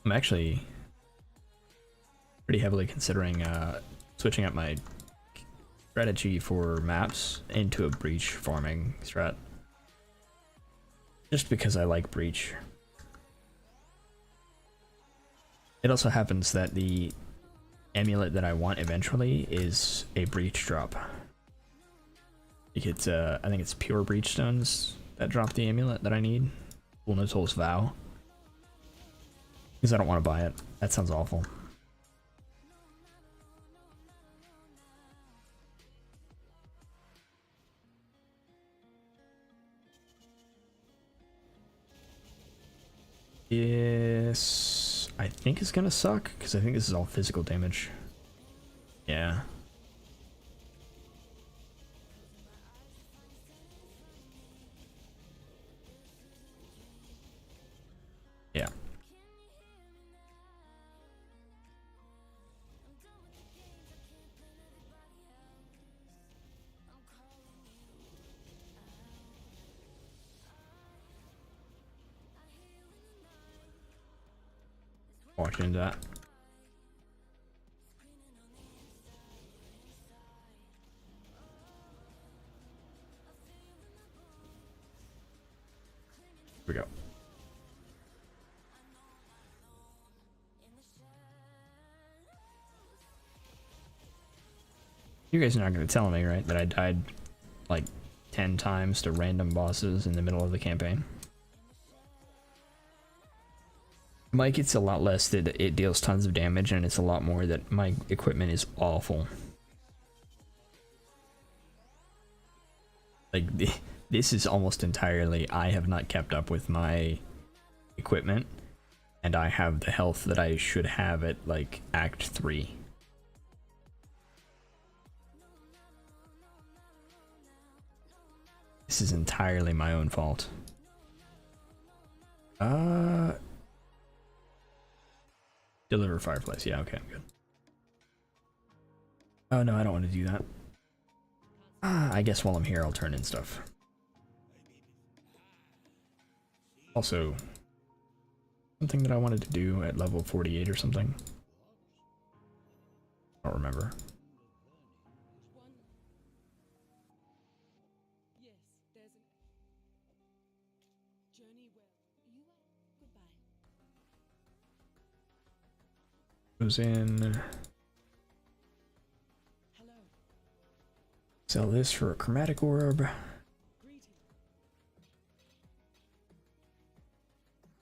I'm actually pretty heavily considering switching up my strategy for maps into a Breach farming strat. Just because I like Breach. It also happens that the amulet that I want eventually is a Breach drop. It's I think it's pure Breach stones that drop the amulet that I need. Lunator's Vow. Because I don't want to buy it. That sounds awful. This, I think, is gonna suck because I think this is all physical damage. Yeah. Yeah. walked into that. Here we go. You guys are not going to tell me, right, that I died like 10 times to random bosses in the middle of the campaign? Mike, it's a lot less that it deals tons of damage, and it's a lot more that my equipment is awful. Like, this is almost entirely, I have not kept up with my equipment, and I have the health that I should have at, like, Act 3. This is entirely my own fault. Deliver fireflies. Yeah, okay, I'm good. Oh no, I don't want to do that. I guess while I'm here, I'll turn in stuff. Also, something that I wanted to do at level 48 or something. I don't remember. Goes in. Sell this for a chromatic orb.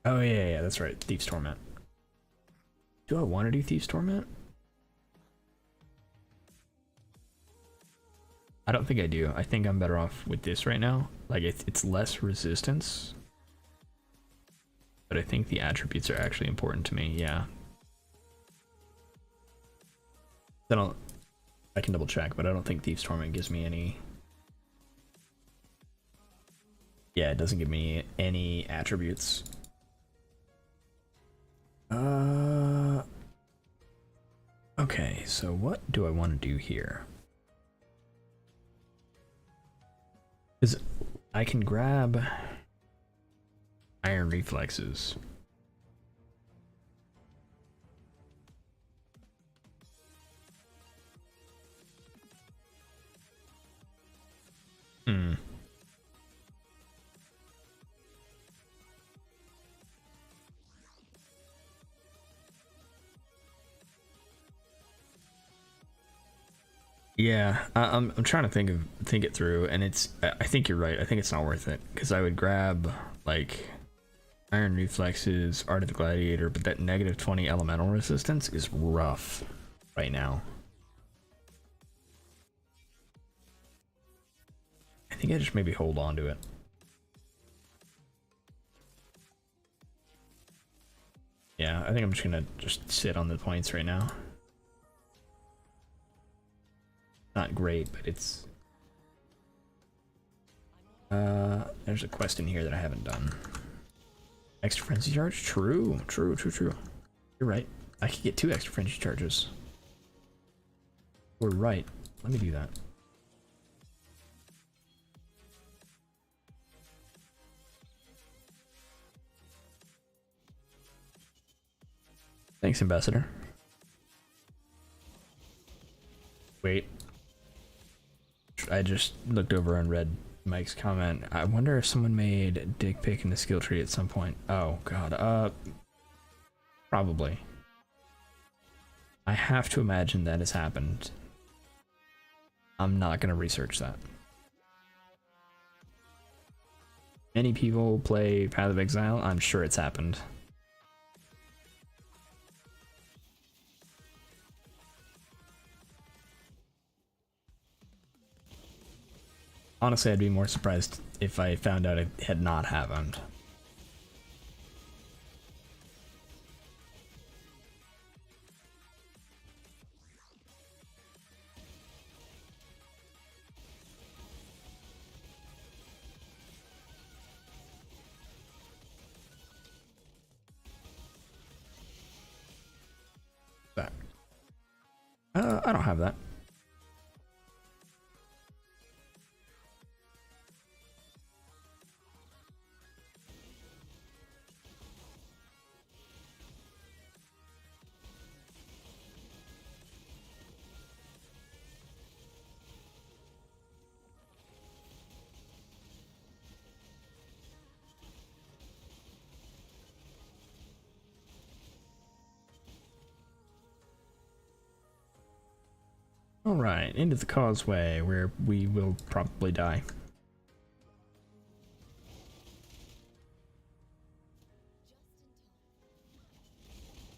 Oh yeah, that's right. Thief's Torment. Do I want to do Thief's Torment? I don't think I do. I think I'm better off with this right now. Like, it's less resistance. But I think the attributes are actually important to me, yeah. I can double check, but I don't think Thief's Torment gives me any. Yeah, it doesn't give me any attributes. Okay, so what do I want to do here? Because I can grab Iron Reflexes. Yeah, I'm trying to think it through, and I think you're right. I think it's not worth it because I would grab like Iron Reflexes, Art of the Gladiator, but that -20 elemental resistance is rough right now. I think I just maybe hold on to it. Yeah, I think I'm just gonna sit on the points right now. Not great, but it's there's a quest in here that I haven't done. Extra frenzy charge? True. You're right. I could get 2 extra frenzy charges. We're right. Let me do that. Thanks, Ambassador. Wait. I just looked over and read Mike's comment. I wonder if someone made a dick pic in the skill tree at some point. Oh god, probably. I have to imagine that has happened. I'm not gonna research that. Many people play Path of Exile. I'm sure it's happened. Honestly, I'd be more surprised if I found out it had not happened. That. I don't have that. Alright, into the causeway, where we will probably die.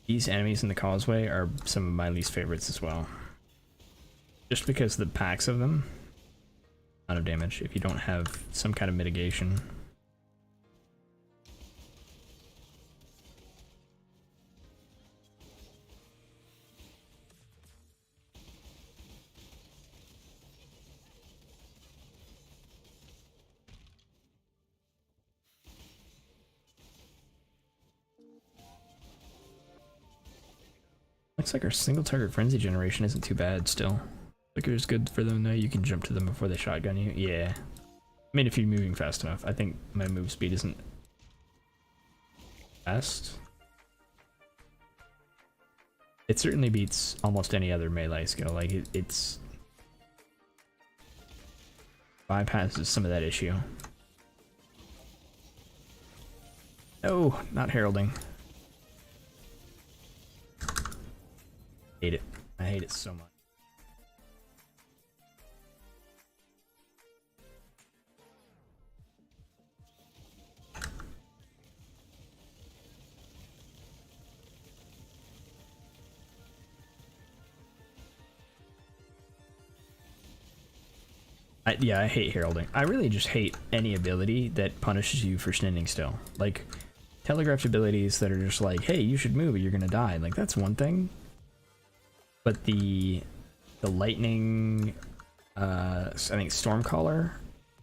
These enemies in the causeway are some of my least favorites as well. Just because the packs of them, amount of damage, if you don't have some kind of mitigation. Looks like our single target frenzy generation isn't too bad still. Flicker's good for them though, you can jump to them before they shotgun you. Yeah. I mean, if you're moving fast enough. I think my move speed isn't fast. It certainly beats almost any other melee skill. Like, it's bypasses some of that issue. Oh, not heralding. Hate it. I hate it so much. Yeah, I hate heralding. I really just hate any ability that punishes you for standing still. Like, telegraphed abilities that are just like, hey, you should move or you're gonna die. Like, that's one thing. But the lightning, I think Stormcaller,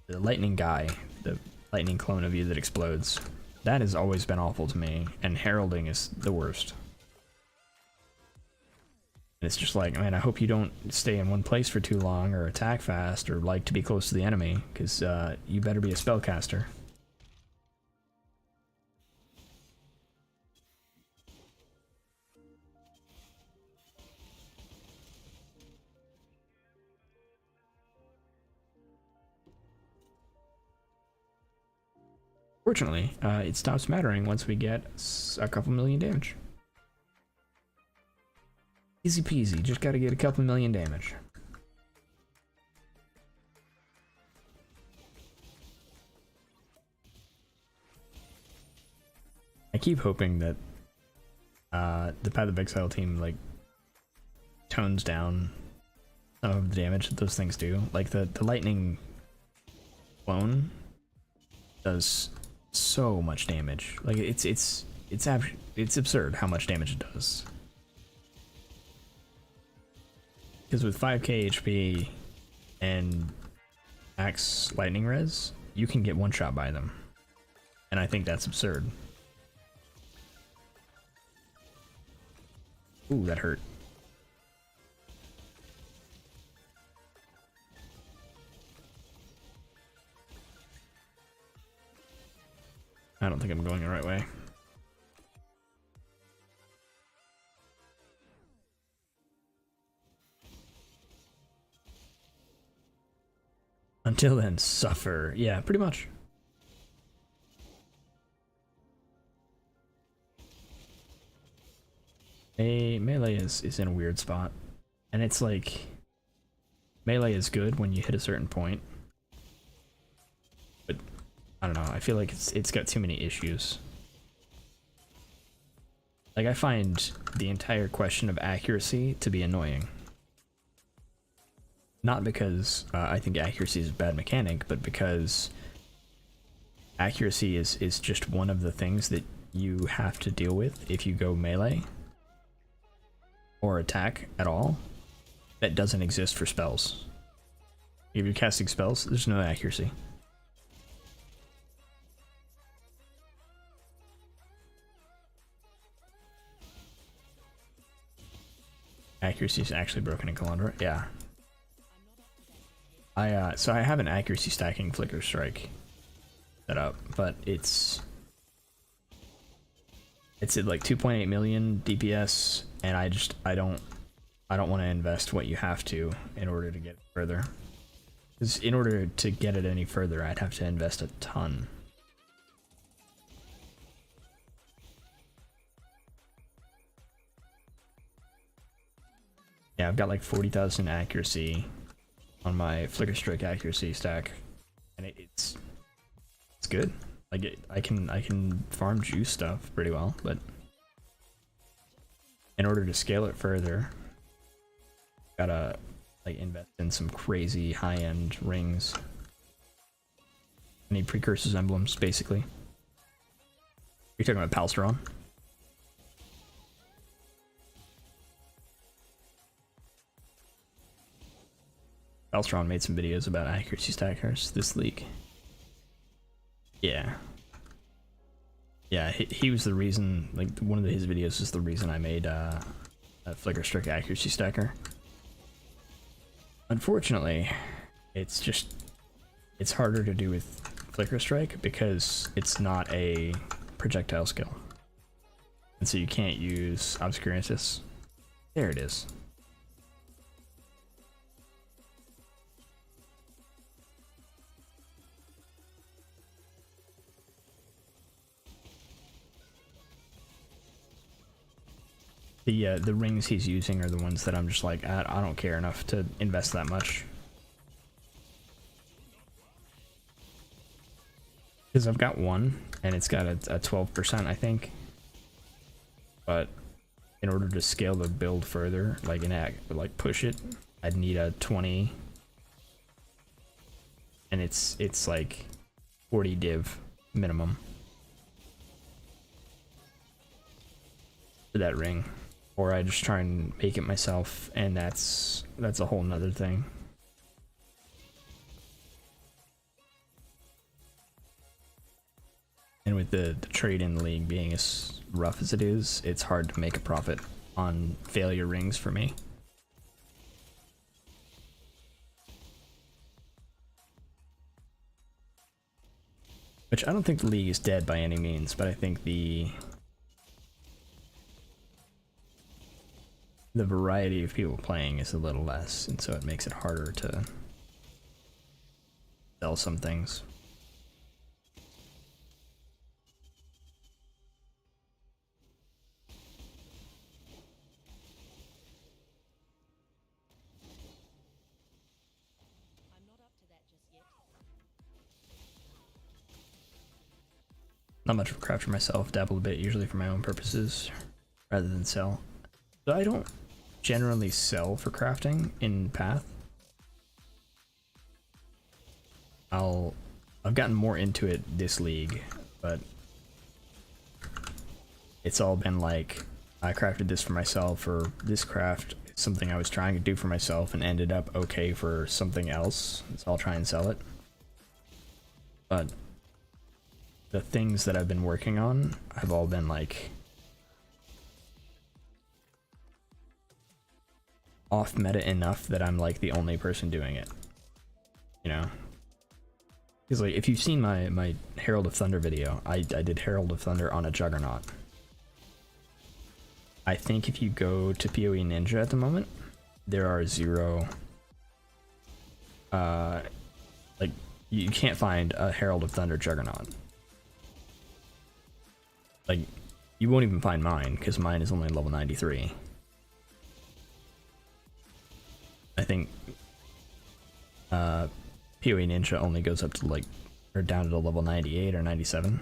the lightning guy, the lightning clone of you that explodes, that has always been awful to me, and heralding is the worst. And it's just like, man, I hope you don't stay in one place for too long or attack fast or like to be close to the enemy, because you better be a spellcaster. Fortunately, it stops mattering once we get a couple million damage. Easy peasy, just gotta get a couple million damage. I keep hoping that the Path of Exile team, like, tones down some of the damage that those things do. Like, the lightning clone does so much damage. Like, it's absurd how much damage it does. Because with 5k HP and max lightning res, you can get one shot by them. And I think that's absurd. Ooh, that hurt. I don't think I'm going the right way. Until then, suffer. Yeah, pretty much. Melee is in a weird spot. And it's like, melee is good when you hit a certain point. But, I don't know, I feel like it's got too many issues. Like, I find the entire question of accuracy to be annoying. Not because I think accuracy is a bad mechanic, but because accuracy is just one of the things that you have to deal with if you go melee or attack at all. That doesn't exist for spells. If you're casting spells, there's no accuracy. Accuracy is actually broken in Kalandra? Yeah. So I have an accuracy stacking flicker strike set up, but it's at like 2.8 million DPS, and I don't want to invest what you have to in order to get it further. Because in order to get it any further, I'd have to invest a ton. Yeah, I've got like 40,000 accuracy on my flicker strike accuracy stack, and it's good. Like I can farm juice stuff pretty well, but in order to scale it further, gotta like invest in some crazy high-end rings. I need precursors emblems, basically. You're talking about Palstron? Palstron made some videos about accuracy stackers this league. Yeah. Yeah, he was the reason, like, one of his videos is the reason I made a flicker strike accuracy stacker. Unfortunately, it's harder to do with flicker strike because it's not a projectile skill. And so you can't use obscurantis. There it is. The rings he's using are the ones that I'm just like, I don't care enough to invest that much. Because I've got one, and it's got a 12%, I think. But in order to scale the build further, like push it, I'd need a 20. And it's like 40 div minimum for that ring. Or I just try and make it myself, and that's a whole nother thing. And with the trade-in league being as rough as it is, it's hard to make a profit on failure rings for me. Which I don't think the league is dead by any means, but I think the variety of people playing is a little less, and so it makes it harder to sell some things. I'm not up to that just yet. Not much of a crafter myself, dabble a bit usually for my own purposes rather than sell. So I don't generally sell for crafting in Path. I've gotten more into it this league, but it's all been like, I crafted this for myself, or this craft is something I was trying to do for myself and ended up okay for something else, so I'll try and sell it. But the things that I've been working on have all been like off meta enough that I'm like the only person doing it, you know? Because like, if you've seen my Herald of Thunder video, I did Herald of Thunder on a Juggernaut. I think if you go to PoE Ninja at the moment, there are 0 like, you can't find a Herald of Thunder Juggernaut. Like, you won't even find mine, because mine is only level 93. I think PoE Ninja only goes up to like, or down to level 98 or 97.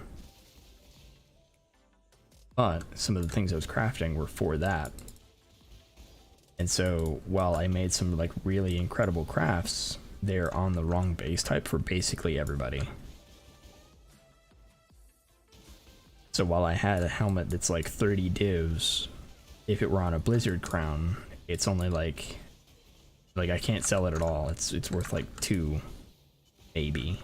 But some of the things I was crafting were for that. And so while I made some like really incredible crafts, they're on the wrong base type for basically everybody. So while I had a helmet that's like 30 divs, if it were on a Blizzard crown, it's only like I can't sell it at all. It's worth like 2, maybe.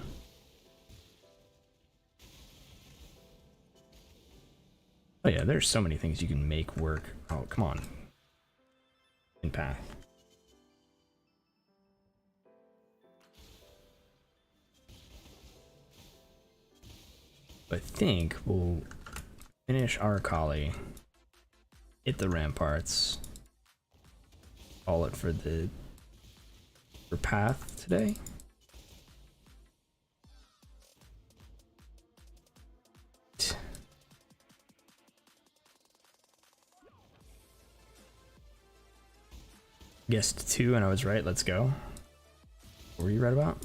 Oh yeah, there's so many things you can make work. Oh, come on. In Path. I think we'll finish our Kali, hit the ramparts, call it for Path today. Guessed 2 and I was right. Let's go. What were you right about?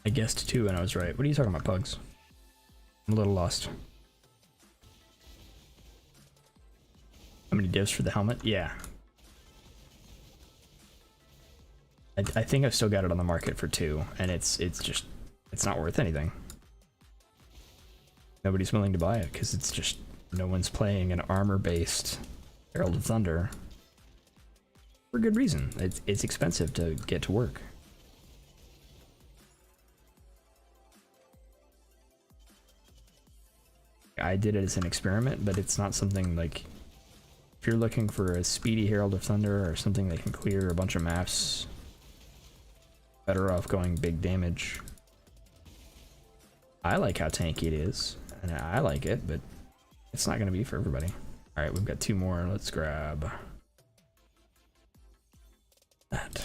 I guessed 2 and I was right. What are you talking about, Pugs? I'm a little lost. How many divs for the helmet? Yeah. I think I've still got it on the market for 2, and it's not worth anything. Nobody's willing to buy it because it's just no one's playing an armor-based Herald of Thunder for good reason. It's expensive to get to work. I did it as an experiment, but it's not something like, if you're looking for a speedy Herald of Thunder or something that can clear a bunch of maps, better off going big damage. I like how tanky it is, and I like it, but it's not going to be for everybody. Alright, we've got 2 more. Let's grab that.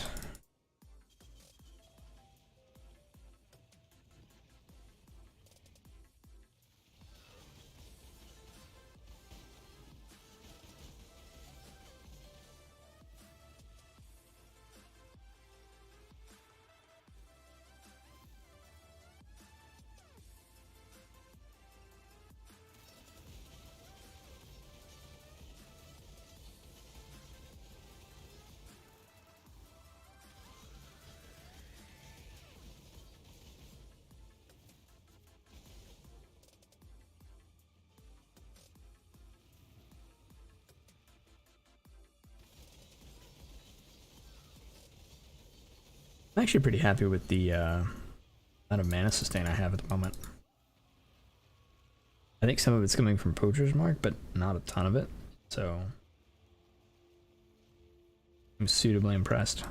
I'm actually pretty happy with the amount of mana sustain I have at the moment. I think some of it's coming from Poacher's Mark, but not a ton of it, so I'm suitably impressed.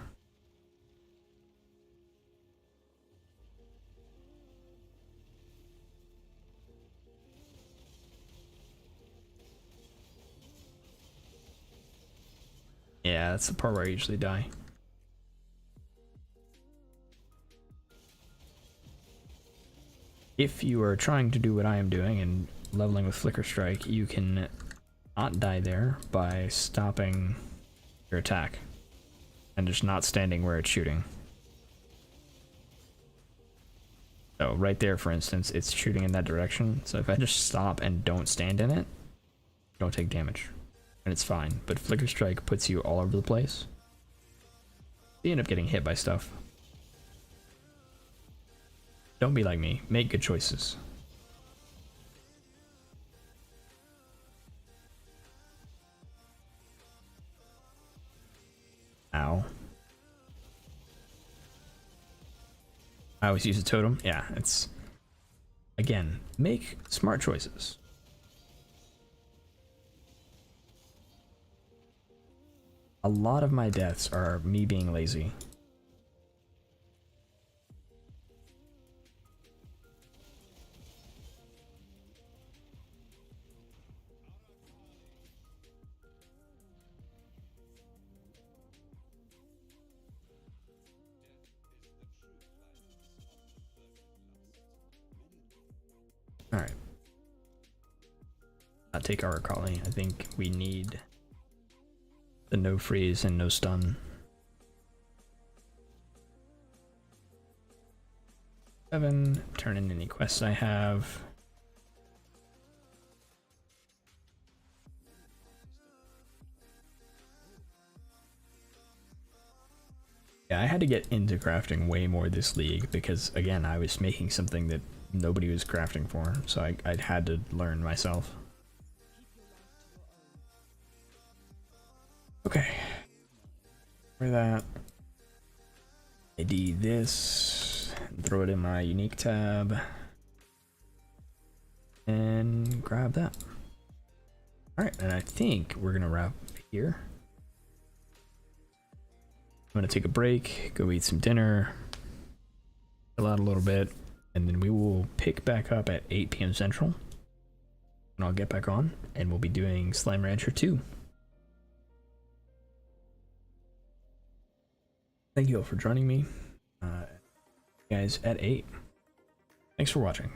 Yeah, that's the part where I usually die. If you are trying to do what I am doing and leveling with Flicker Strike, you can not die there by stopping your attack and just not standing where it's shooting. So right there, for instance, it's shooting in that direction. So if I just stop and don't stand in it, don't take damage, and it's fine. But Flicker Strike puts you all over the place. You end up getting hit by stuff. Don't be like me. Make good choices. Ow. I always use a totem. Yeah, it's... Again, make smart choices. A lot of my deaths are me being lazy. Alright. Not take our Kali. I think we need the no freeze and no stun. 7. Turn in any quests I have. Yeah, I had to get into crafting way more this league because, again, I was making something that nobody was crafting for, so I had to learn myself. Okay. For that, ID this, throw it in my unique tab, and grab that. Alright, and I think we're gonna wrap here. I'm gonna take a break, go eat some dinner, chill out a little bit, and then we will pick back up at 8 p.m. Central. And I'll get back on, and we'll be doing Slime Rancher 2. thank you all for joining me. Guys, at 8. Thanks for watching.